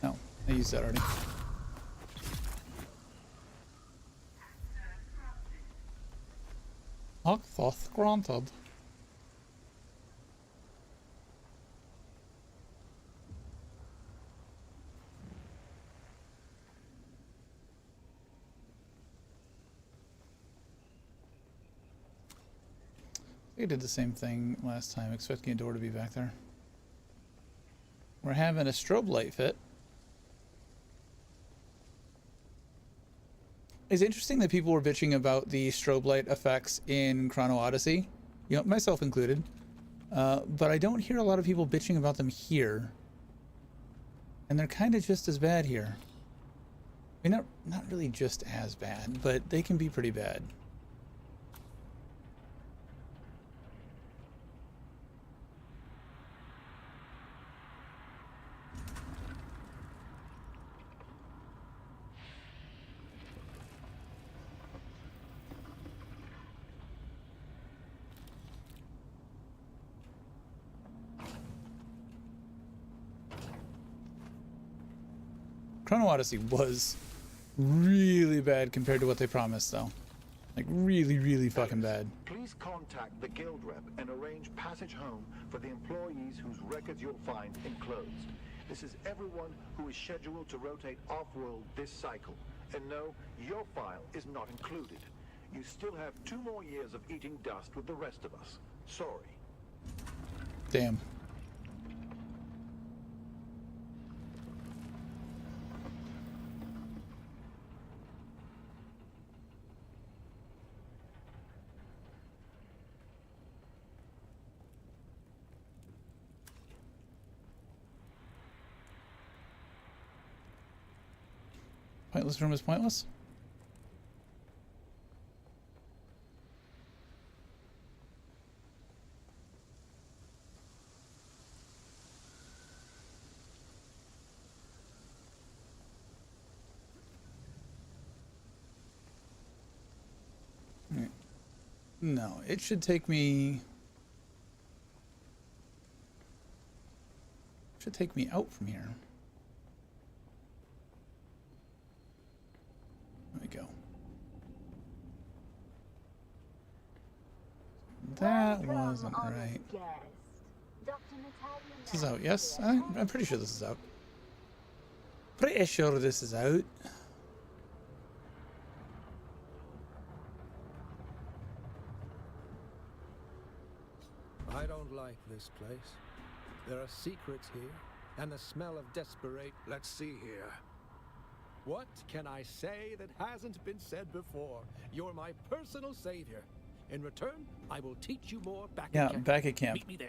Speaker 1: No, I used that already. Access granted. We did the same thing last time, expecting a door to be back there. We're having a strobe light fit. It's interesting that people were bitching about the strobe light effects in Chrono Odyssey, you know, myself included, but I don't hear a lot of people bitching about them here, and they're kind of just as bad here. I mean, not really just as bad, but they can be pretty bad. Chrono Odyssey was really bad compared to what they promised, though. Like, really, really fucking bad.
Speaker 17: Please contact the guild rep and arrange passage home for the employees whose records you'll find enclosed. This is everyone who is scheduled to rotate off-world this cycle. And no, your file is not included. You still have 2 more years of eating dust with the rest of us. Sorry.
Speaker 1: Damn. Pointless room is pointless? No, it should take me... should take me out from here. There we go. That wasn't right. This is out, yes? I'm pretty sure this is out. Pretty sure this is out.
Speaker 10: I don't like this place. There are secrets here, and the smell of desperate... Let's see here. What can I say that hasn't been said before? You're my personal savior. In return, I will teach you more back at camp.
Speaker 1: Back at camp.
Speaker 10: Meet me there.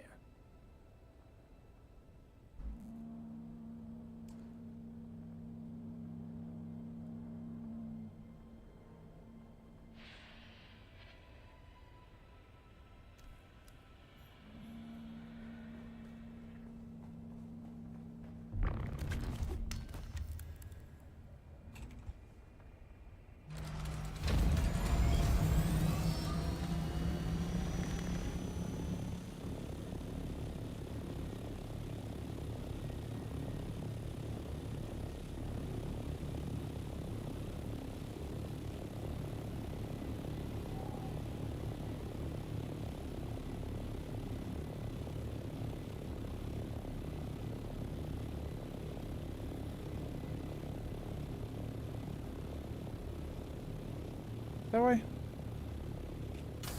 Speaker 1: That way?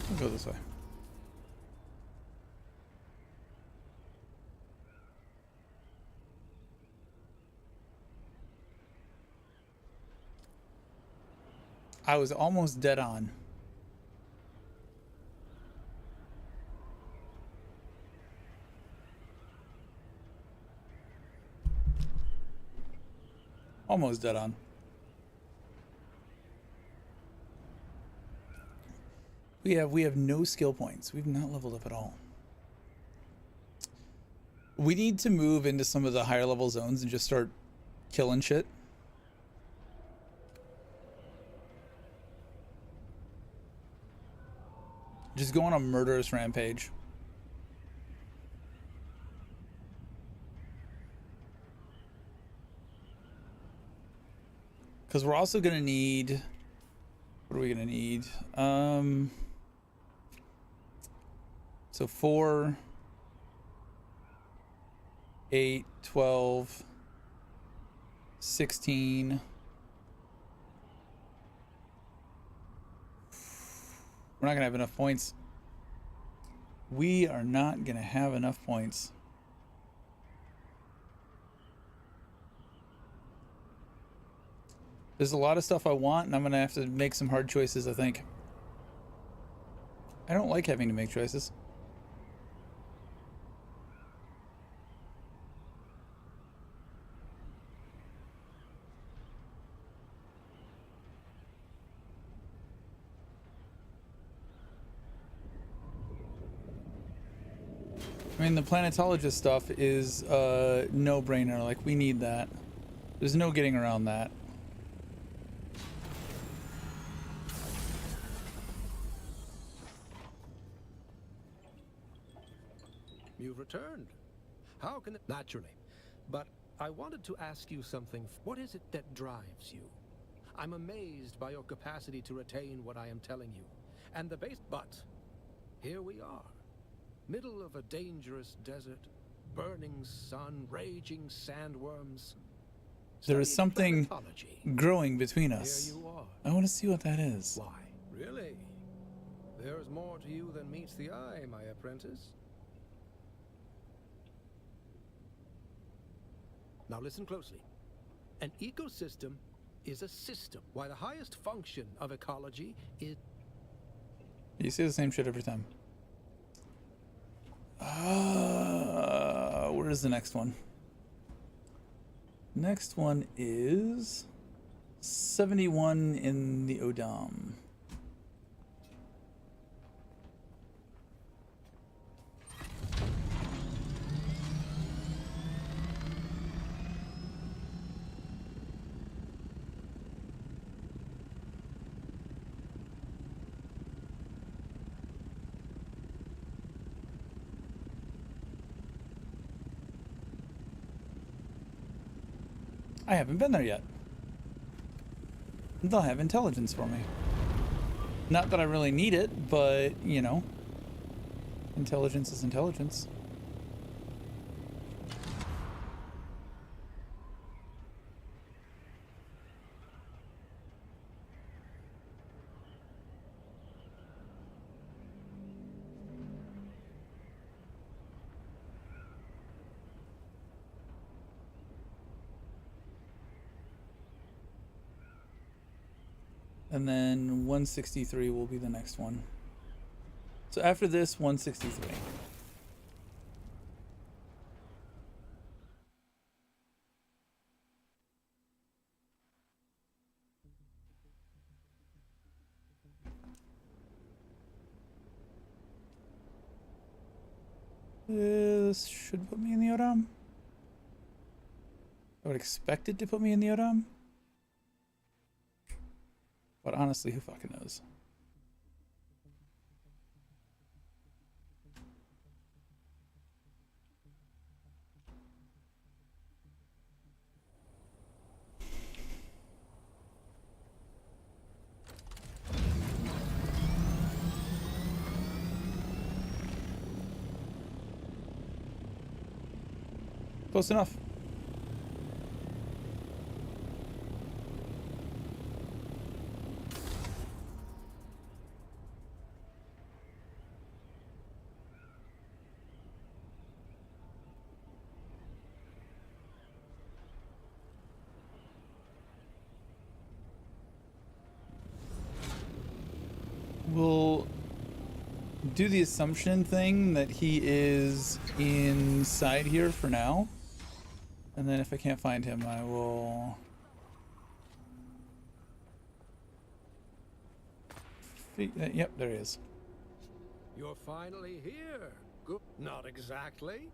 Speaker 1: We'll go this way. I was almost dead on. Almost dead on. We have no skill points. We've not leveled up at all. We need to move into some of the higher level zones and just start killing shit. Just go on a murderous rampage. Because we're also going to need... What are we going to need? So 4, 8, 12, 16... We're not going to have enough points. We are not going to have enough points. There's a lot of stuff I want, and I'm going to have to make some hard choices, I think. I don't like having to make choices. I mean, the planetologist stuff is a no-brainer. Like, we need that. There's no getting around that.
Speaker 10: You've returned. How can it... Naturally. But I wanted to ask you something. What is it that drives you? I'm amazed by your capacity to retain what I am telling you. And the base... But here we are. Middle of a dangerous desert, burning sun, raging sandworms.
Speaker 1: There is something growing between us.
Speaker 10: Here you are.
Speaker 1: I want to see what that is.
Speaker 10: Why? Really? There's more to you than meets the eye, my apprentice. Now listen closely. An ecosystem is a system, while the highest function of ecology is...
Speaker 1: You say the same shit every time. Where is the next one? Next one is 71 in the Odom. I haven't been there yet. They'll have intelligence for me. Not that I really need it, but, you know, intelligence is intelligence. And then 163 will be the next one. So after this, 163. This should put me in the Odom. I would expect it to put me in the Odom. But honestly, who fucking knows? Close enough. we'll do the assumption thing that he is inside here for now. And then if I can't find him, I will... Yep, there he is.
Speaker 10: You're finally here. Good. Not exactly.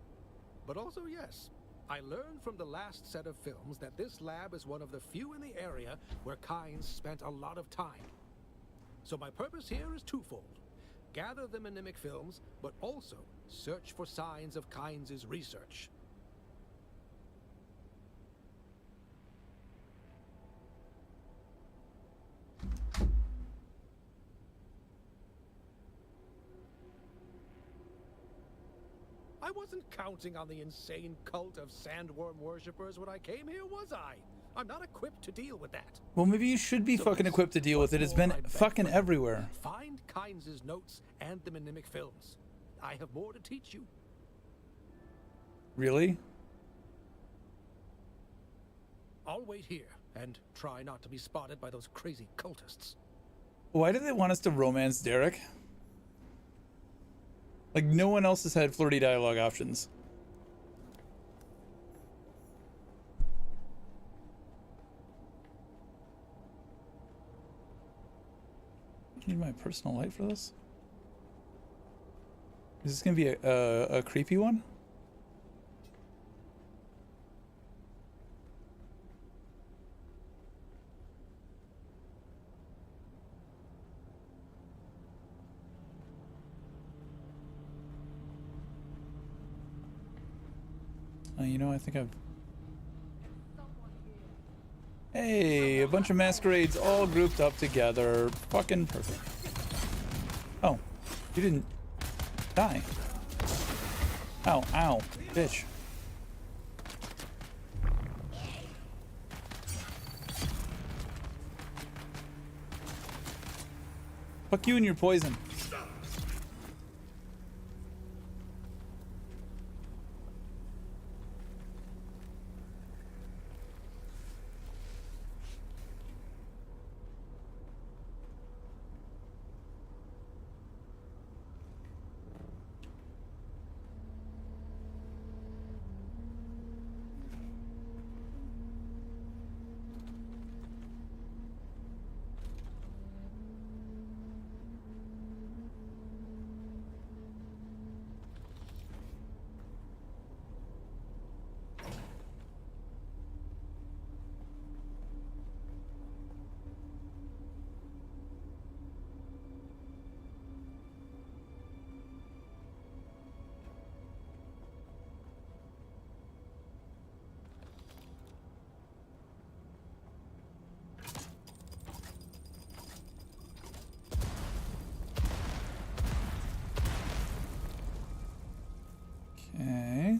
Speaker 10: But also, yes. I learned from the last set of films that this lab is one of the few in the area where Kynes spent a lot of time. So my purpose here is twofold. Gather the mnemic films, but also search for signs of Kynes' research. I wasn't counting on the insane cult of sandworm worshippers when I came here, was I? I'm not equipped to deal with that.
Speaker 1: Well, maybe you should be fucking equipped to deal with it. It's been fucking everywhere.
Speaker 10: Find Kynes' notes and the mnemic films. I have more to teach you.
Speaker 1: Really?
Speaker 10: I'll wait here and try not to be spotted by those crazy cultists.
Speaker 1: Why do they want us to romance Derek? Like, no one else has had flirty dialogue options. I need my personal light for this? Is this gonna be a creepy one? You know, I think I've... Hey, a bunch of masquerades all grouped up together. Fucking perfect. Oh, you didn't die. Ow, ow, bitch. Fuck you and your poison. Okay.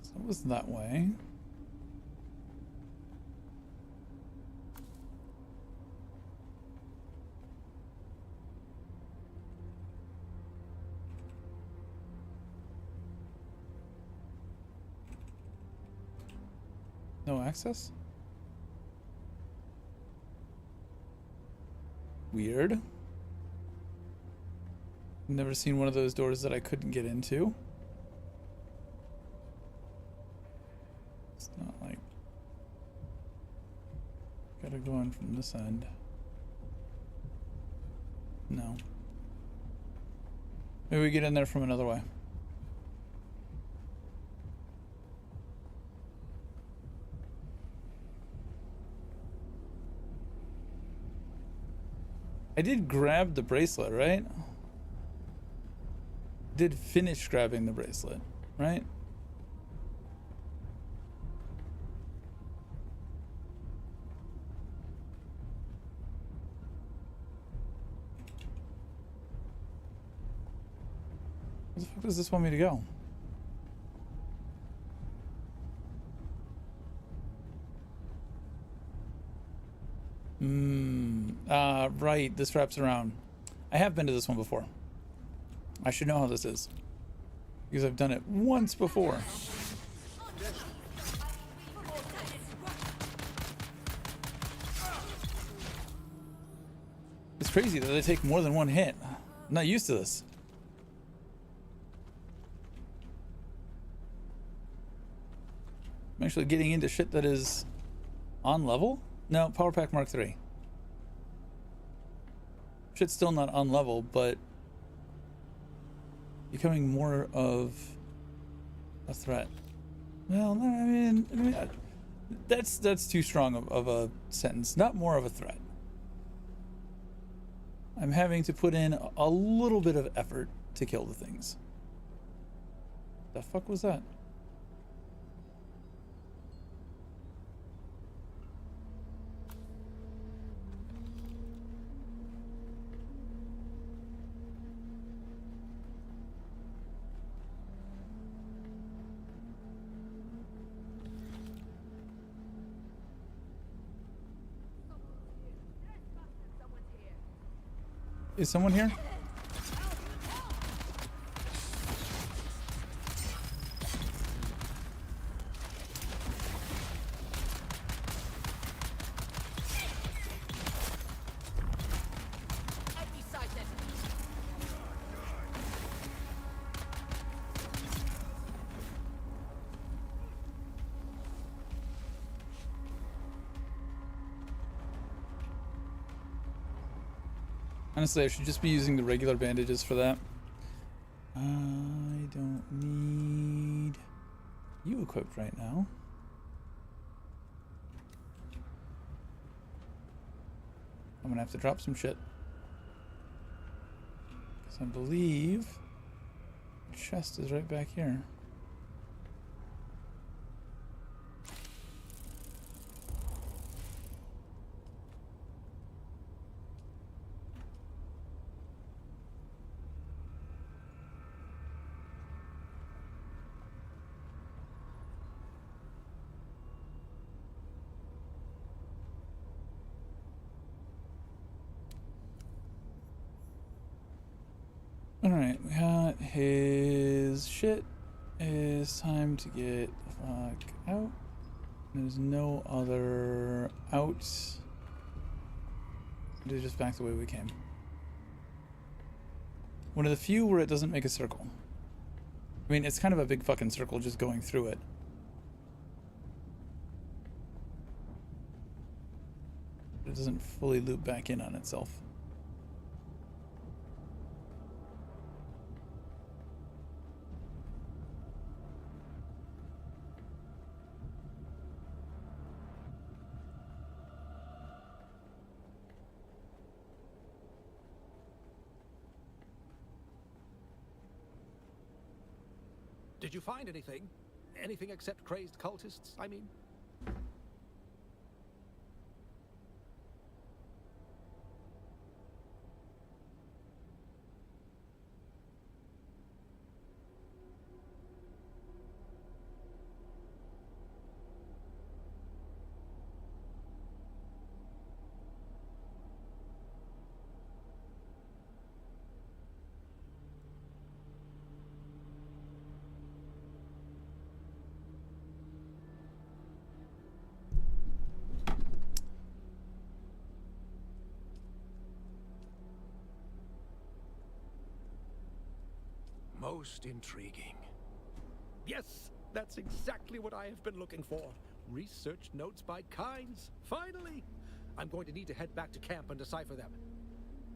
Speaker 1: So it was that way. No access? Weird. Never seen one of those doors that I couldn't get into. It's not like... Gotta go in from this end. No. Maybe we get in there from another way. I did grab the bracelet, right? Did finish grabbing the bracelet, right? Where the fuck does this want me to go? Right, this wraps around. I have been to this one before. I should know how this is, because I've done it once before. crazy that they take more than one hit. I'm not used to this. I'm actually getting into shit that is on level? No, Power Pack Mark III. Shit's still not on level, but becoming more of a threat. Well, no, I mean that's too strong of a sentence. Not more of a threat. I'm having to put in a little bit of effort to kill the things. The fuck was that? Is someone here? Honestly, I should just be using the regular bandages for that. I don't need you equipped right now. I'm gonna have to drop some shit. Because I believe the chest is right back here. Alright, we got his shit. It's time to get the fuck out. There's no other outs. Just back the way we came. One of the few where it doesn't make a circle. I mean, it's kind of a big fucking circle just going through it. It doesn't fully loop back in on itself.
Speaker 10: Did you find anything? Anything except crazed cultists, I mean? Most intriguing. Yes, that's exactly what I have been looking for. Research notes by Kynes. Finally! I'm going to need to head back to camp and decipher them.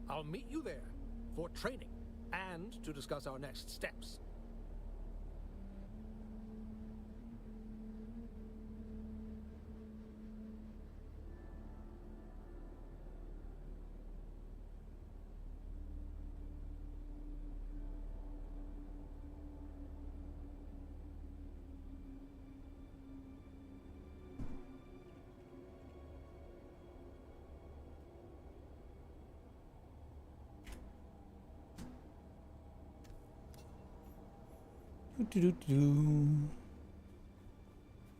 Speaker 10: I'll meet you there for training and to discuss our next steps.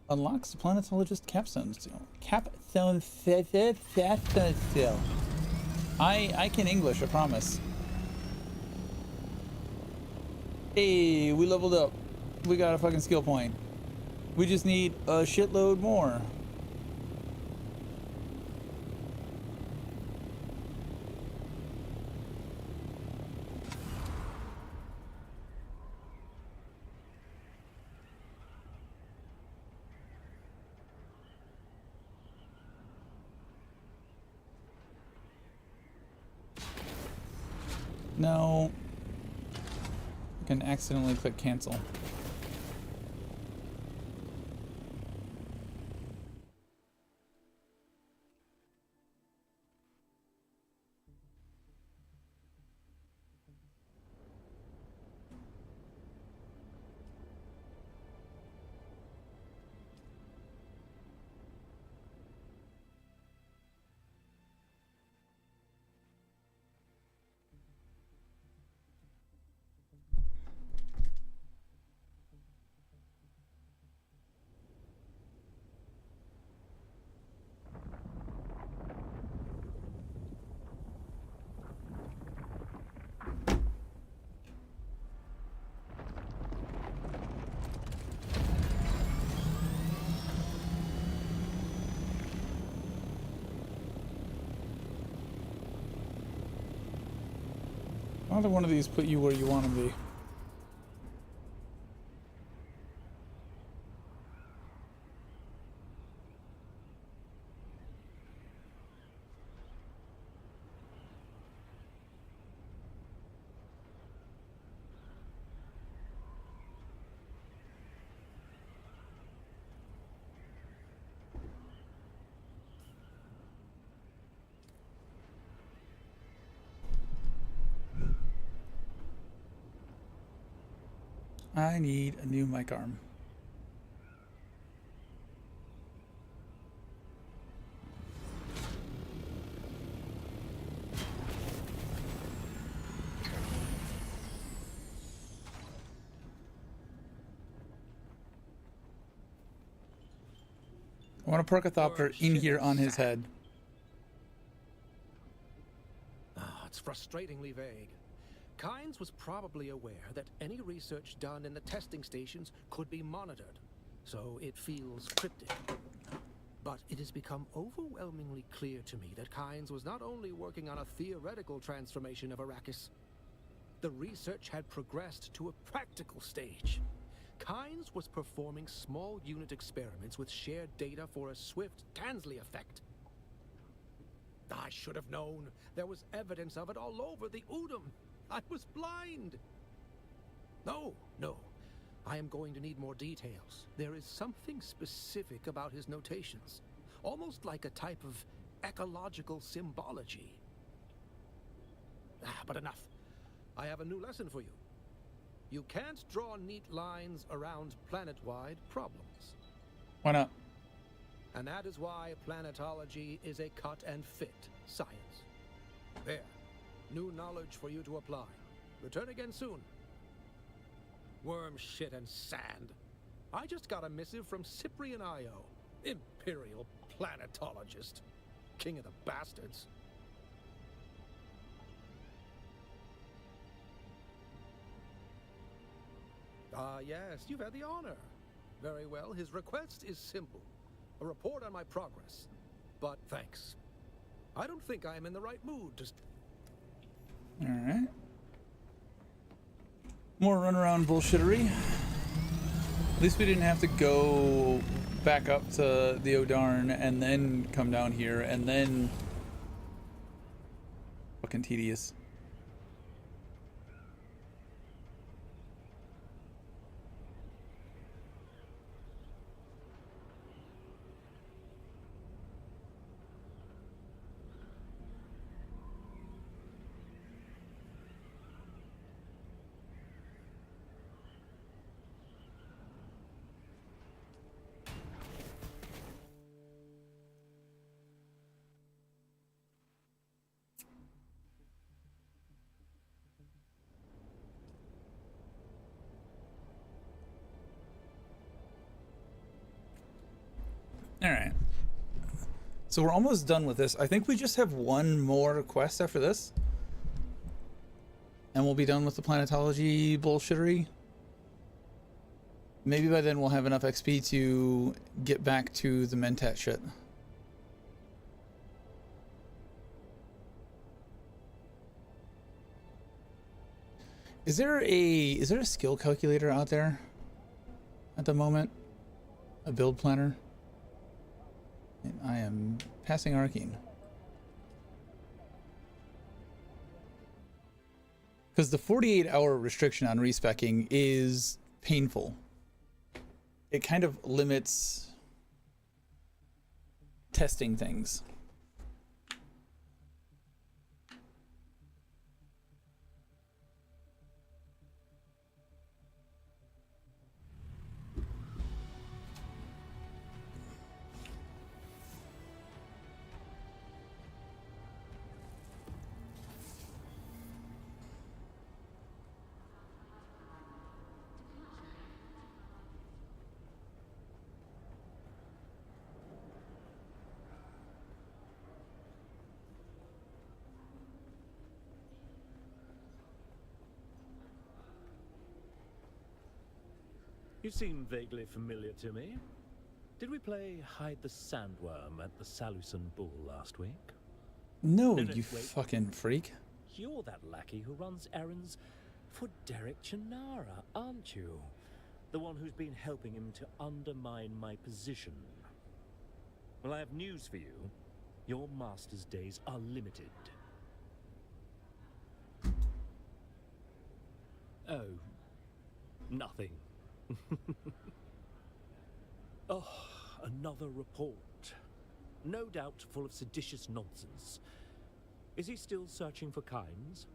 Speaker 1: Unlocks the planetologist capstone seal. Capstone seal. I can English, I promise. Hey, we leveled up. We got a fucking skill point. We just need a shitload more. No. I can accidentally click cancel. Either one of these put you where you want to be. I need a new mic arm. I want a Perkathopter in here on his head.
Speaker 10: It's frustratingly vague. Kynes was probably aware that any research done in the testing stations could be monitored, so it feels cryptic. But it has become overwhelmingly clear to me that Kynes was not only working on a theoretical transformation of Arrakis. The research had progressed to a practical stage. Kynes was performing small unit experiments with shared data for a swift Tansley effect. I should have known. There was evidence of it all over the Udum. I was blind. No. I am going to need more details. There is something specific about his notations, almost like a type of ecological symbology. But enough. I have a new lesson for you. You can't draw neat lines around planet-wide problems.
Speaker 1: Why not?
Speaker 10: And that is why planetology is a cut-and-fit science. There. New knowledge for you to apply. Return again soon. Worm shit and sand. I just got a missive from Cyprian Io, Imperial planetologist. King of the bastards. Yes, you've had the honor. Very well, his request is simple. A report on my progress. But thanks. I don't think I am in the right mood to...
Speaker 1: Alright. More runaround bullshittery. At least we didn't have to go back up to the Odarn and then come down here and then... Fucking tedious. Alright. So we're almost done with this. I think we just have one more quest after this. And we'll be done with the planetology bullshittery. Maybe by then we'll have enough XP to get back to the Mentat shit. Is there a skill calculator out there at the moment? A build planner? I am passing Arcane. Because the 48-hour restriction on respeccing is painful. It kind of limits testing things.
Speaker 18: You seem vaguely familiar to me. Did we play Hide the Sandworm at the Salusan Bull last week?
Speaker 1: No,
Speaker 18: No,
Speaker 1: you
Speaker 18: wait.
Speaker 1: fucking freak.
Speaker 18: You're that lackey who runs errands for Derek Chinara, aren't you? The one who's been helping him to undermine my position. Well, I have news for you. Your master's days are limited. Oh, nothing. Oh, another report. No doubt full of seditious nonsense. Is he still searching for Kynes?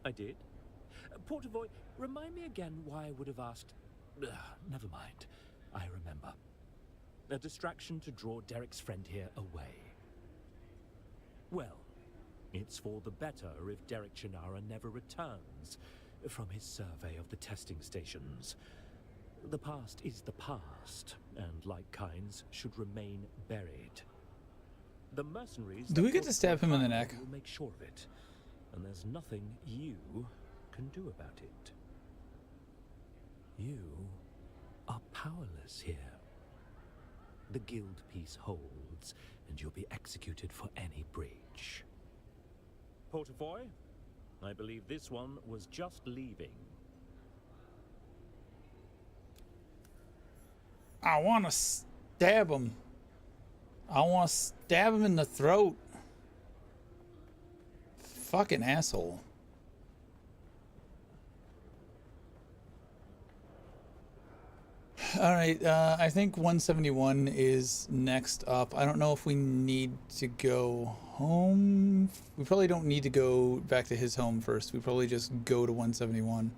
Speaker 18: I did. Portavoy, remind me again why I would have asked... never mind. I remember. A distraction to draw Derek's friend here away. Well, it's for the better if Derek Chinara never returns from his survey of the testing stations. The past is the past, and like Kynes, should remain buried. The mercenaries...
Speaker 1: Do we get to stab him in the neck?
Speaker 18: Will make sure of it, and there's nothing you can do about it. You are powerless here. The guild peace holds, and you'll be executed for any breach. Portafoy, I believe this one was just leaving.
Speaker 1: I want to stab him. I want to stab him in the throat. Fucking asshole. All right, I think 171 is next up. I don't know if we need to go home. We probably don't need to go back to his home first. We probably just go to 171.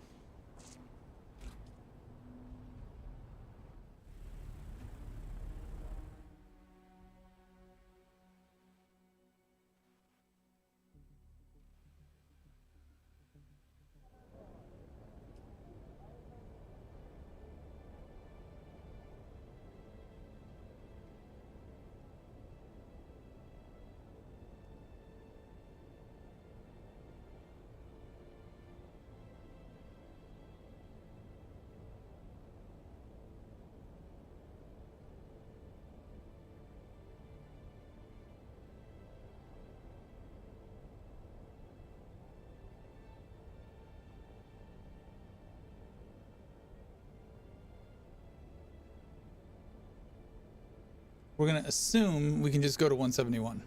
Speaker 1: We're going to assume we can just go to 171.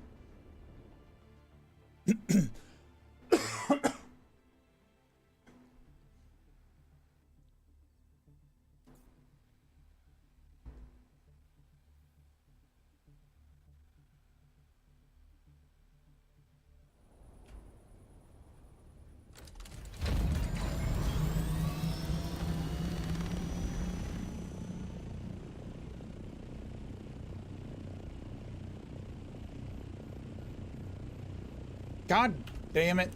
Speaker 1: God damn it.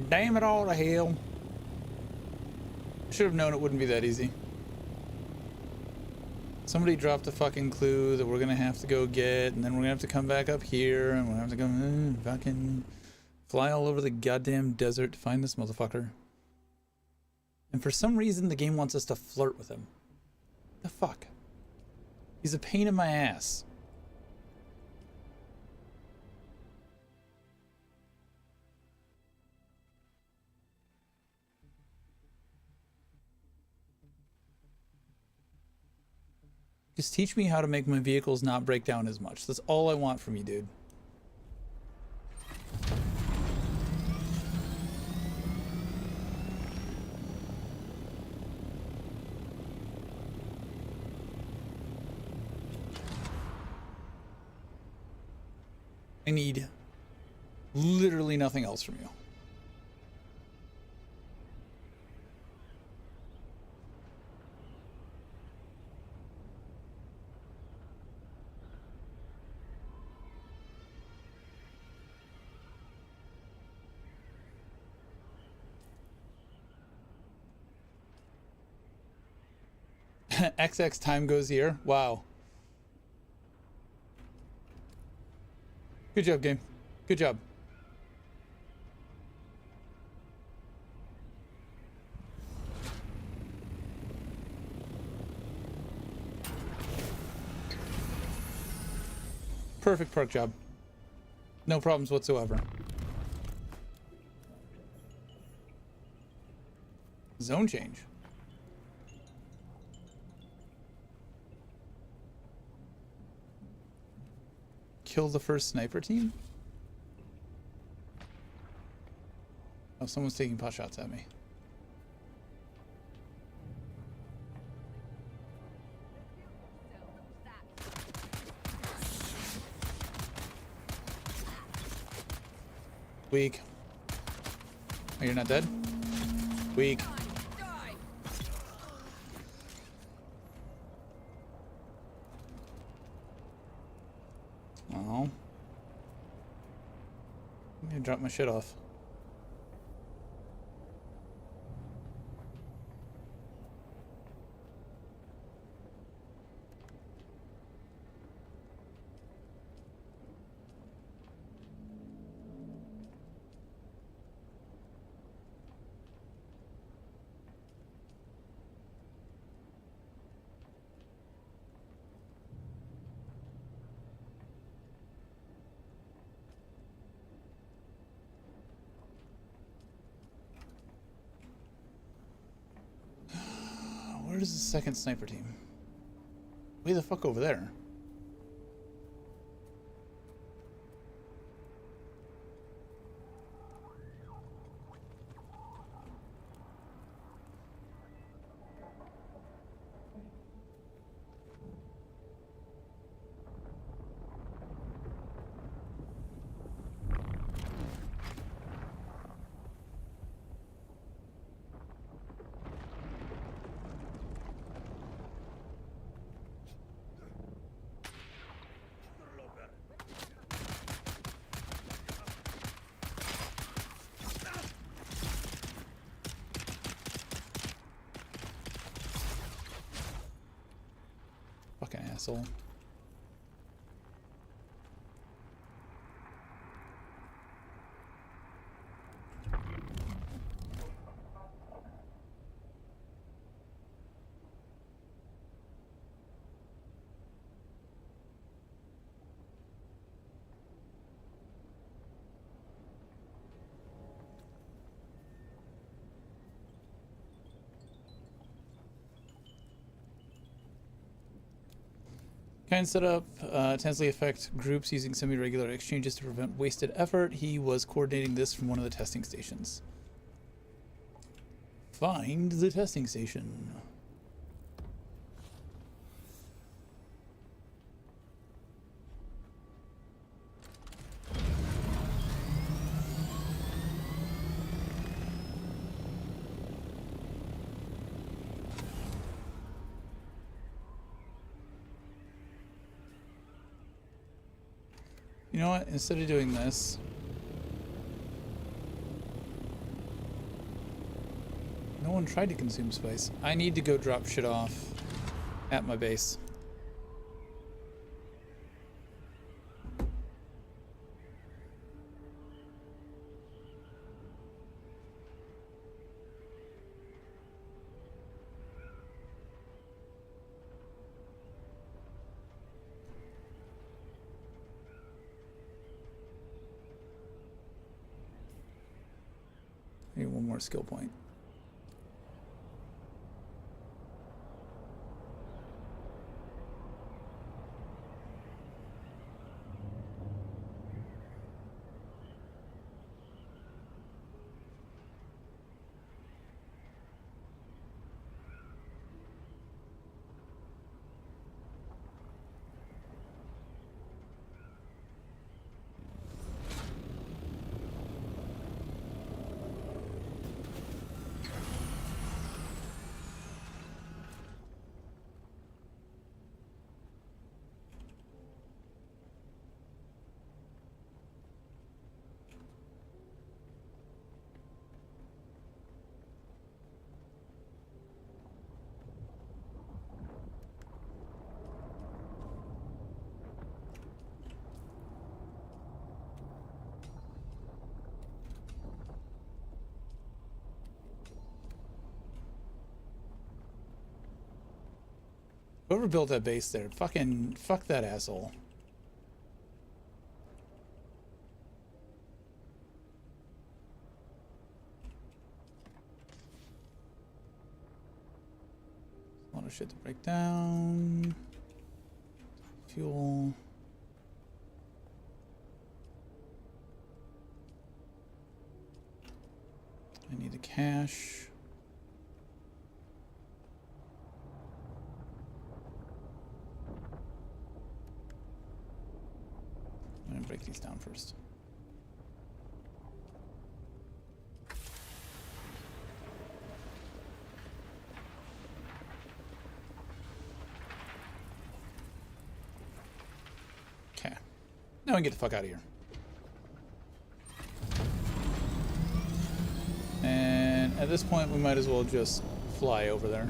Speaker 1: Damn it all to hell. Should have known it wouldn't be that easy. Somebody dropped a fucking clue that we're gonna have to go get, and then we're gonna have to come back up here, and we're gonna have to go fucking fly all over the goddamn desert to find this motherfucker. And for some reason, the game wants us to flirt with him. The fuck? He's a pain in my ass. Just teach me how to make my vehicles not break down as much. That's all I want from you, dude. I need literally nothing else from you. XX time goes here. Wow. Good job, game. Good job. Perfect perk job. No problems whatsoever. Zone change. Kill the first sniper team? Oh, someone's taking pot shots at me. Weak. Oh, you're not dead? Weak. Oh. I'm gonna drop my shit off. Where's the second sniper team? Way the fuck over there. Fucking asshole. Kind setup tensely affect groups using semi-regular exchanges to prevent wasted effort. He was coordinating this from one of the testing stations. Find the testing station. You know what? Instead of doing this, no one tried to consume spice. I need to go drop shit off at my base. Maybe one more skill point. Whoever built that base there, fucking fuck that asshole. A lot of shit to break down. Fuel. I need the cash. I'm gonna break these down first. Okay. Now we can get the fuck out of here. And at this point, we might as well just fly over there.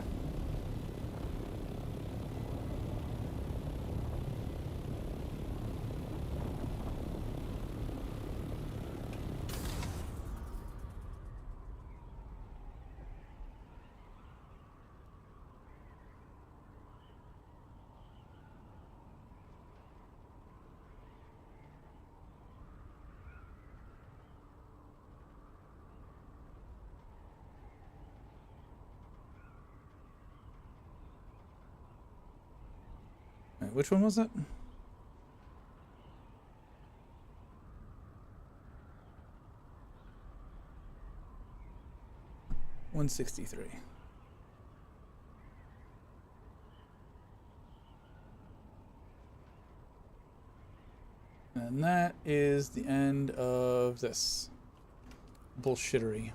Speaker 1: Wait, which one was it? $163. And that is the end of this bullshittery.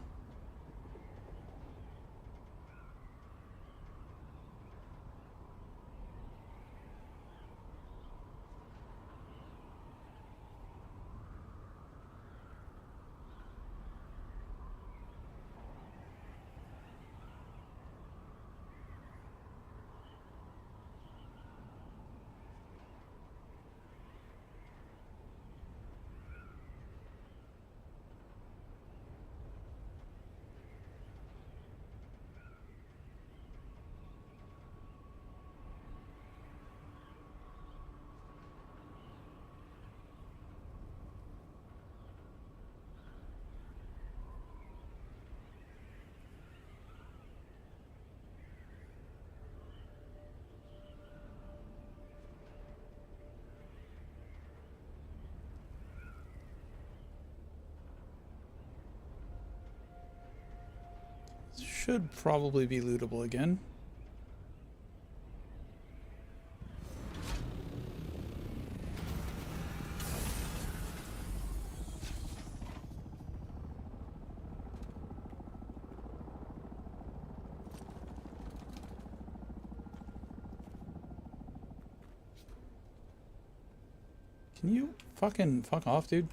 Speaker 1: Should probably be lootable again. Can you fucking fuck off, dude?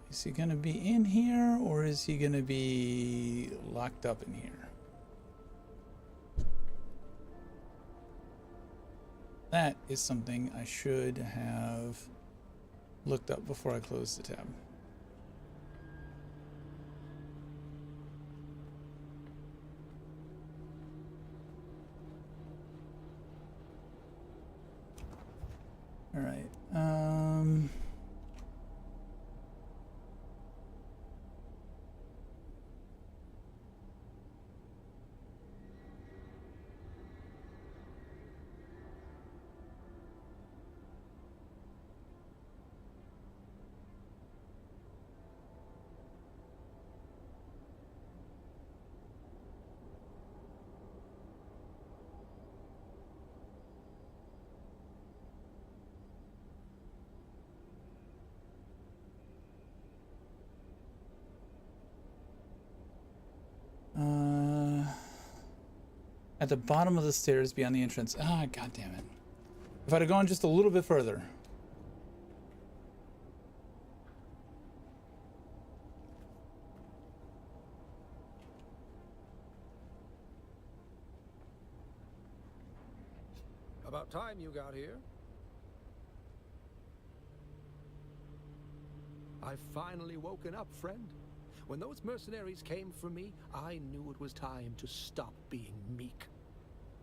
Speaker 1: Is he gonna be in here, or is he gonna be locked up in here? That is something I should have looked up before I closed the tab. All right. At the bottom of the stairs beyond the entrance. Ah, god damn it. If I'd have gone just a little bit further.
Speaker 10: About time you got here. I've finally woken up, friend. When those mercenaries came for me, I knew it was time to stop being meek.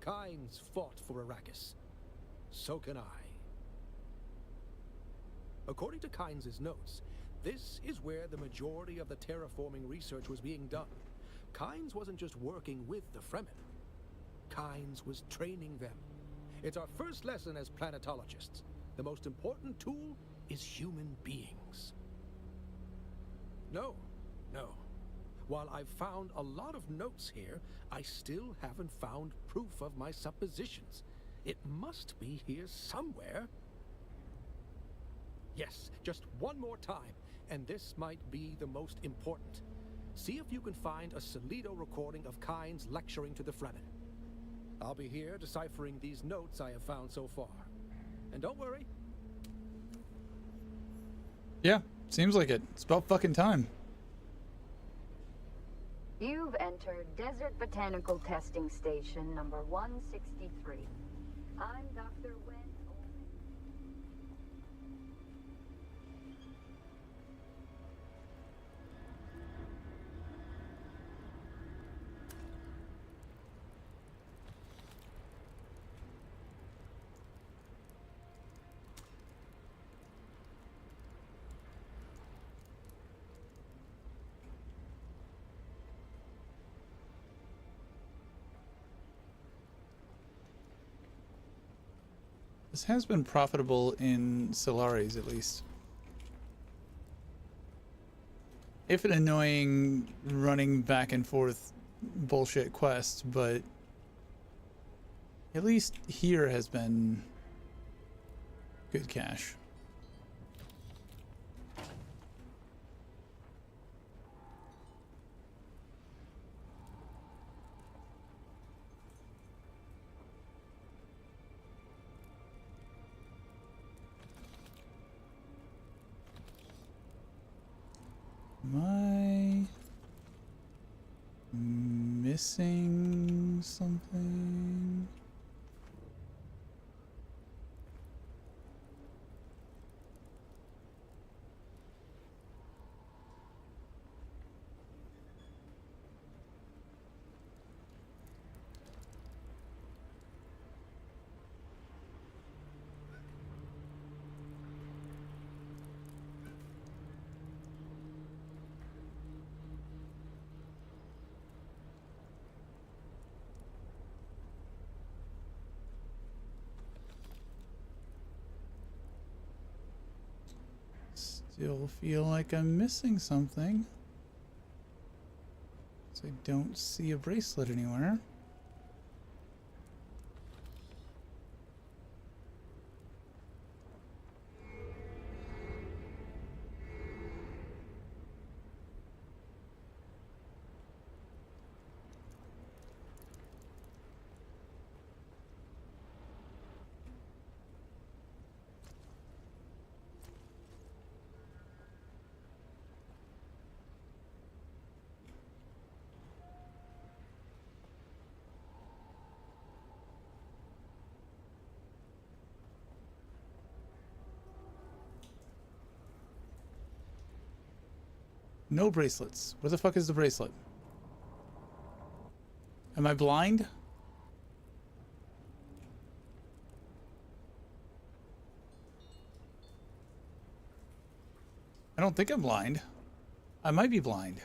Speaker 10: Kynes fought for Arrakis. So can I. According to Kynes' notes, this is where the majority of the terraforming research was being done. Kynes wasn't just working with the Fremen. Kynes was training them. It's our first lesson as planetologists. The most important tool is human beings. No. While I've found a lot of notes here, I still haven't found proof of my suppositions. It must be here somewhere. Yes, just one more time, and this might be the most important. See if you can find a Solido recording of Kynes lecturing to the Fremen. I'll be here deciphering these notes I have found so far. And don't worry.
Speaker 1: Yeah, seems like it. It's about fucking time.
Speaker 16: You've entered Desert Botanical Testing Station number 163. I'm Dr. Wen.
Speaker 1: This has been profitable in Solaris, at least. If an annoying running back and forth bullshit quest, but at least here has been good cash. Am I missing something? Still feel like I'm missing something. So I don't see a bracelet anywhere. No bracelets. Where the fuck is the bracelet? Am I blind? I don't think I'm blind. I might be blind.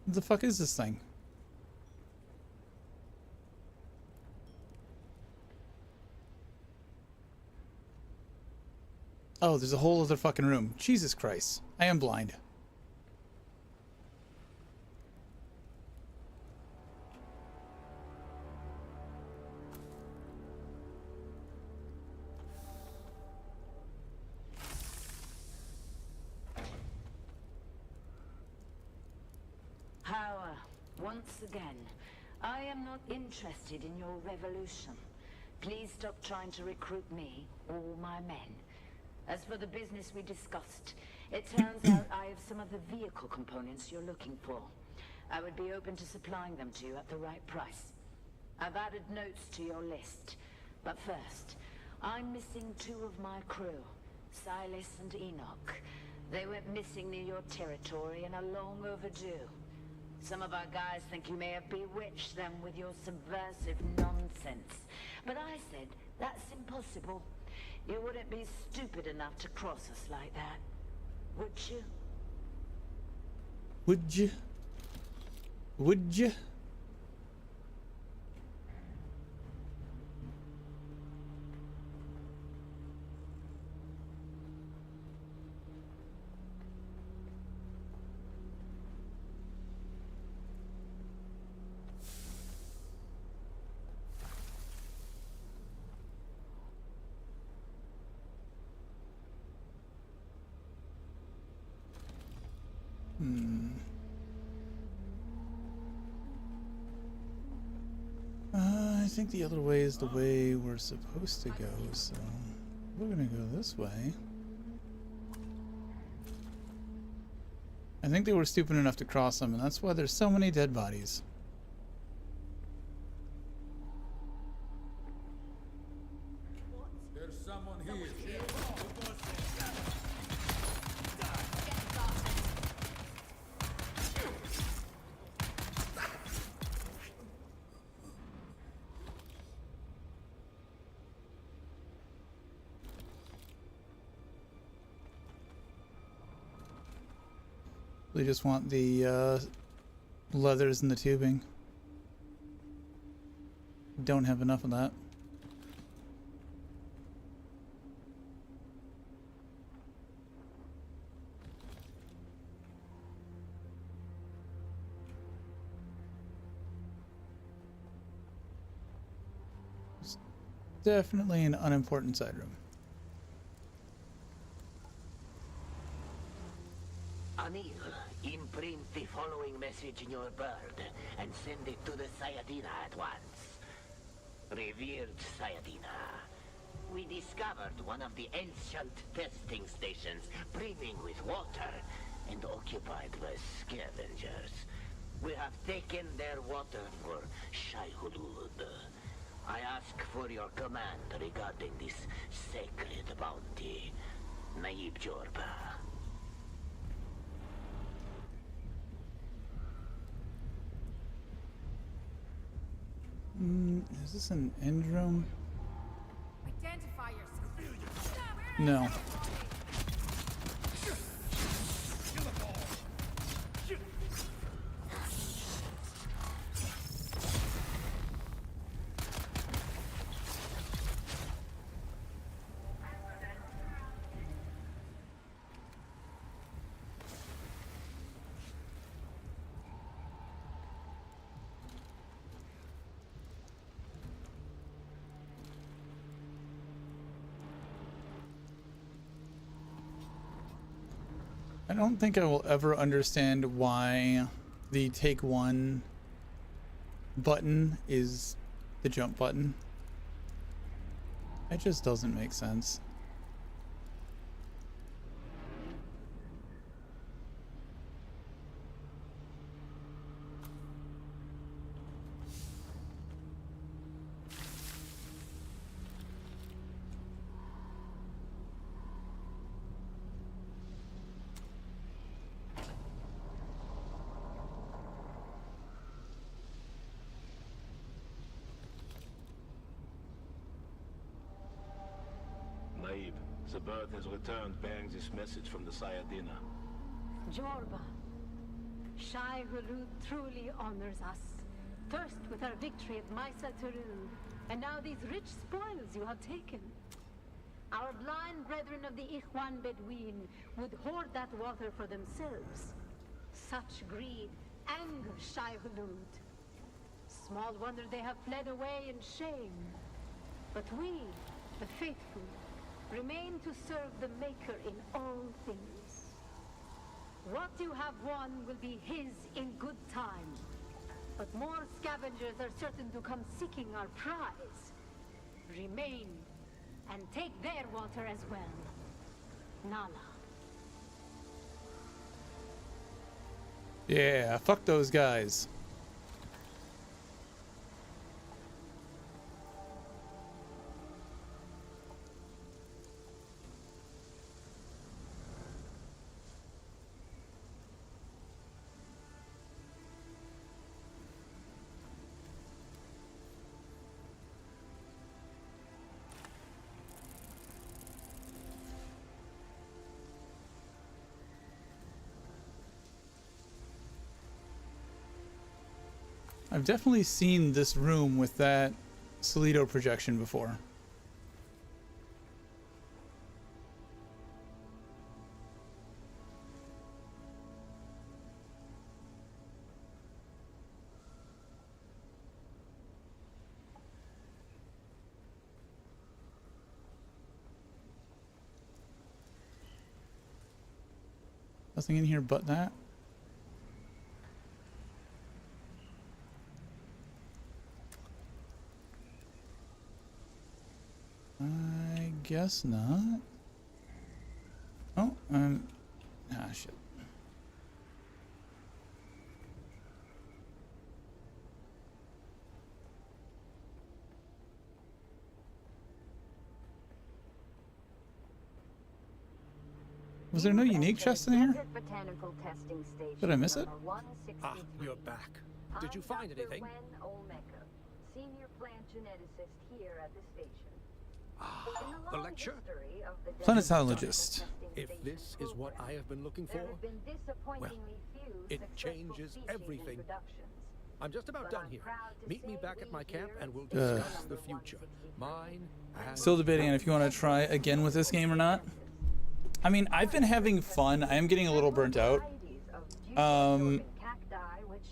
Speaker 1: What the fuck is this thing? Oh, there's a whole other fucking room. Jesus Christ. I am blind.
Speaker 19: Once again, I am not interested in your revolution. Please stop trying to recruit me or my men. As for the business we discussed, it turns out I have some of the vehicle components you're looking for. I would be open to supplying them to you at the right price. I've added notes to your list. But first, I'm missing 2 of my crew, Silas and Enoch. They went missing near your territory and are long overdue. Some of our guys think you may have bewitched them with your subversive nonsense. But I said, that's impossible. You wouldn't be stupid enough to cross us like that, would you?
Speaker 1: Would you? Would you? I think the other way is the way we're supposed to go, so we're gonna go this way. I think they were stupid enough to cross them, and that's why there's so many dead bodies.
Speaker 13: There's someone here.
Speaker 1: They just want the leathers and the tubing. Don't have enough of that. It's definitely an unimportant side room.
Speaker 20: Anil, imprint the following message in your bird and send it to the Sayadina at once. Revered Sayadina, we discovered one of the ancient testing stations brimming with water and occupied by scavengers. We have taken their water for Shai-Hulud. I ask for your command regarding this sacred bounty. Naib Jorba.
Speaker 1: Is this an end room?
Speaker 9: Identify yourself.
Speaker 1: No. I don't think I will ever understand why the take one button is the jump button. It just doesn't make sense.
Speaker 21: Naib, the bird has returned bearing this message from the Sayadina.
Speaker 12: Jorba, Shai-Hulud truly honors us. First with our victory at Maisa Turun, and now these rich spoils you have taken. Our blind brethren of the Ikhwan Bedouin would hoard that water for themselves. Such greed angers Shai-Hulud. Small wonder they have fled away in shame. But we, the faithful, remain to serve the Maker in all things. What you have won will be his in good time. But more scavengers are certain to come seeking our prize. Remain, and take their water as well. Nala.
Speaker 1: Yeah, fuck those guys. I've definitely seen this room with that Solido projection before. Nothing in here but that. I guess not. Oh, shit. Was there no unique chest in here? Did I miss it?
Speaker 10: Ah, you're back. Did you find anything?
Speaker 16: Senior plant geneticist here at the station.
Speaker 10: The lecture?
Speaker 1: Planetologist.
Speaker 10: If this is what I have been looking for, well, it changes everything. I'm just about done here. Meet me back at my camp and we'll discuss the future. Mine and...
Speaker 1: Still debating on if you want to try again with this game or not. I mean, I've been having fun. I am getting a little burnt out.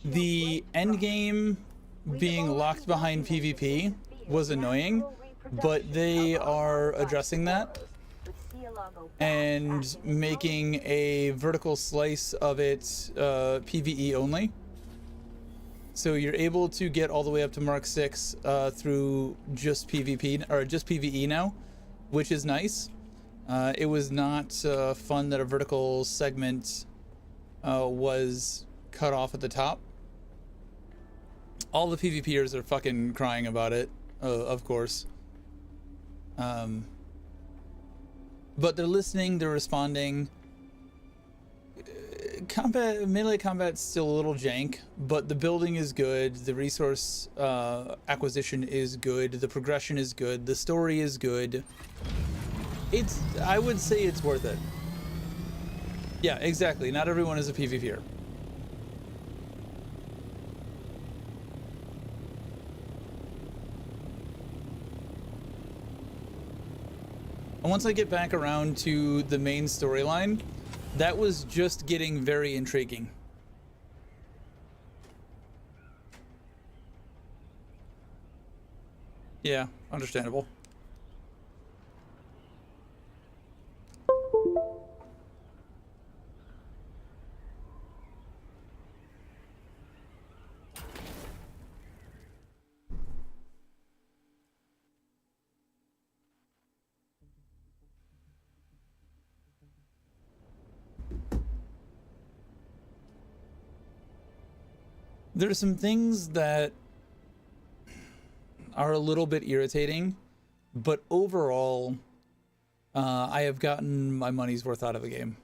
Speaker 1: The end game being locked behind PvP was annoying, but they are addressing that and making a vertical slice of it PvE only. So you're able to get all the way up to Mark 6 through just PvP or just PvE now, which is nice. It was not fun that a vertical segment was cut off at the top. All the PvPers are fucking crying about it, of course. But they're listening, they're responding. Melee combat's still a little jank, but the building is good, the resource acquisition is good, the progression is good, the story is good. I would say it's worth it. Yeah, exactly. Not everyone is a PvPer. And once I get back around to the main storyline, that was just getting very intriguing. Yeah, understandable. There are some things that are a little bit irritating, but overall, I have gotten my money's worth out of the game.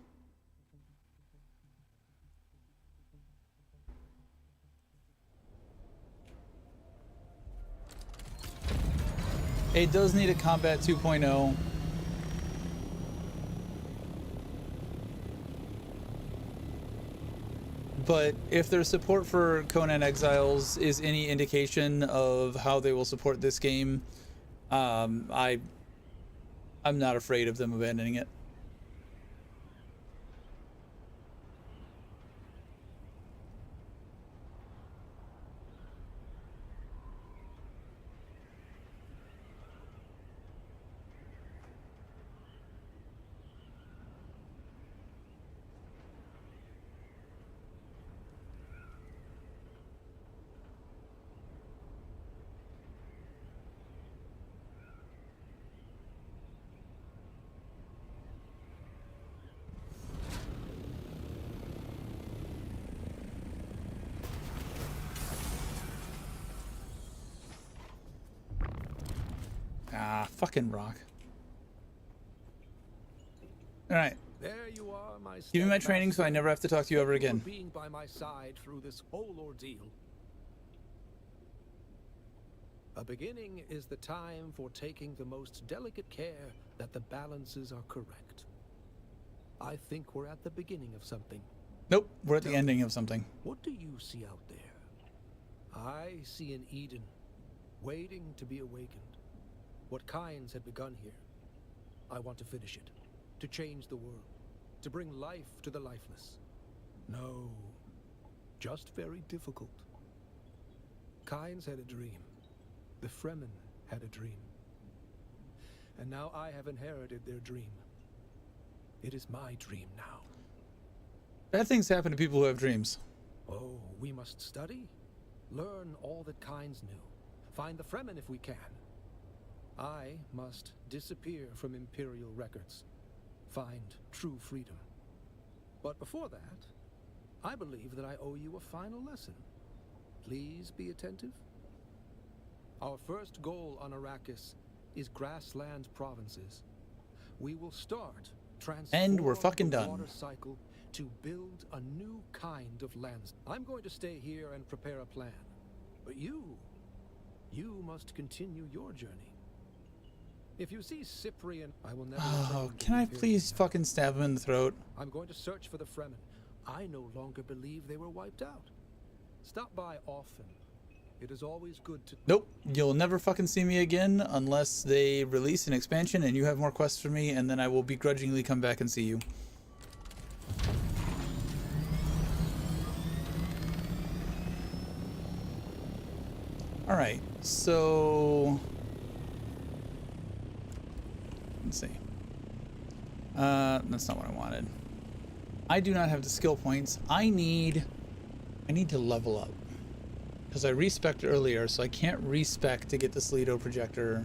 Speaker 1: It does need a Combat 2.0. But if their support for Conan Exiles is any indication of how they will support this game, I'm not afraid of them abandoning it. Ah, fucking rock. All right.
Speaker 10: There you are, my
Speaker 1: Give me my training so I never have to talk to you ever
Speaker 10: Thank you
Speaker 1: again.
Speaker 10: for being by my side through this whole ordeal. A beginning is the time for taking the most delicate care that the balances are correct. I think we're at the beginning of something.
Speaker 1: Nope, we're at the ending of something.
Speaker 10: What do you see out there? I see an Eden, waiting to be awakened. What Kynes had begun here. I want to finish it, to change the world, to bring life to the lifeless. No, just very difficult. Kynes had a dream. The Fremen had a dream. And now I have inherited their dream. It is my dream now.
Speaker 1: Bad things happen to people who have dreams.
Speaker 10: Oh, we must study, learn all that Kynes knew, find the Fremen if we can. I must disappear from Imperial records, find true freedom. But before that, I believe that I owe you a final lesson. Please be attentive. Our first goal on Arrakis is grassland provinces. We will start
Speaker 1: And we're fucking
Speaker 10: the
Speaker 1: done.
Speaker 10: water cycle to build a new kind of lands. I'm going to stay here and prepare a plan. But you must continue your journey. If you see Cyprian, I will never
Speaker 1: Oh,
Speaker 10: return to
Speaker 1: can I
Speaker 10: Imperial
Speaker 1: please fucking stab him in the throat?
Speaker 10: I'm going to search for the Fremen. I no longer believe they were wiped out. Stop by often. It is always good to...
Speaker 1: Nope, you'll never fucking see me again unless they release an expansion and you have more quests for me, and then I will begrudgingly come back and see you. Alright, so... let's see. That's not what I wanted. I do not have the skill points. I need to level up. Because I respec'd earlier, so I can't respec to get this Lido projector.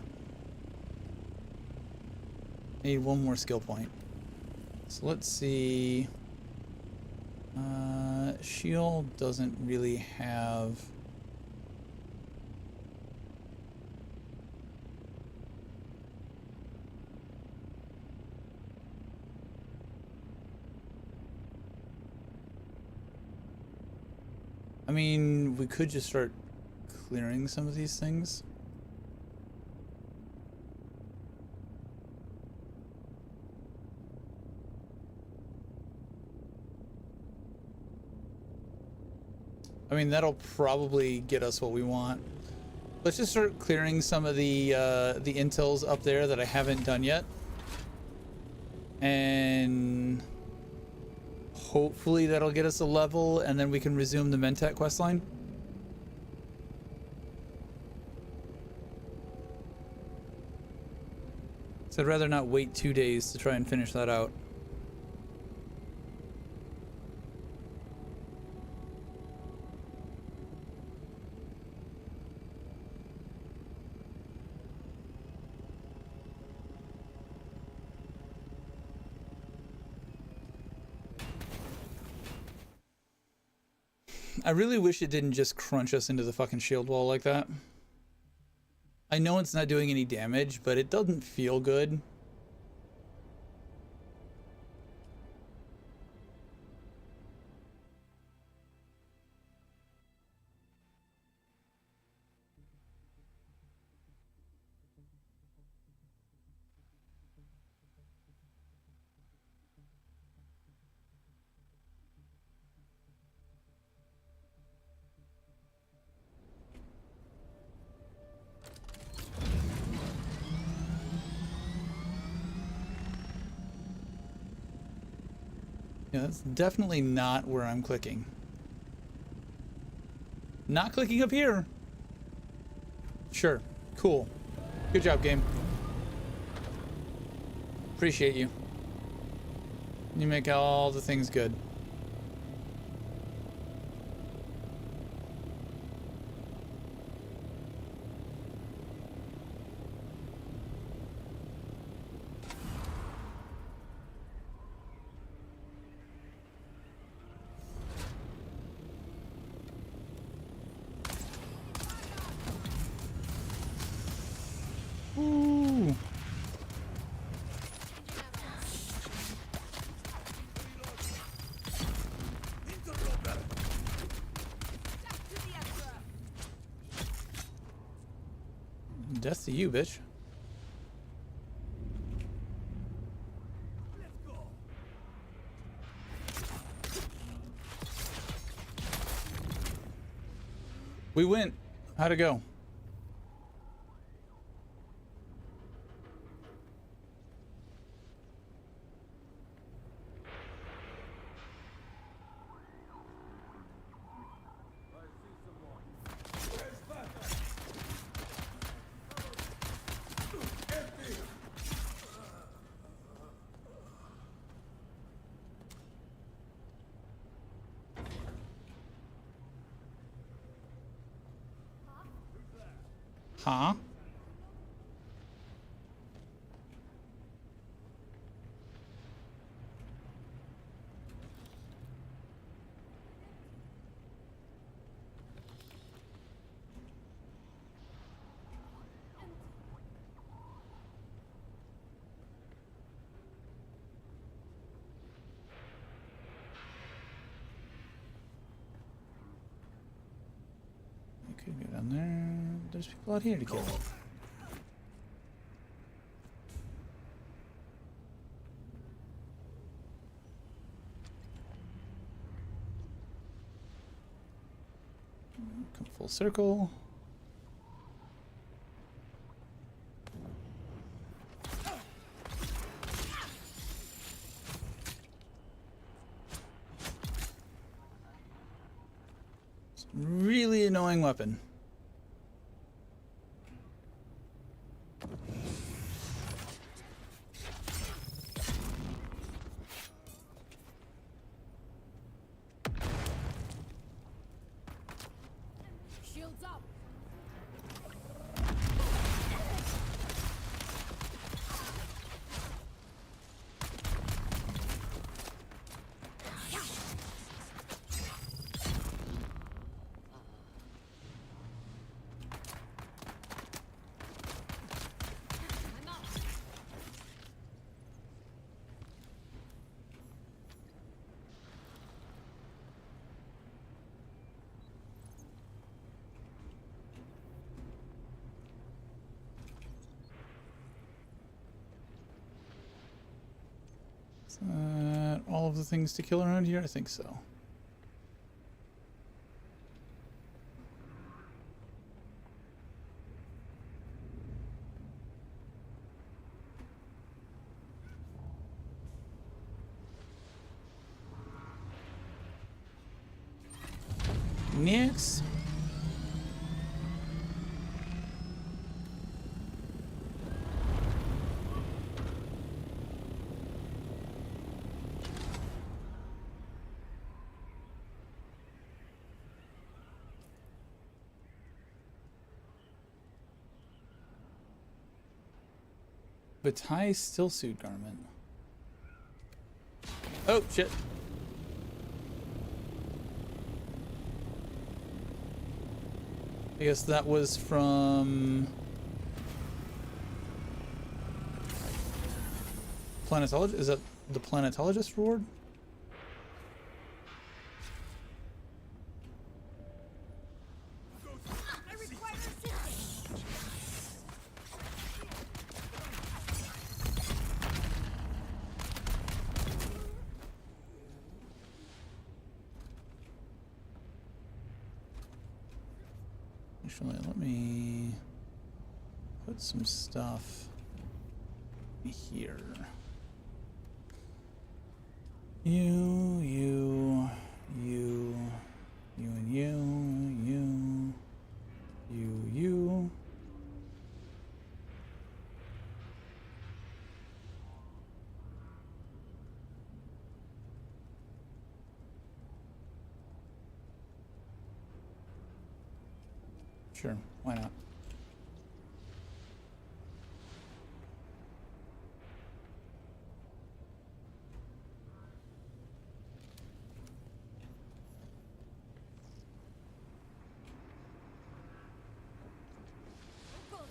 Speaker 1: I need one more skill point. So let's see. Shield doesn't really have... I mean, we could just start clearing some of these things. I mean, that'll probably get us what we want. Let's just start clearing some of the intels up there that I haven't done yet. And... hopefully that'll get us a level, and then we can resume the Mentat questline. So I'd rather not wait 2 days to try and finish that out. I really wish it didn't just crunch us into the fucking shield wall like that. I know it's not doing any damage, but it doesn't feel good. Yeah, that's definitely not where I'm clicking. Not clicking up here. Sure. Cool. Good job, game. Appreciate you. You make all the things good. Ooh. Death to you, bitch. We went. How'd it go? Huh? I could go down there. There's people out here to kill. Come full circle. It's a really annoying weapon.
Speaker 9: Shields up.
Speaker 1: Is that all of the things to kill around here? I think so. Next. Batai stillsuit garment. Oh shit. I guess that was from Planetologist. Is that the Planetologist reward? Actually, let me put some stuff here. You, and you. Sure, why not?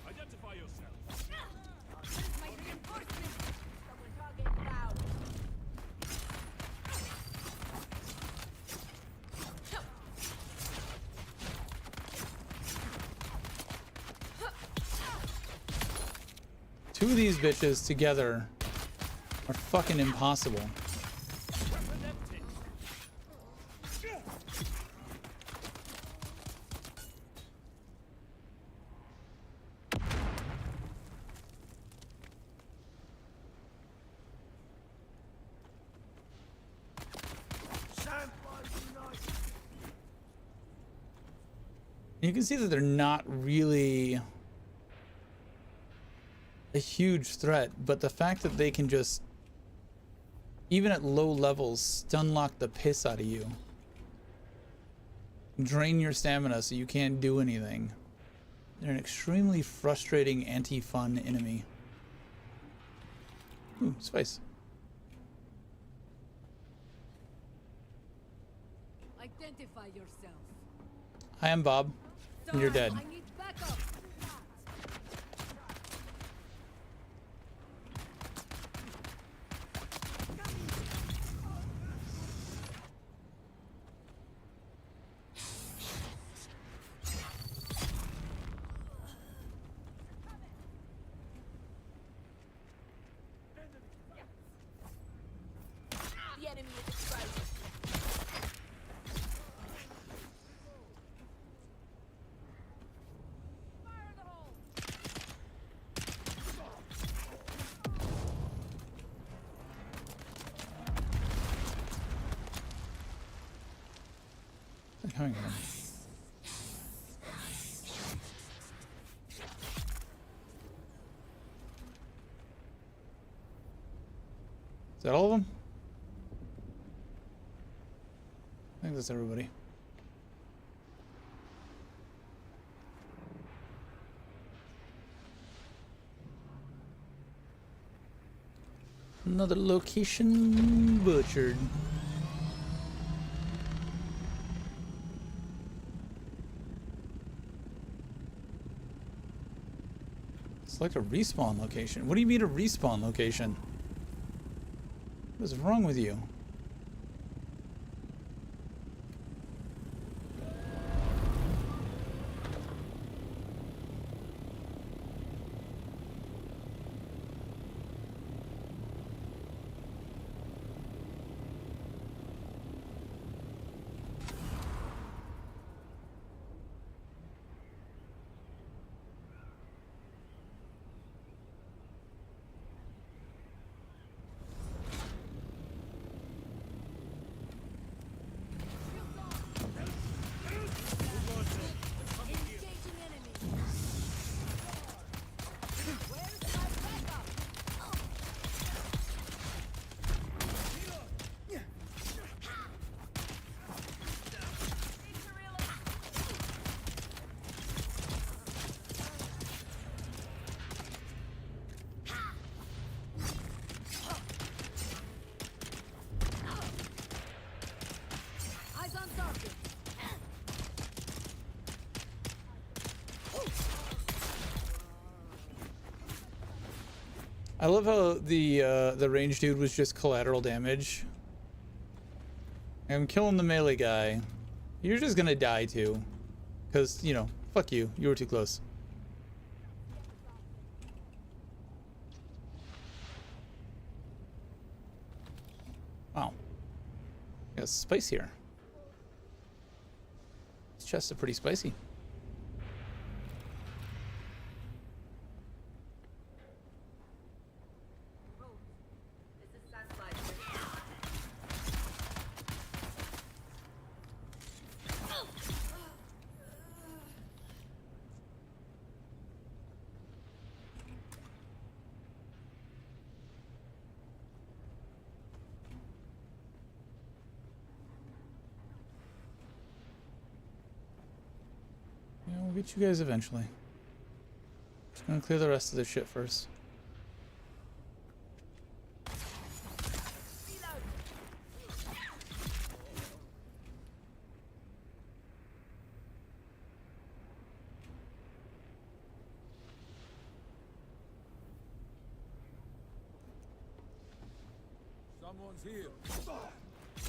Speaker 13: Identify yourself.
Speaker 9: My reinforcement. Someone target loud.
Speaker 1: Two of these bitches together are fucking impossible. You can see that they're not really a huge threat, but the fact that they can just, even at low levels, stun lock the piss out of you, drain your stamina so you can't do anything. They're an extremely frustrating, anti-fun enemy. Ooh, spice.
Speaker 9: Identify yourself.
Speaker 1: I am Bob, and you're dead.
Speaker 9: I need backup. The enemy is exposed.
Speaker 1: Hang on. Is that all of them? I think that's everybody. Another location butchered. Select a respawn location. What do you mean a respawn location? What is wrong with you? I love how the range dude was just collateral damage. I'm killing the melee guy. You're just gonna die too. Cause, you know, fuck you. You were too close. Wow. Got spice here. This chest is pretty spicy. We'll get you guys eventually. Just gonna clear the rest of the shit first.
Speaker 13: Someone's here.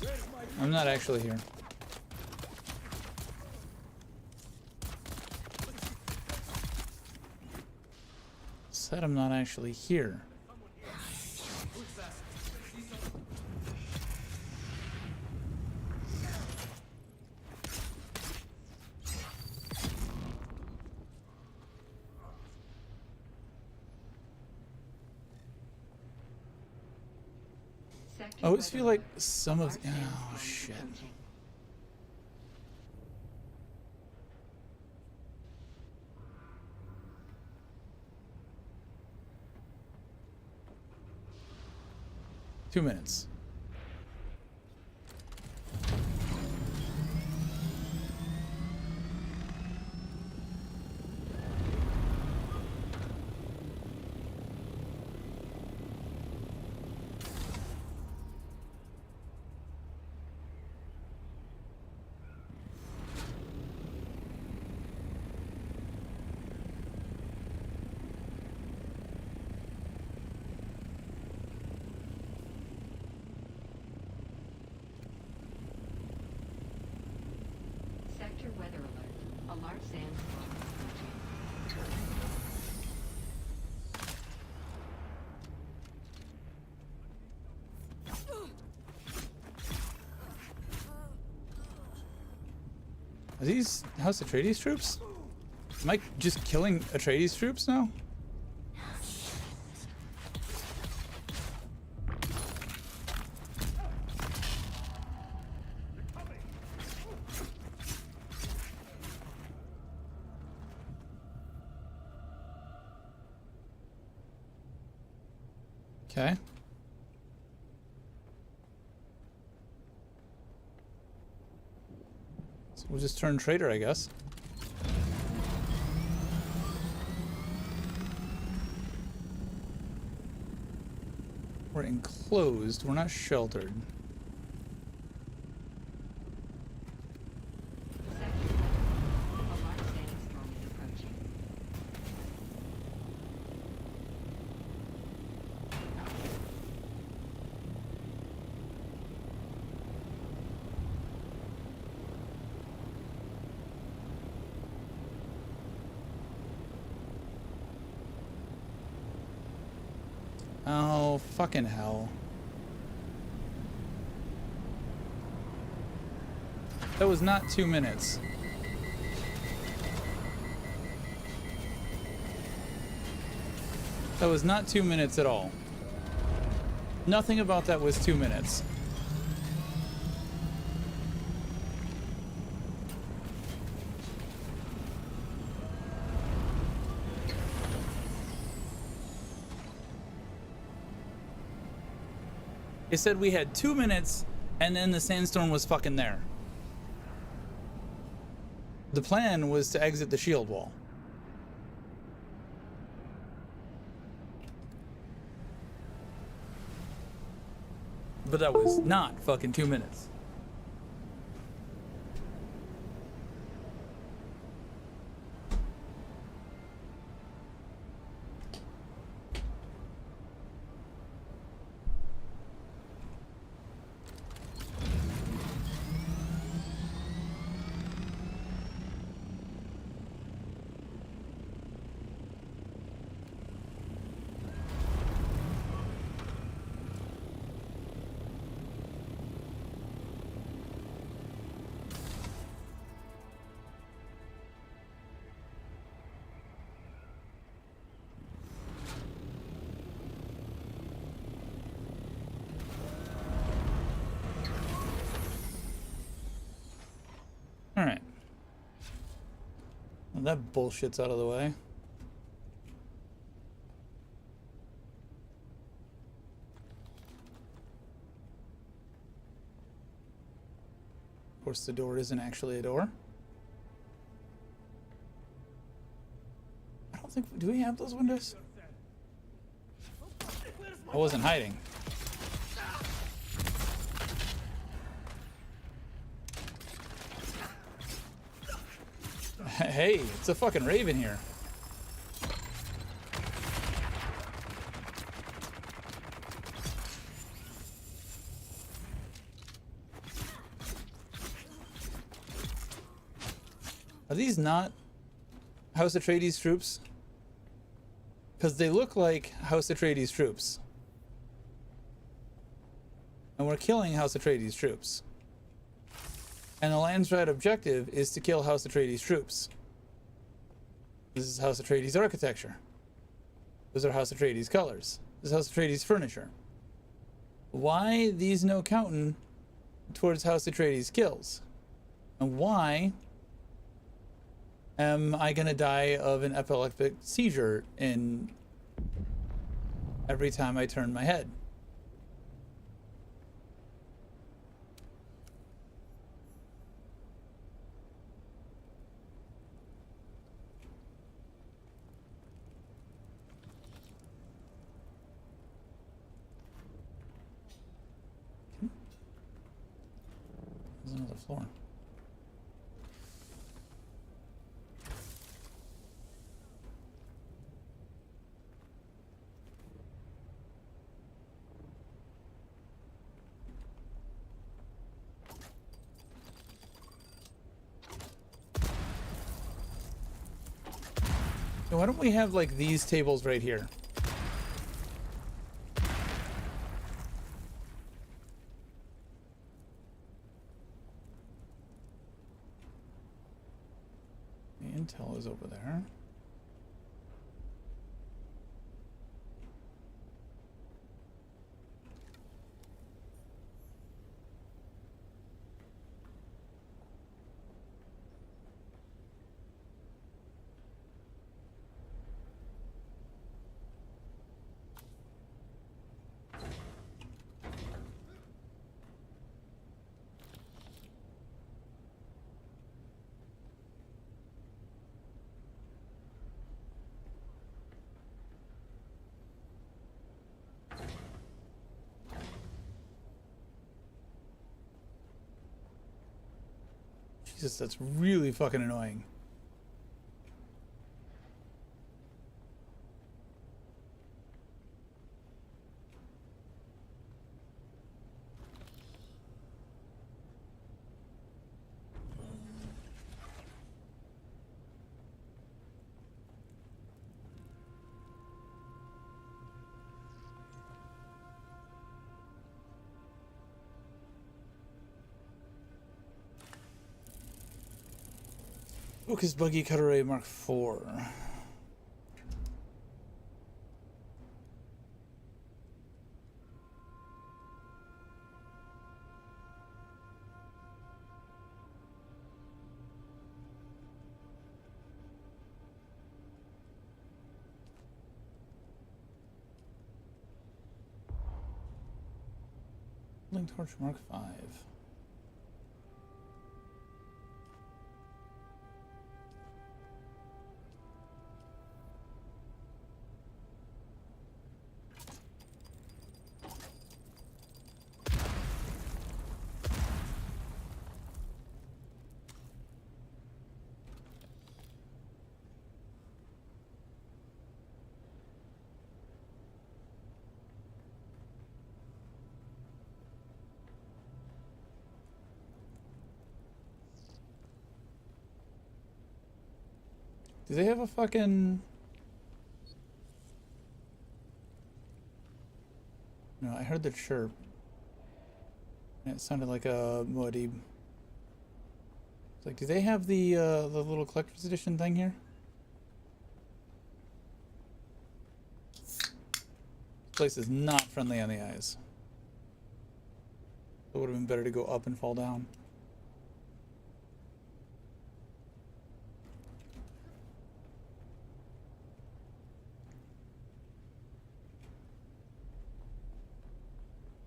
Speaker 13: Where's my...
Speaker 1: I'm not actually here. Said I'm not actually here. I always feel like some of the, oh shit. Two minutes.
Speaker 8: Sector weather alert. A large sandstorm is approaching.
Speaker 1: Are these House Atreides troops? Am I just killing Atreides troops now? Okay. So we'll just turn traitor, I guess. We're enclosed. We're not sheltered. Oh, fucking hell. That was not 2 minutes. That was not 2 minutes at all. Nothing about that was 2 minutes. It said we had 2 minutes and then the sandstorm was fucking there. The plan was to exit the shield wall. But that was not fucking 2 minutes. Alright. Well, that bullshit's out of the way. Of course, the door isn't actually a door. I don't think... Do we have those windows? I wasn't hiding. Hey, it's a fucking raven here. Are these not House Atreides troops? because they look like House Atreides troops. And we're killing House Atreides troops. And the Landsrat objective is to kill House Atreides troops. This is House Atreides architecture. Those are House Atreides colors. This is House Atreides furniture. Why these no counting towards House Atreides kills? And why am I gonna die of an epileptic seizure in every time I turn my head? There's another floor. So why don't we have like these tables right here? The intel is over there. Jesus, that's really fucking annoying. Focus Buggy Cutaway Mark IV. Link Torch Mark V. Do they have a fucking... No, I heard the chirp. And it sounded like a Muad'Dib. It's like, do they have the little collector's edition thing here? This place is not friendly on the eyes. It would have been better to go up and fall down.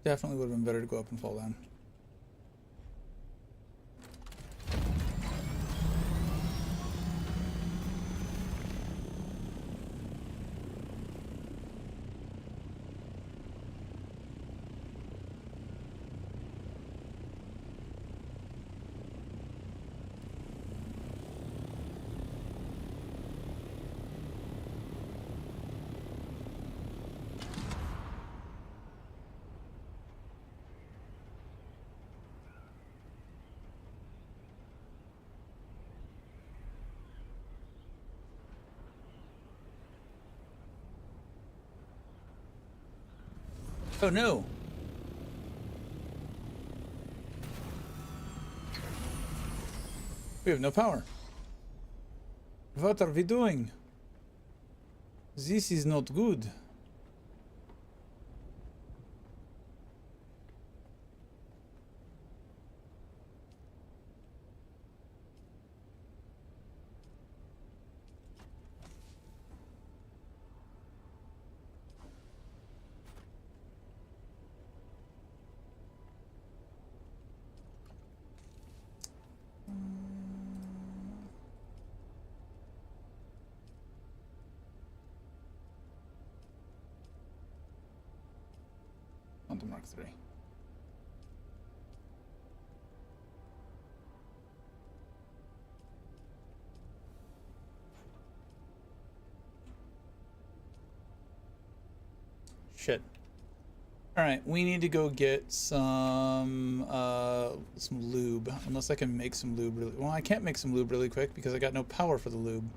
Speaker 1: Definitely would have been better to go up and fall down. Oh no! We have no power. What are we doing? This is not good. On to Mark 3. Shit. All right, we need to go get some lube. Unless I can make some lube really. Well, I can't make some lube really quick because I got no power for the lube.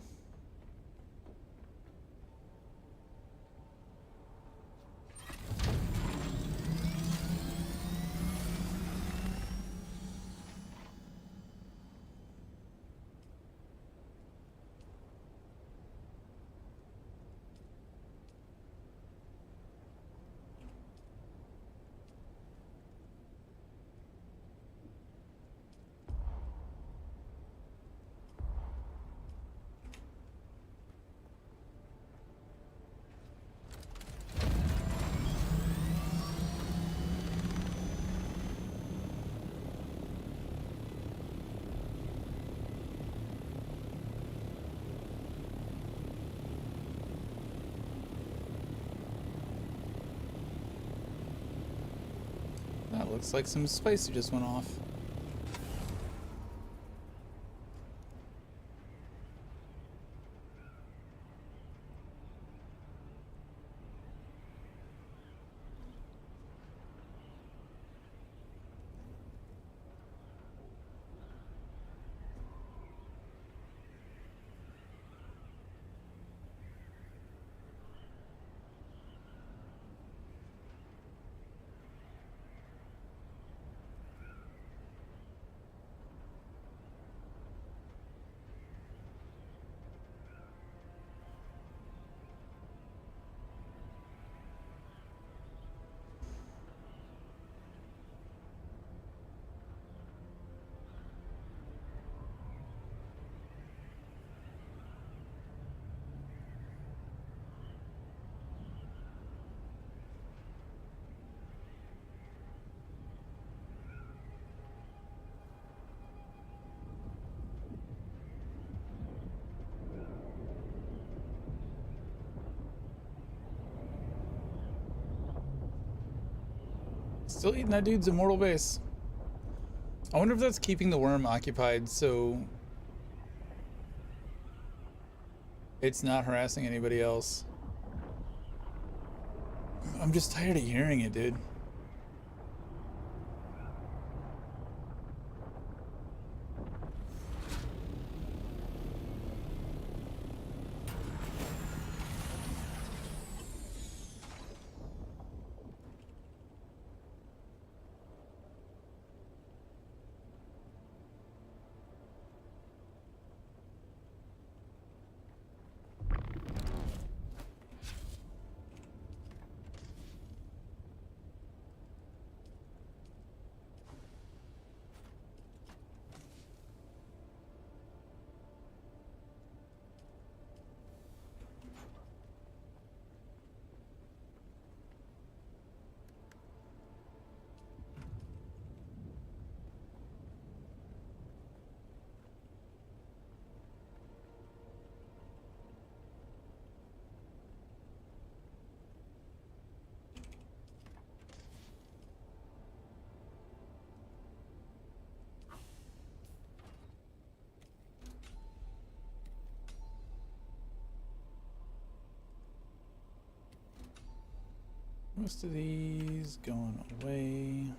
Speaker 1: That looks like some spice just went off. Still eating that dude's immortal base. I wonder if that's keeping the worm occupied so it's not harassing anybody else. I'm just tired of hearing it, dude. Most of these going away.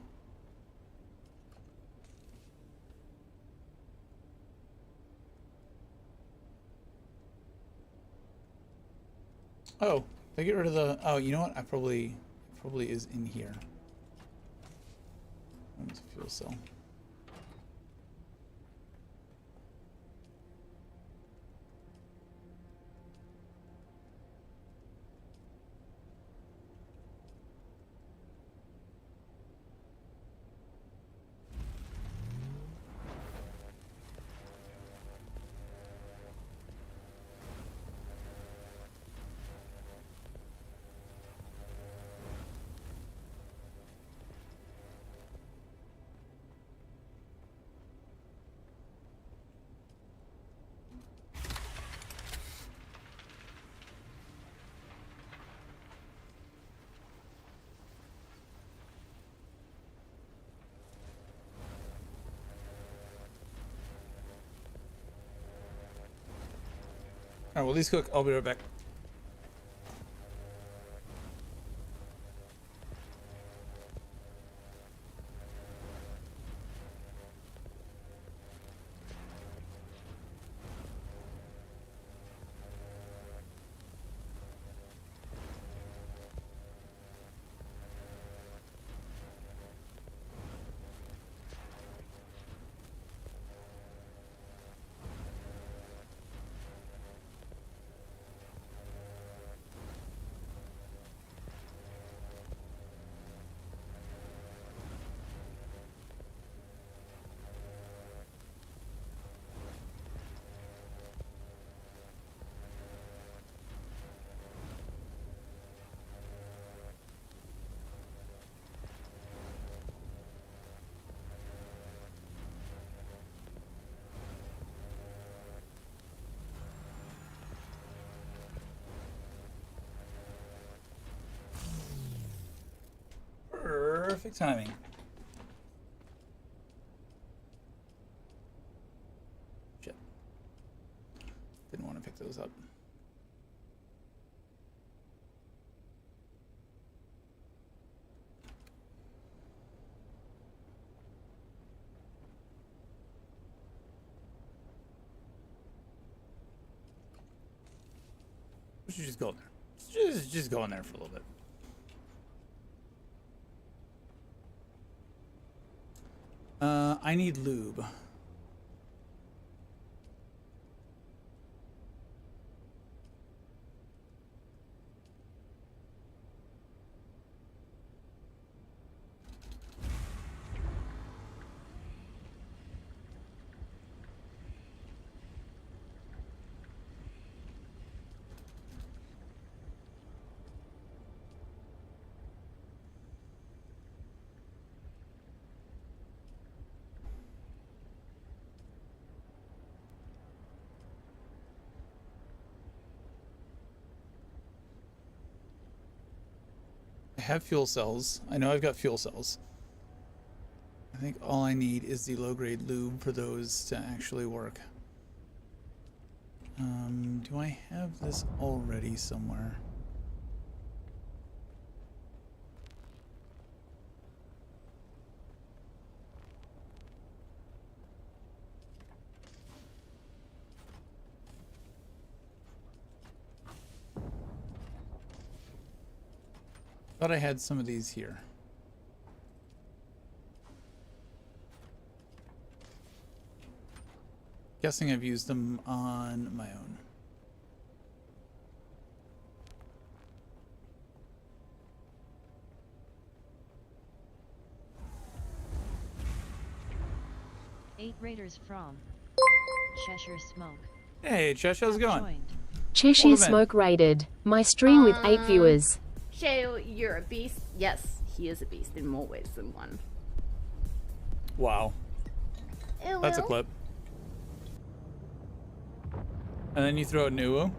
Speaker 1: Oh, they get rid of the. Oh, you know what? I probably probably is in here. There's a fuel cell. All right, well, these cook. I'll be right back. Perfect timing. Shit. Didn't want to pick those up. We should just go in there. Just go in there for a little bit. I need lube. I have fuel cells. I know I've got fuel cells. I think all I need is the low-grade lube for those to actually work. Do I have this already somewhere? Thought I had some of these here. Guessing I've used them on my own.
Speaker 3: Eight Raiders from Cheshire Smoke.
Speaker 1: Hey, Chesh, how's it going?
Speaker 22: Cheshire Smoke raided my stream with 8 viewers.
Speaker 23: Shadow, you're a beast. Yes, he is a beast in more ways than one.
Speaker 1: Wow. That's a clip. And then you throw a Nuo.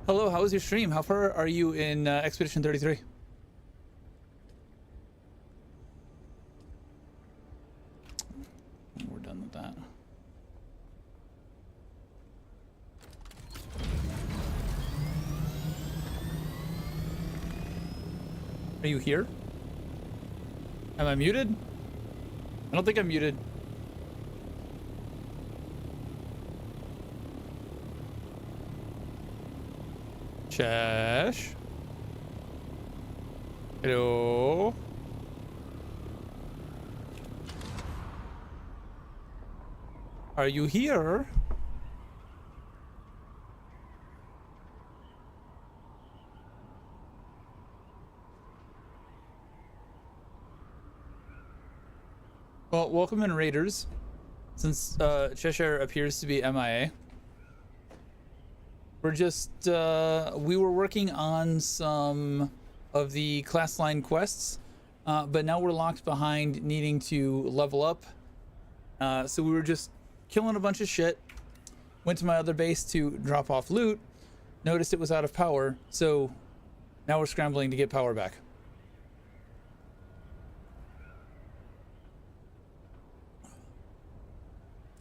Speaker 1: Hello, how was your stream? How far are you in Expedition 33? We're done with that. Are you here? Am I muted? I don't think I'm muted. Chesh. Hello? Are you here? Well, welcome in, Raiders. Since Cheshire appears to be MIA, we're just we were working on some of the class line quests, but now we're locked behind needing to level up. So we were just killing a bunch of shit. Went to my other base to drop off loot. Noticed it was out of power, so now we're scrambling to get power back.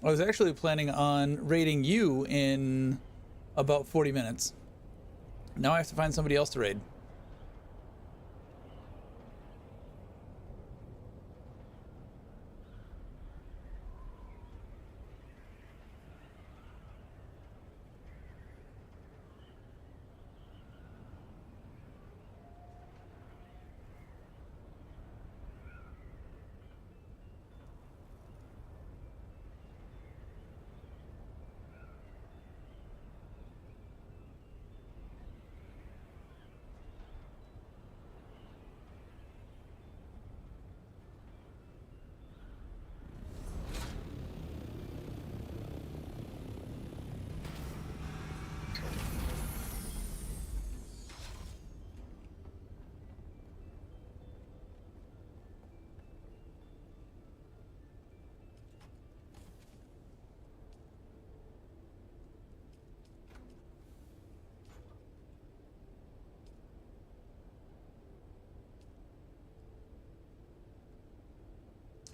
Speaker 1: I was actually planning on raiding you in about 40 minutes. Now I have to find somebody else to raid.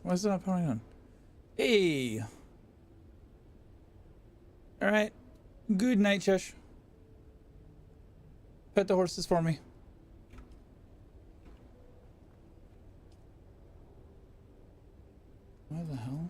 Speaker 1: Why is it not powering on? Hey! Alright. Good night, Chesh. Pet the horses for me. Why the hell?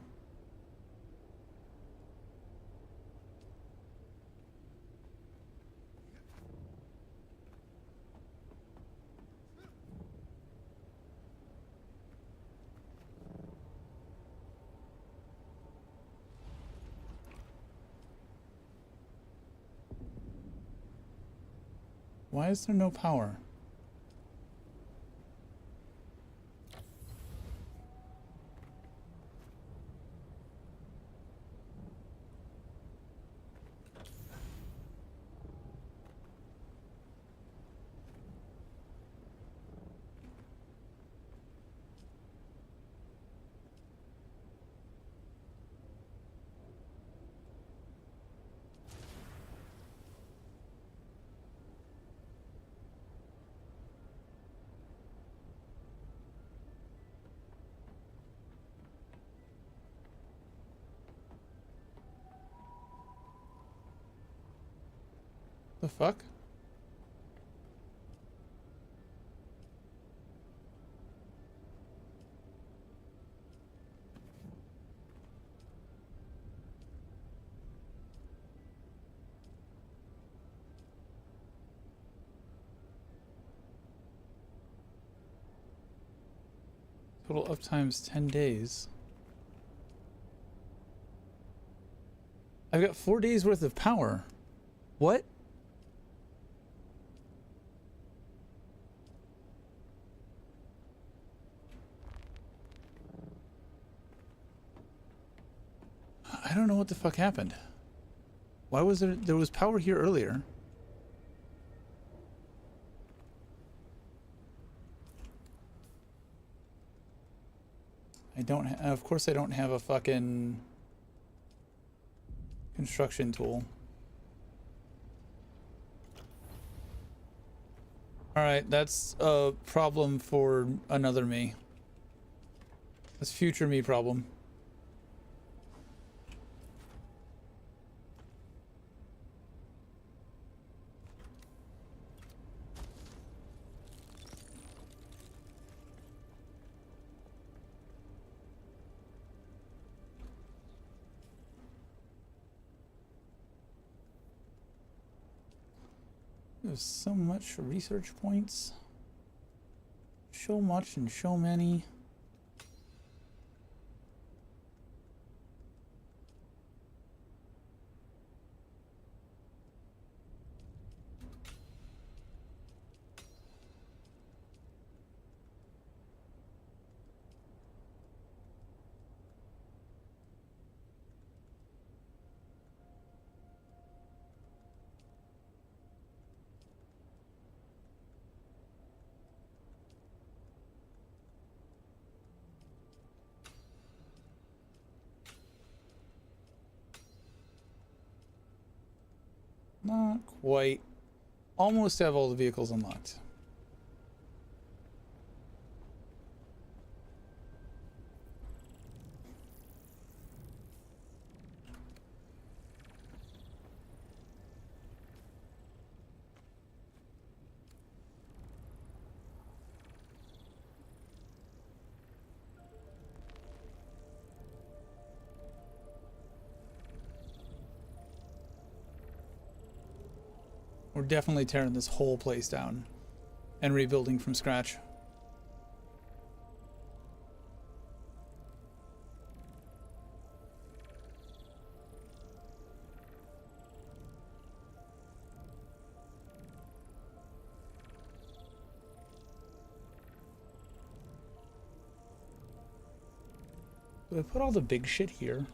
Speaker 1: Why is there no power? The fuck? Total uptime's 10 days. I've got 4 days worth of power. What? I don't know what the fuck happened. Why was there was power here earlier? Of course I don't have a fucking construction tool. Alright, that's a problem for another me. That's future me problem. There's so much research points. so much and so many. Not quite. Almost have all the vehicles unlocked. We're definitely tearing this whole place down and rebuilding from scratch. Do I put all the big shit here?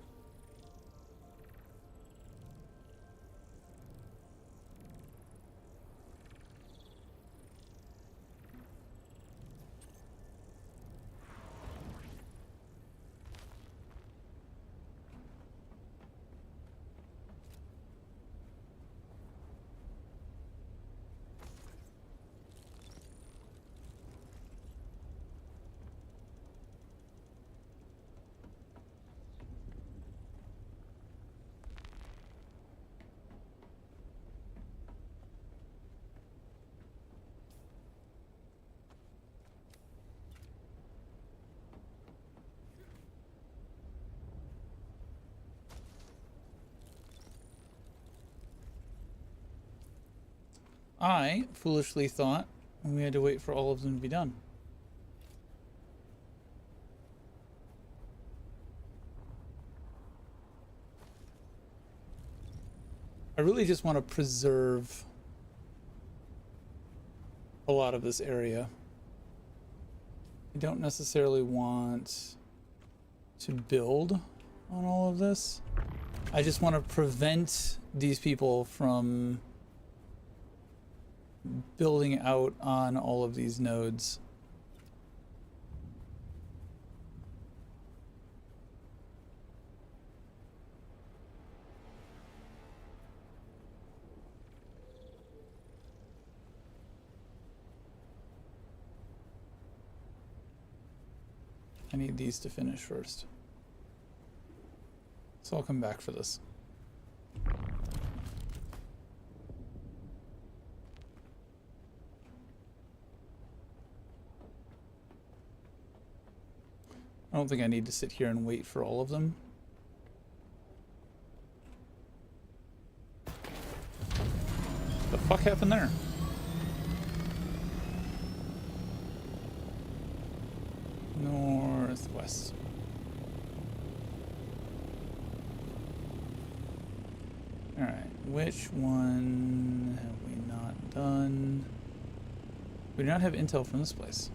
Speaker 1: I foolishly thought we had to wait for all of them to be done. I really just want to preserve a lot of this area. I don't necessarily want to build on all of this. I just want to prevent these people from building out on all of these nodes. I need these to finish first. So I'll come back for this. I don't think I need to sit here and wait for all of them. The fuck happened there? Northwest. Alright, which one have we not done? We do not have intel from this place.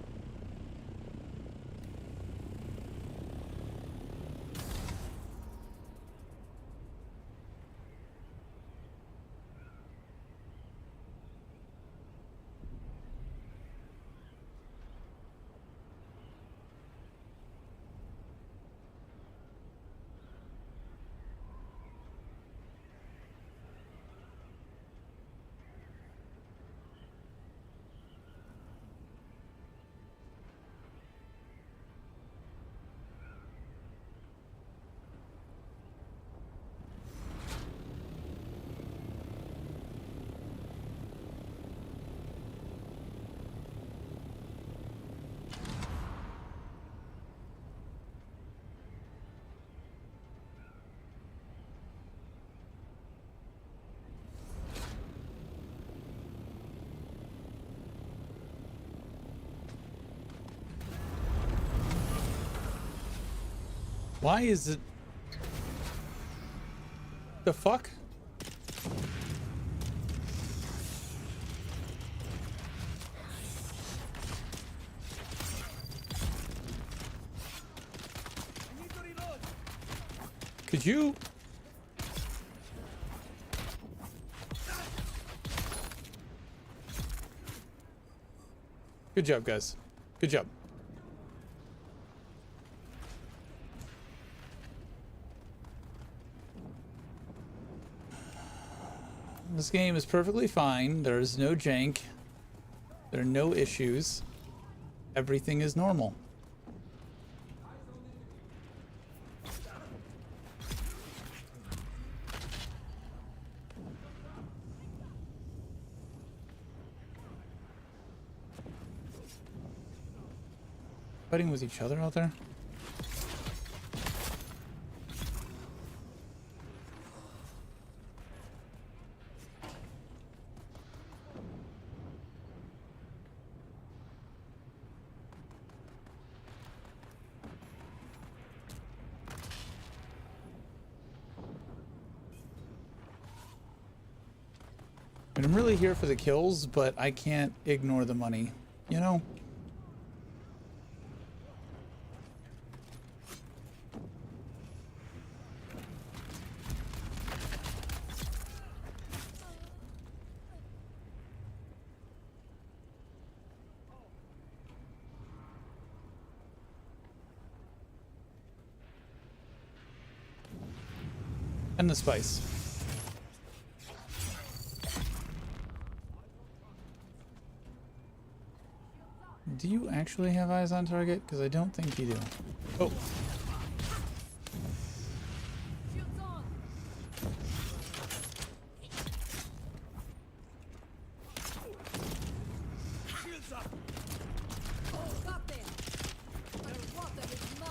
Speaker 1: Why is it... The fuck? Could you... Good job, guys. Good job. This game is perfectly fine. There is no jank. There are no issues. Everything is normal. Fighting with each other out there? I'm really here for the kills, but I can't ignore the money, you know? And the spice. Do you actually have eyes on target? Because I don't think you do. Oh.
Speaker 9: Shields up. Oh, got there. Their water is mine.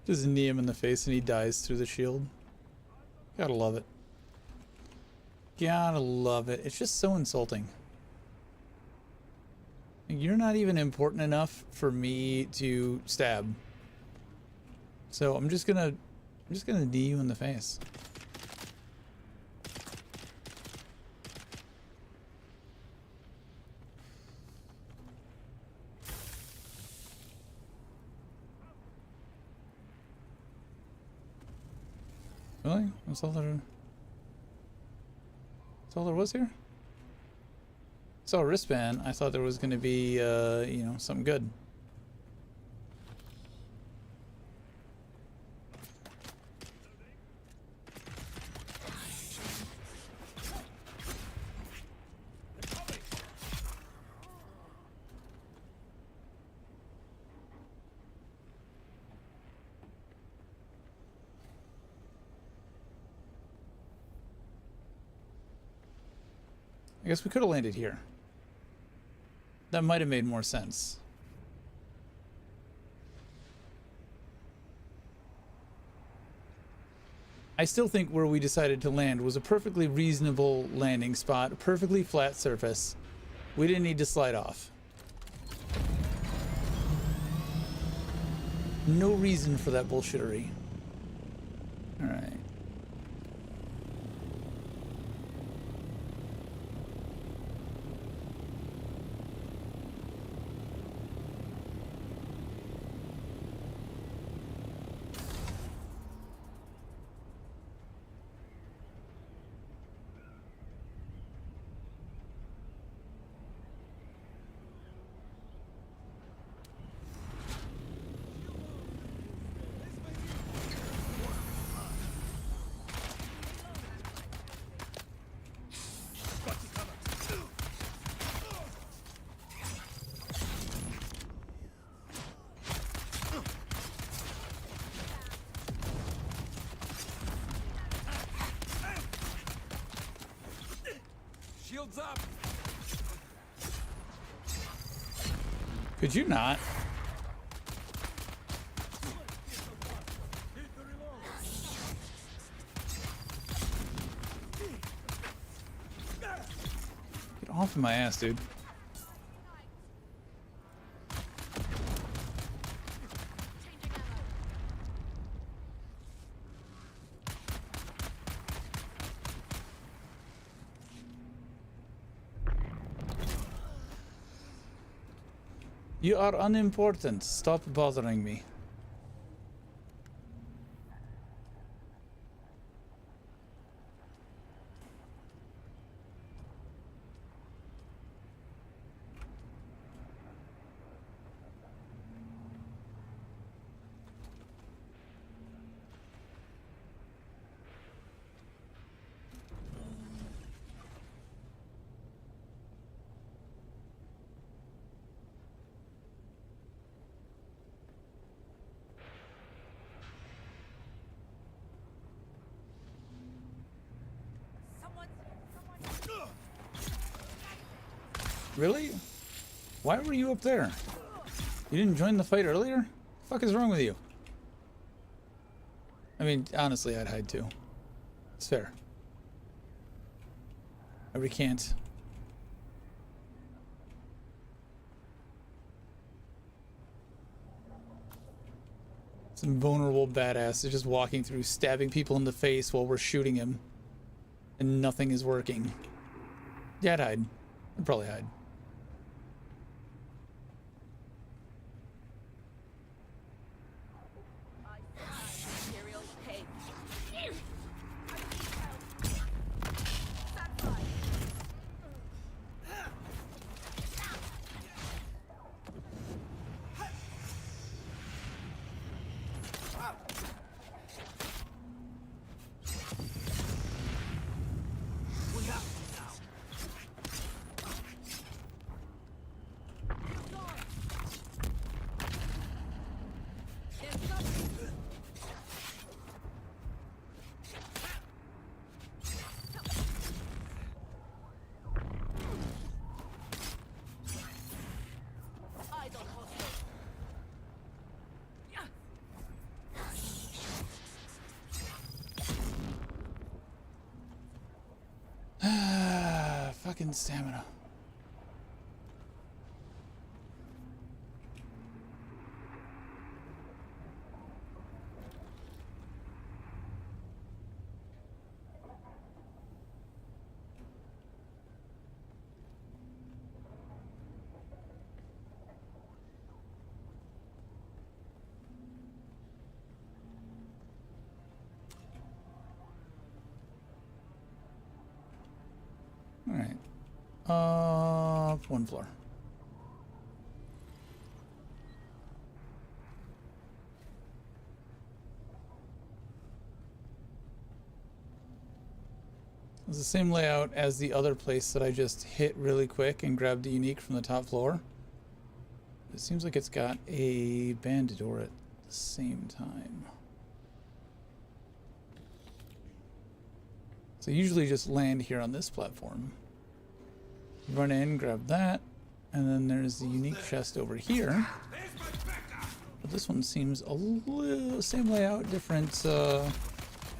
Speaker 1: Just knee him in the face and he dies through the shield. Gotta love it. Gotta love it. It's just so insulting. You're not even important enough for me to stab. So I'm just gonna knee you in the face. Really? That's all there was here? I saw a wristband. I thought there was going to be, you know, something good. I guess we could have landed here. That might have made more sense. I still think where we decided to land was a perfectly reasonable landing spot, a perfectly flat surface. We didn't need to slide off. No reason for that bullshittery. All right.
Speaker 13: Shields up.
Speaker 1: Could you not? Get off of my ass, dude. You are unimportant. Stop bothering me. Really? Why were you up there? You didn't join the fight earlier? What the fuck is wrong with you? I mean, honestly, I'd hide too. It's fair. I recant. Some vulnerable badass is just walking through, stabbing people in the face while we're shooting him. And nothing is working. Yeah, I'd hide. I'd probably hide. Fucking stamina. All right. One floor. It's the same layout as the other place that I just hit really quick and grabbed the unique from the top floor. It seems like it's got a bandit door at the same time. So usually just land here on this platform. Run in, grab that, and then there's the unique chest over here. But this one seems a little same layout, different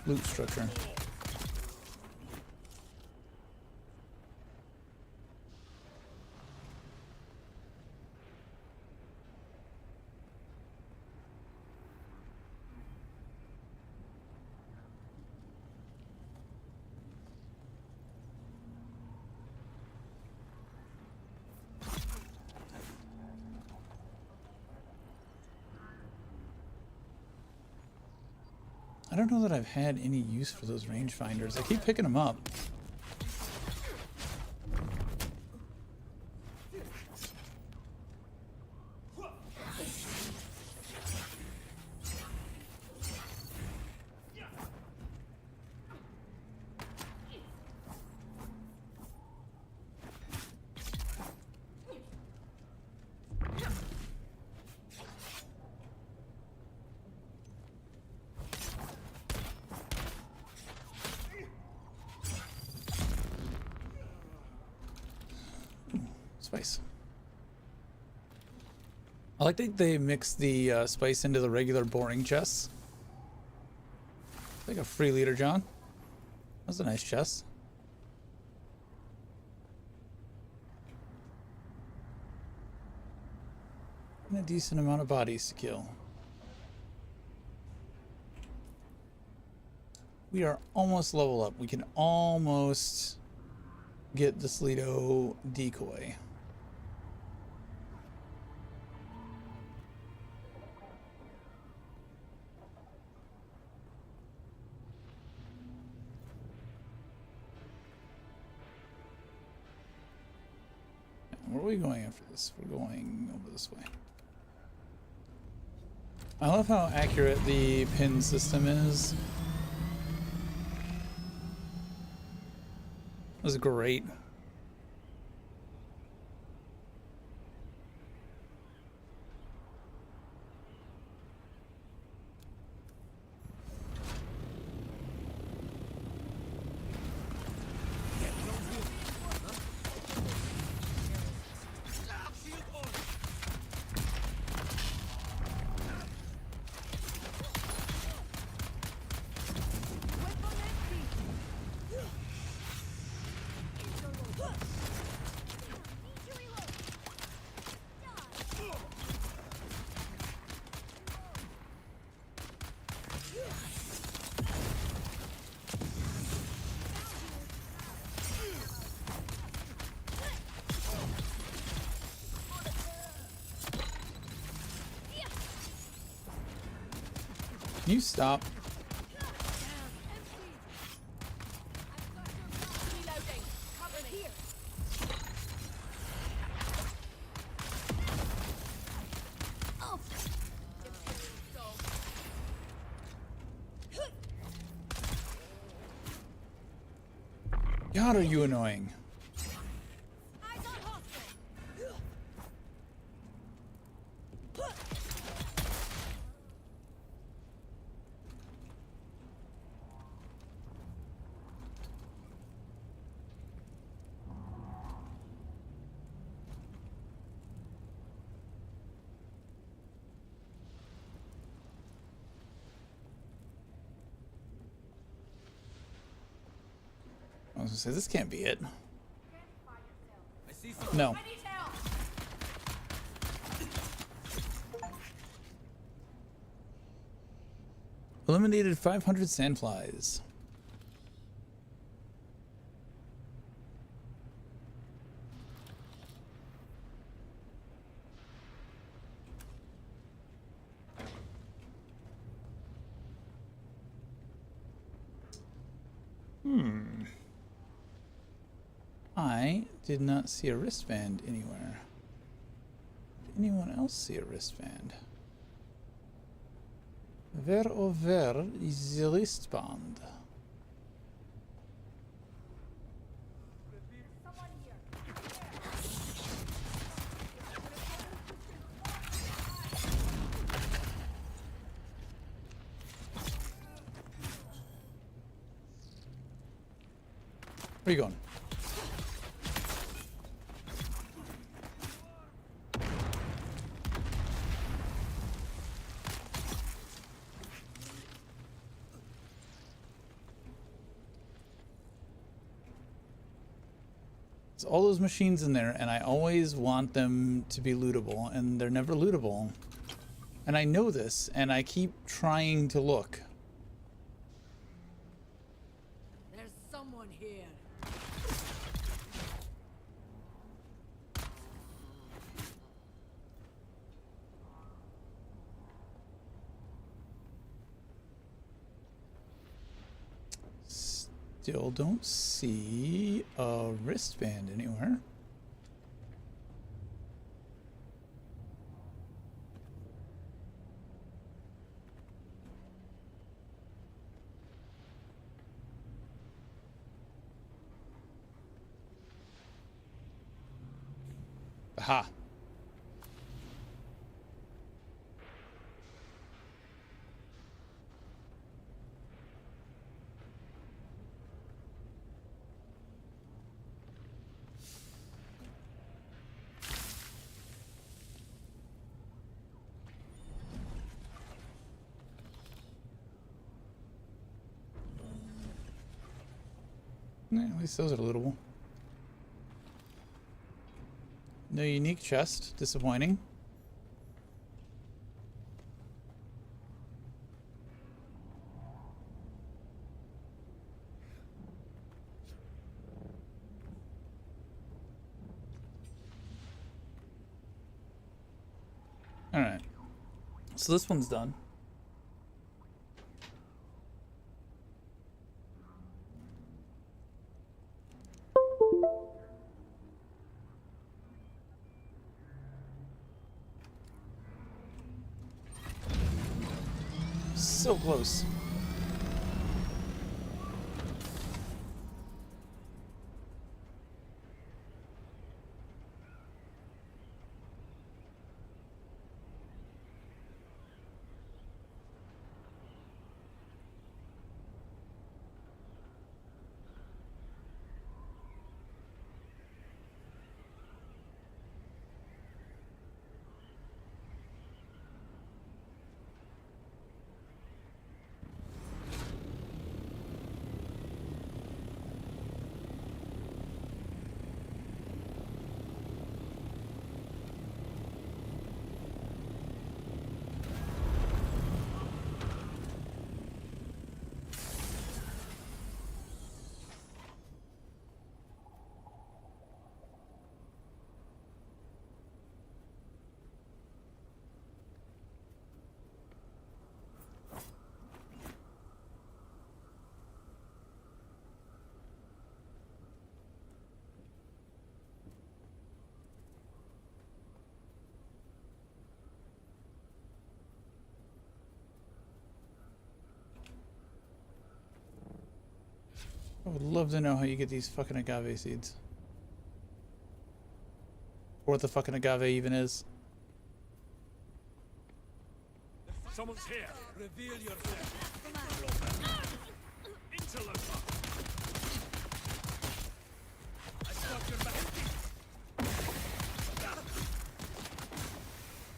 Speaker 1: loot structure. I don't know that I've had any use for those rangefinders. I keep picking them up. Spice. I like that they mix the spice into the regular boring chests. Like a free leader, John. That's a nice chest. And a decent amount of bodies to kill. We are almost level up. We can almost get the Sleeto decoy. Where are we going after this? We're going over this way. I love how accurate the pin system is. It was great. Can you stop? God, are you annoying? I was gonna say, this can't be it. No. Eliminated 500 sandflies. I did not see a wristband anywhere. Did anyone else see a wristband? Where is the wristband? Where are you going? There's all those machines in there, and I always want them to be lootable, and they're never lootable. And I know this, and I keep trying to look.
Speaker 9: There's someone here.
Speaker 1: Still don't see a wristband anywhere. Aha. Yeah, at least those are lootable. No unique chest. Disappointing. Alright. So this one's done. So close. I would love to know how you get these fucking agave seeds. Or what the fucking agave even is.
Speaker 13: Someone's here. Reveal yourself. Interloper. I stopped your back.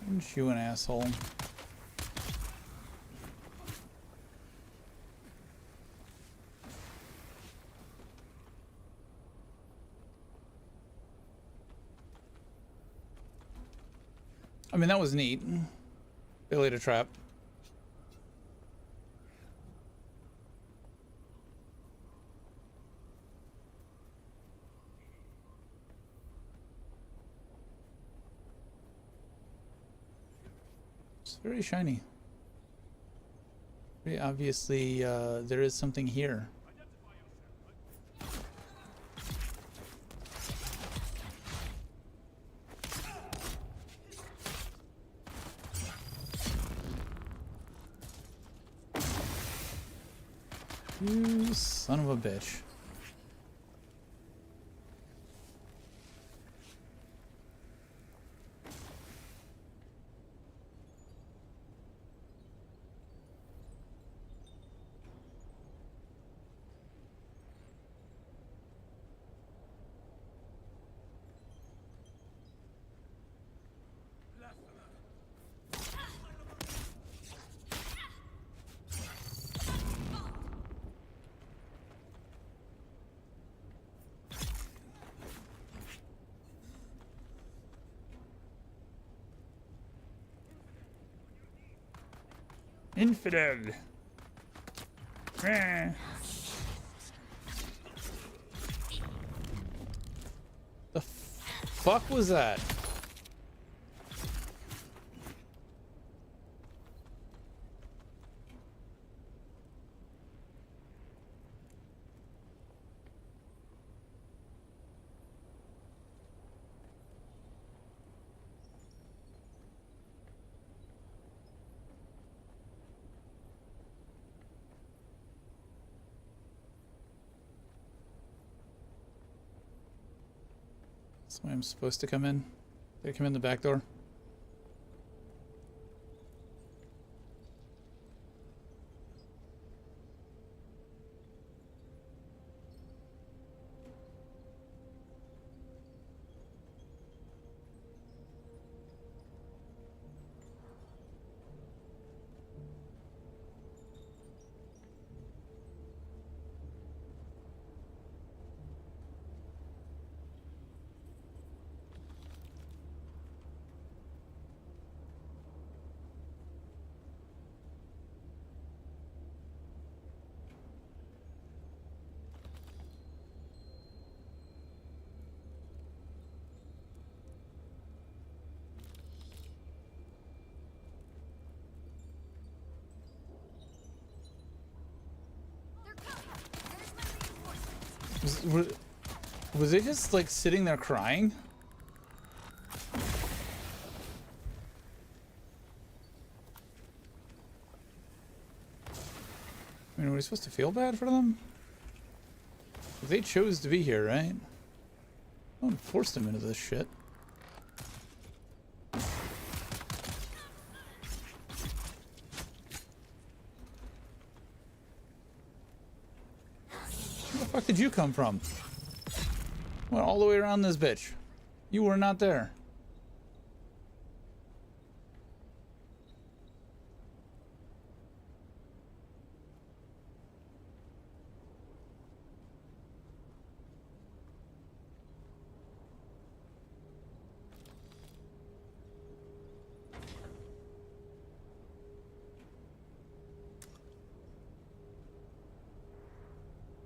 Speaker 1: Aren't you an asshole? I mean, that was neat. They laid a trap. It's very shiny. Very obviously, there is something here. You son of a bitch. Infidel. The fuck was that? That's why I'm supposed to come in. Did I come in the back door? Was it just like sitting there crying? I mean, are we supposed to feel bad for them? They chose to be here, right? No one forced them into this shit. Where the fuck did you come from? Went all the way around this bitch. You were not there.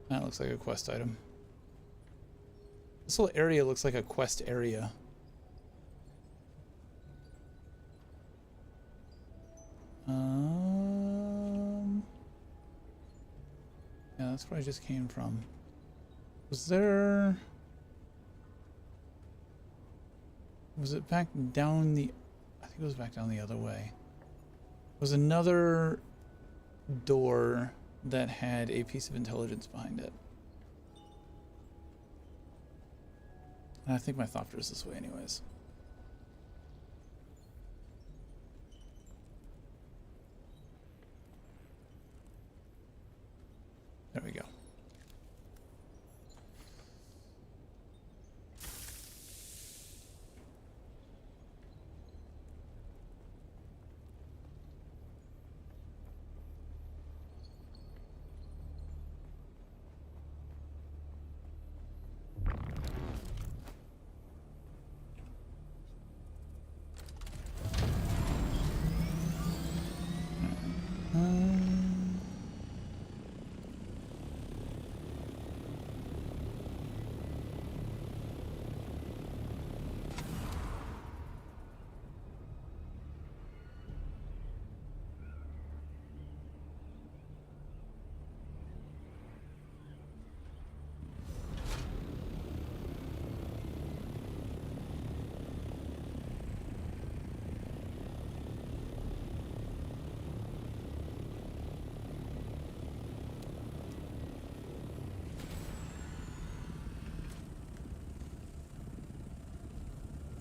Speaker 1: That looks like a quest item. This whole area looks like a quest area. Yeah, that's where I just came from. Was there... Was it back down the... I think it was back down the other way. Was another door that had a piece of intelligence behind it. And I think my thopter is this way anyways. There we go.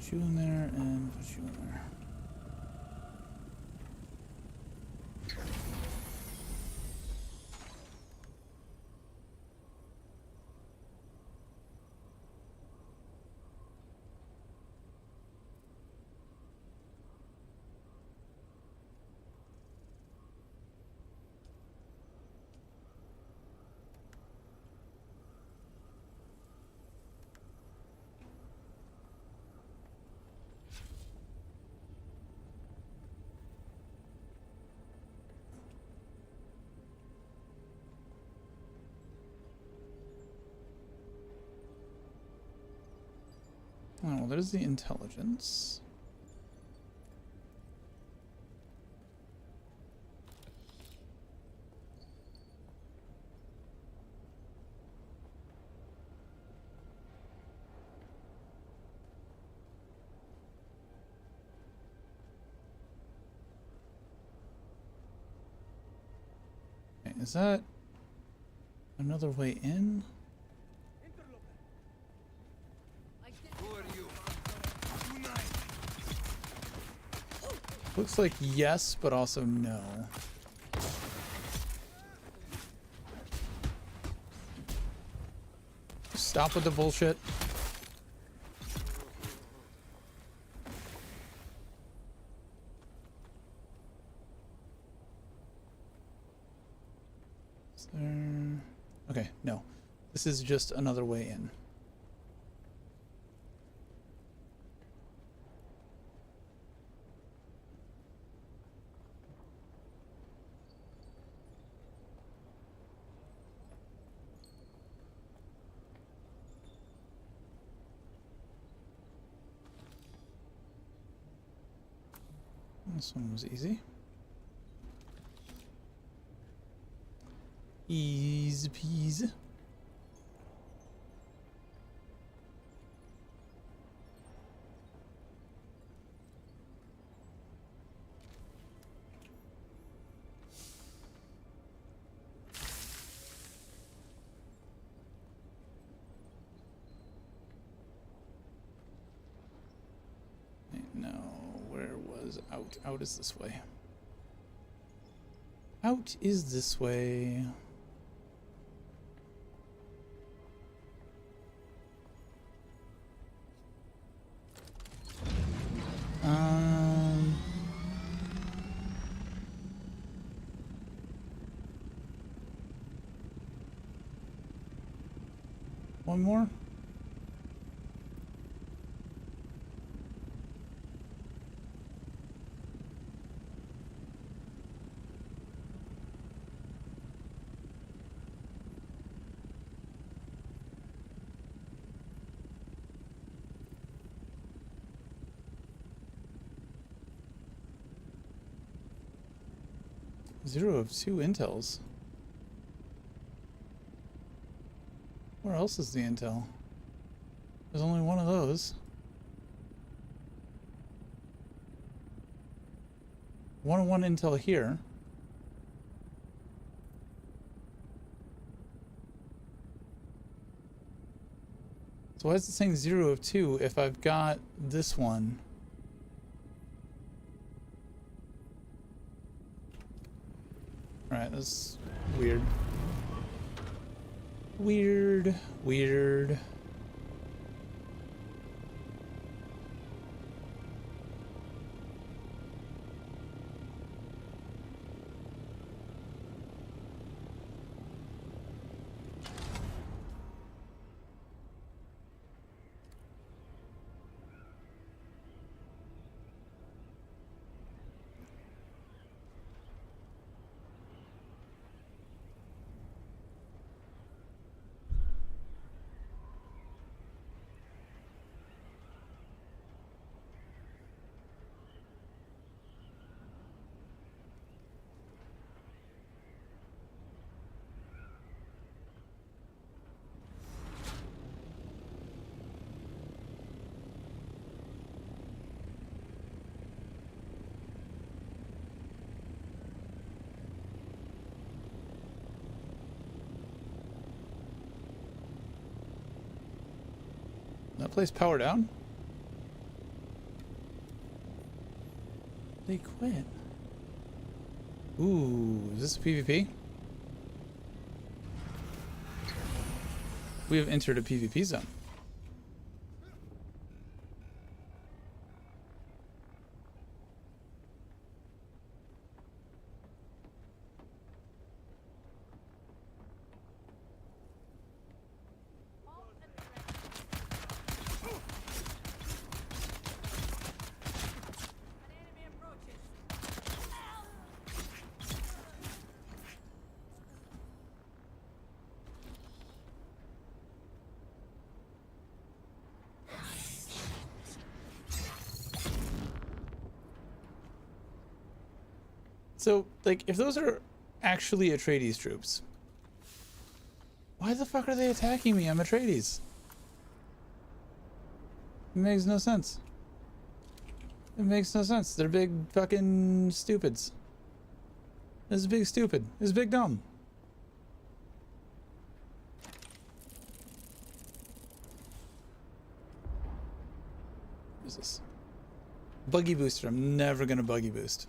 Speaker 1: Put you in there and put you in there. Oh, well, there's the intelligence. Okay, is that another way in? Looks like yes, but also no. Stop with the bullshit. Is there... Okay, no. This is just another way in. This one was easy. Easy peasy. is out? Out is this way. Out is this way. One more? Zero of 2 intels. Where else is the intel? There's only one of those. 101 intel here. So why is it saying 0 of 2 if I've got this one? Alright, that's weird. Weird. That place powered down? They quit. Ooh, is this a PvP? We have entered a PvP zone. So, like, if those are actually Atreides troops, why the fuck are they attacking me? I'm Atreides. It makes no sense. It makes no sense. They're big fucking stupids. This is big stupid. This is big dumb. What is this? Buggy booster. I'm never gonna buggy boost.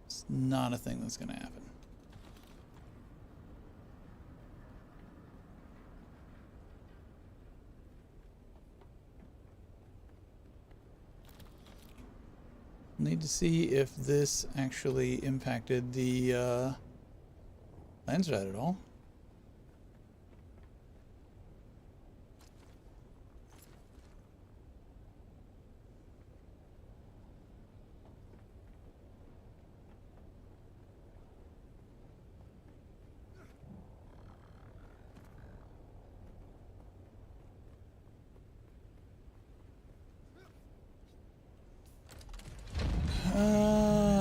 Speaker 1: It's not a thing that's gonna happen. Need to see if this actually impacted the lens rad at all.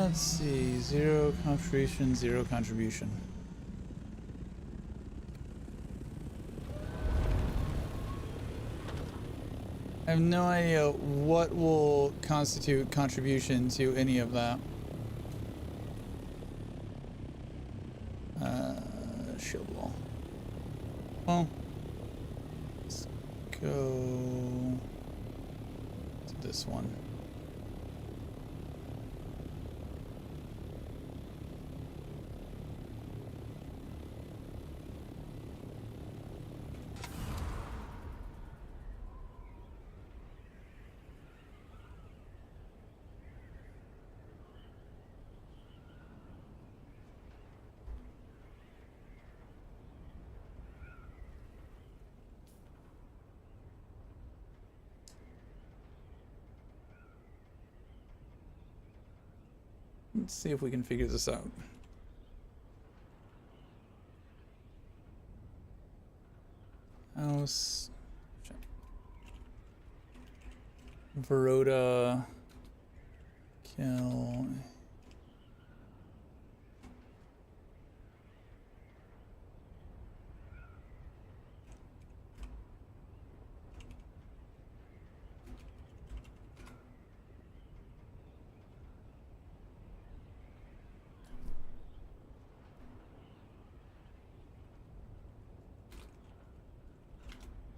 Speaker 1: Let's see, 0 contribution, 0 contribution. I have no idea what will constitute contribution to any of that. Shield wall. Well, let's go to this one. Let's see if we can figure this out. House. Verota. Kill.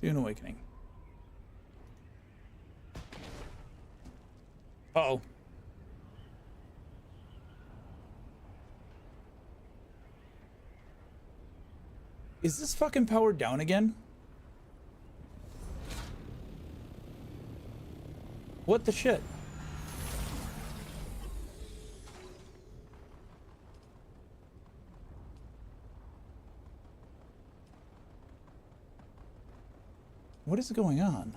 Speaker 1: Dune Awakening. Uh-oh. Is this fucking powered down again? What the shit? What is going on?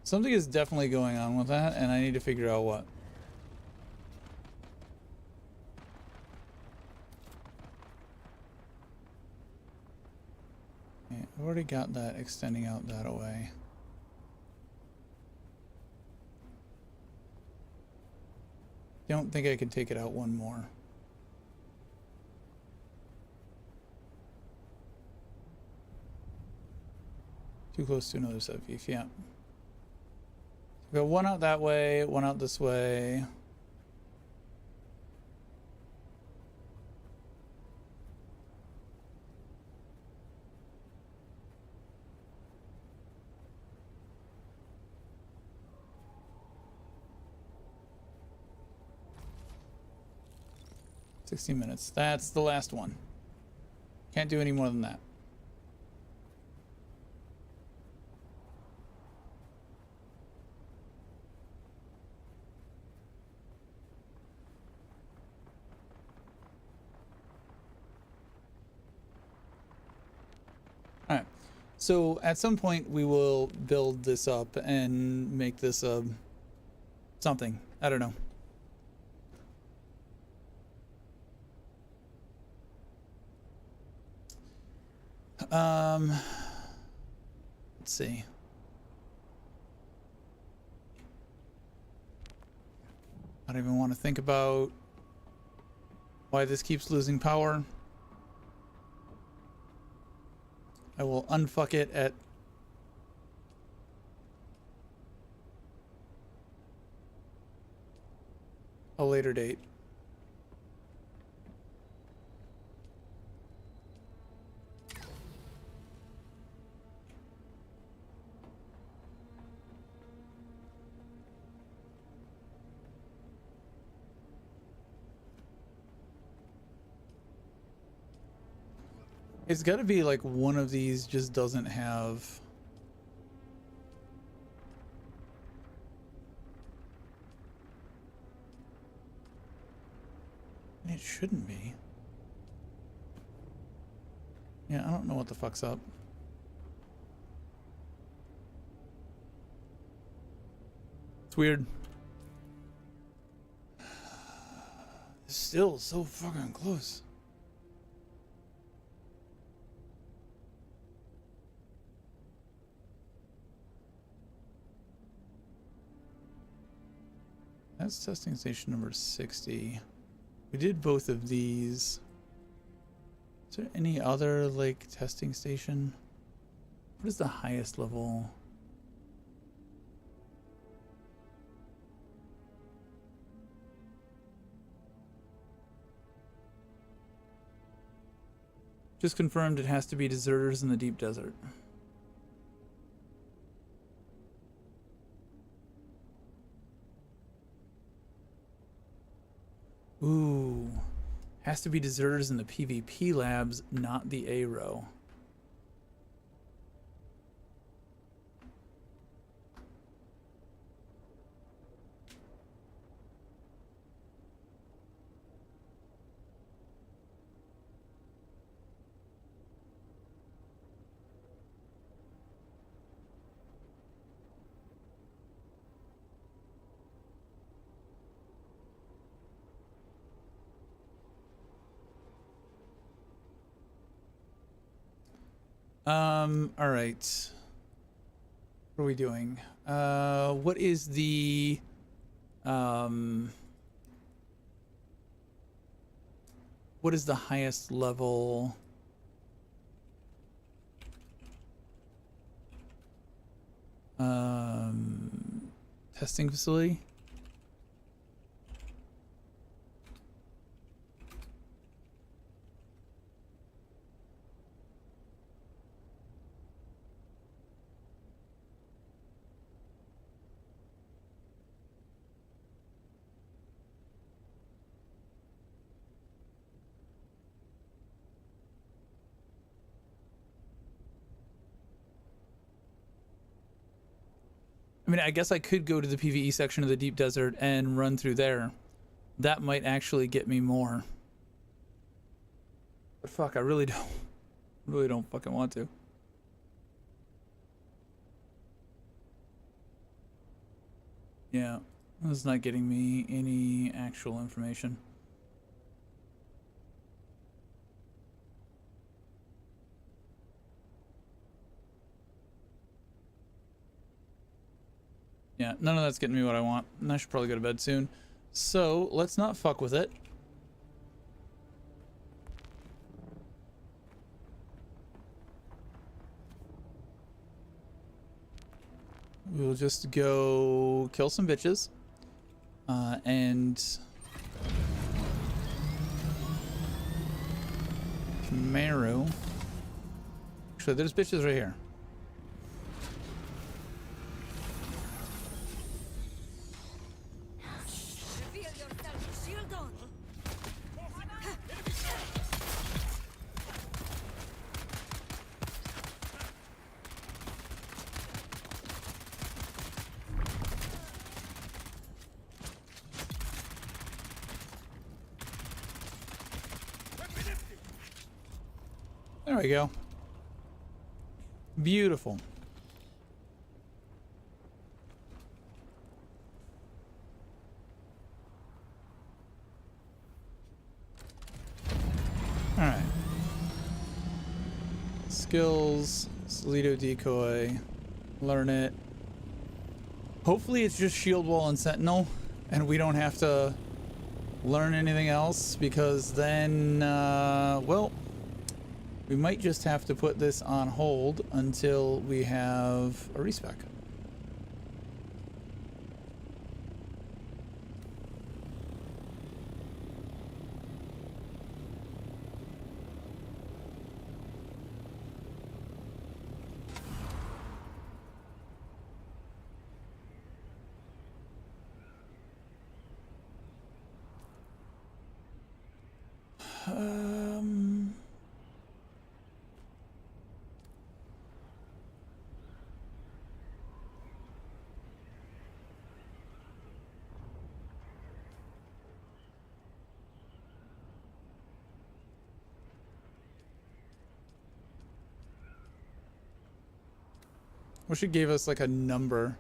Speaker 1: Something is definitely going on with that, and I need to figure out what. Okay, I've already got that extending out that way. Don't think I can take it out one more. Too close to another set piece, yeah. We got one out that way, one out this way. $60 minutes. That's the last one. Can't do any more than that. Alright, so at some point we will build this up and make this something. I don't know. Let's see. I don't even want to think about why this keeps losing power. I will unfuck it at a later date. It's got to be like one of these just doesn't have. It shouldn't be. Yeah, I don't know what the fuck's up. It's weird. It's still so fucking close. That's testing station number 60. We did both of these. Is there any other like testing station? What is the highest level? Just confirmed it has to be deserters in the deep desert. Ooh, has to be deserters in the PvP labs, not the A row. All right. What are we doing? What is the what is the highest level? Testing facility? I mean, I guess I could go to the PvE section of the Deep Desert and run through there. That might actually get me more. But fuck, I really don't fucking want to. Yeah, this is not getting me any actual information. Yeah, none of that's getting me what I want, and I should probably go to bed soon. So, let's not fuck with it. We'll just go kill some bitches. And... Camaro. Actually, there's bitches right here. There we go. Beautiful. All right. Skills, Solido decoy, learn it. Hopefully it's just shield wall and sentinel and we don't have to learn anything else, because then, well, we might just have to put this on hold until we have a respec. Wish it gave us like a number.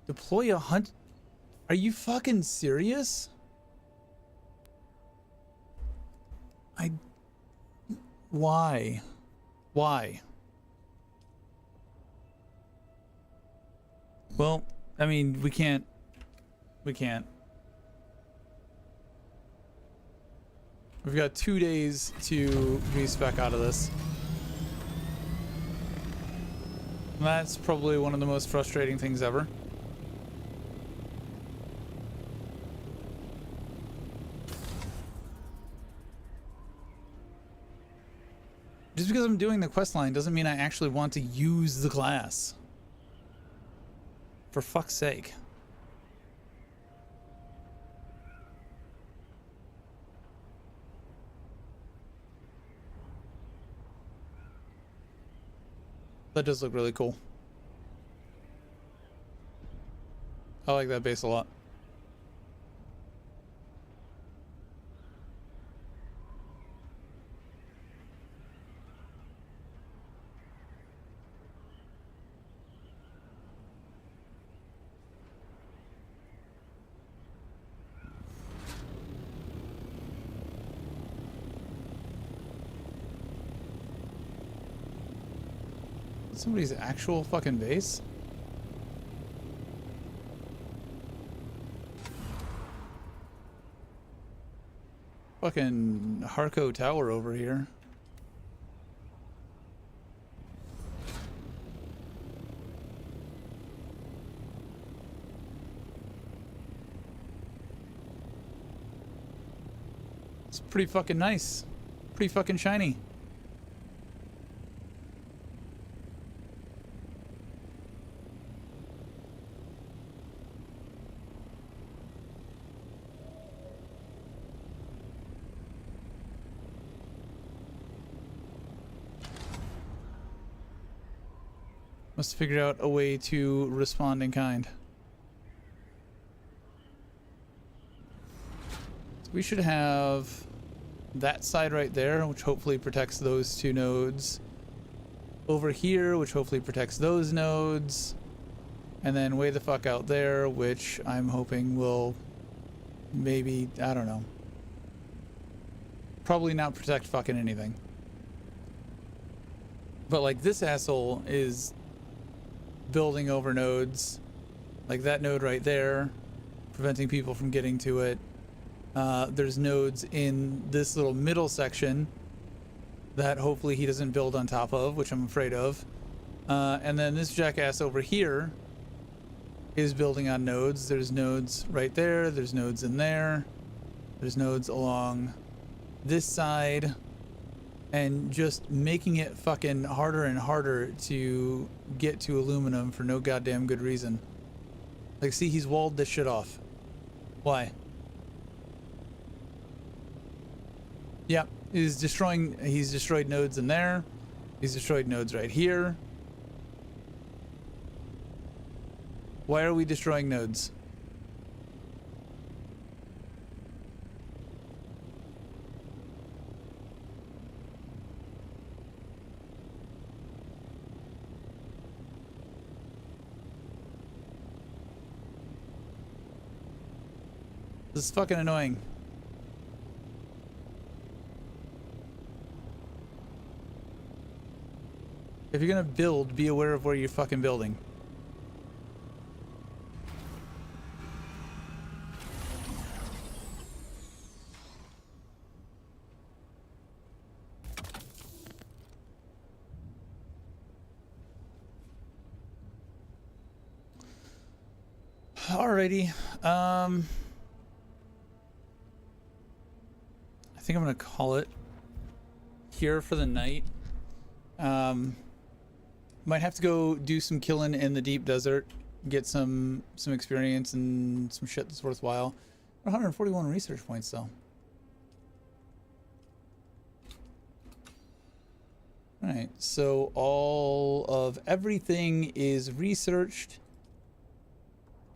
Speaker 1: Deploy a hunt? Are you fucking serious? Why? Why? Well, I mean, we can't. We've got 2 days to respec out of this. That's probably one of the most frustrating things ever. Just because I'm doing the quest line doesn't mean I actually want to use the class. For fuck's sake. That does look really cool. I like that base a lot. Somebody's actual fucking base? Fucking Harco Tower over here. It's pretty fucking nice. Pretty fucking shiny. Must figure out a way to respond in kind. So we should have that side right there, which hopefully protects those two nodes. Over here, which hopefully protects those nodes. And then way the fuck out there, which I'm hoping will maybe, I don't know. Probably not protect fucking anything. But like this asshole is building over nodes, like that node right there, preventing people from getting to it. There's nodes in this little middle section that hopefully he doesn't build on top of, which I'm afraid of. And then this jackass over here is building on nodes. There's nodes right there, there's nodes in there, there's nodes along this side, and just making it fucking harder and harder to get to aluminum for no goddamn good reason. Like, see, he's walled this shit off. Why? Yep, he's destroyed nodes in there. He's destroyed nodes right here. Why are we destroying nodes? This is fucking annoying. If you're gonna build, be aware of where you're fucking building. Alrighty. I think I'm gonna call it here for the night. Might have to go do some killing in the deep desert, get some experience and some shit that's worthwhile. 141 research points though. Alright, so all of everything is researched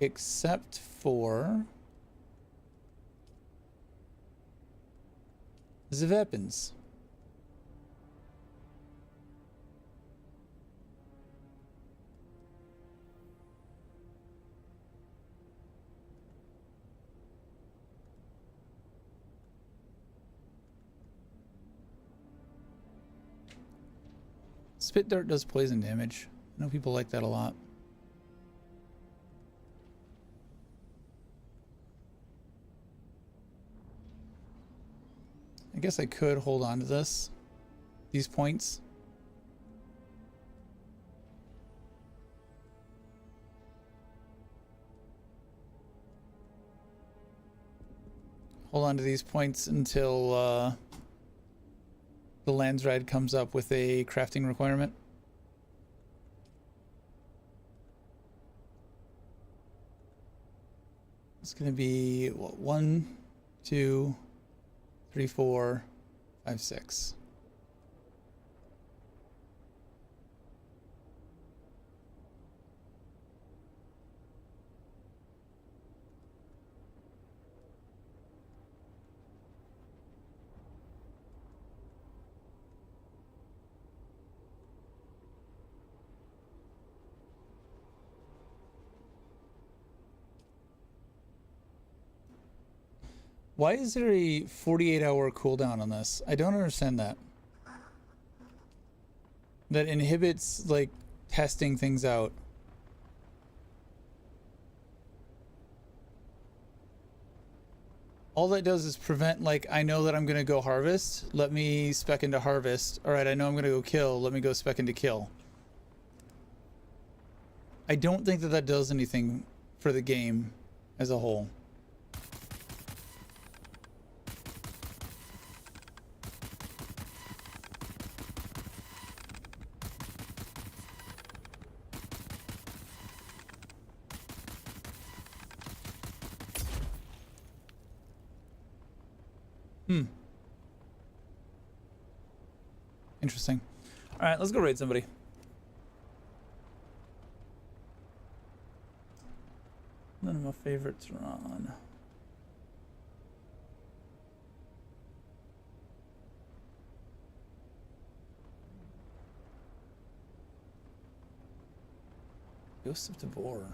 Speaker 1: except for the weapons. Spit dart does poison damage. I know people like that a lot. I guess I could hold on to these points. Hold on to these points until the Landsride comes up with a crafting requirement. It's going to be what, 1, 2, 3, 4, 5, 6. Why is there a 48-hour cooldown on this? I don't understand that. That inhibits, like, testing things out. All that does is prevent, like, I know that I'm gonna go harvest, let me spec into harvest. All right, I know I'm gonna go kill, let me go spec into kill. I don't think that that does anything for the game as a whole. Interesting. All right, let's go raid somebody. None of my favorites are on. Ghost of Devor.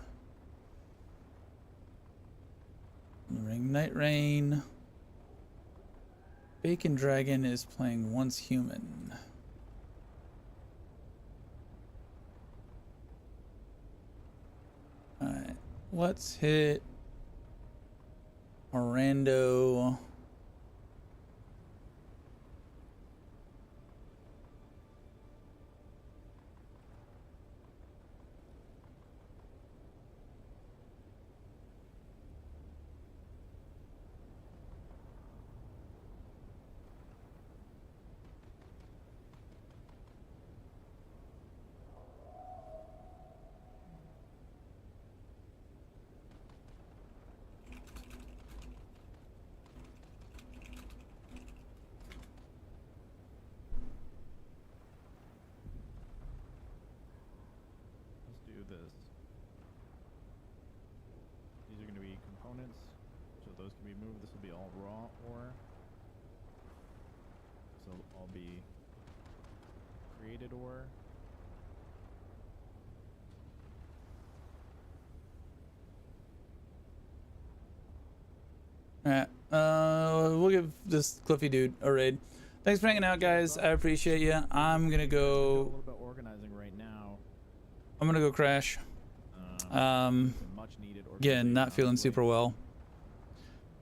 Speaker 1: Ring Night Rain. Bacon Dragon is playing Once Human. Alright, let's hit Orlando.
Speaker 2: So those can be moved. This will be all raw ore. So all be created ore.
Speaker 1: Alright, we'll give this Cliffy dude a raid. Thanks for hanging out, guys. I appreciate you. I'm gonna go.
Speaker 2: A little bit organizing right now.
Speaker 1: I'm gonna go crash. Again, not feeling super well.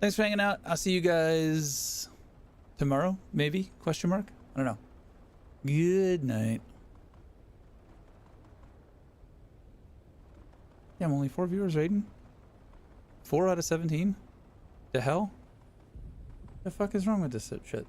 Speaker 1: Thanks for hanging out. I'll see you guys tomorrow, maybe? Question mark? I don't know. Good night. Yeah, I'm only 4 viewers raiding. 4 out of 17? The hell? The fuck is wrong with this shit?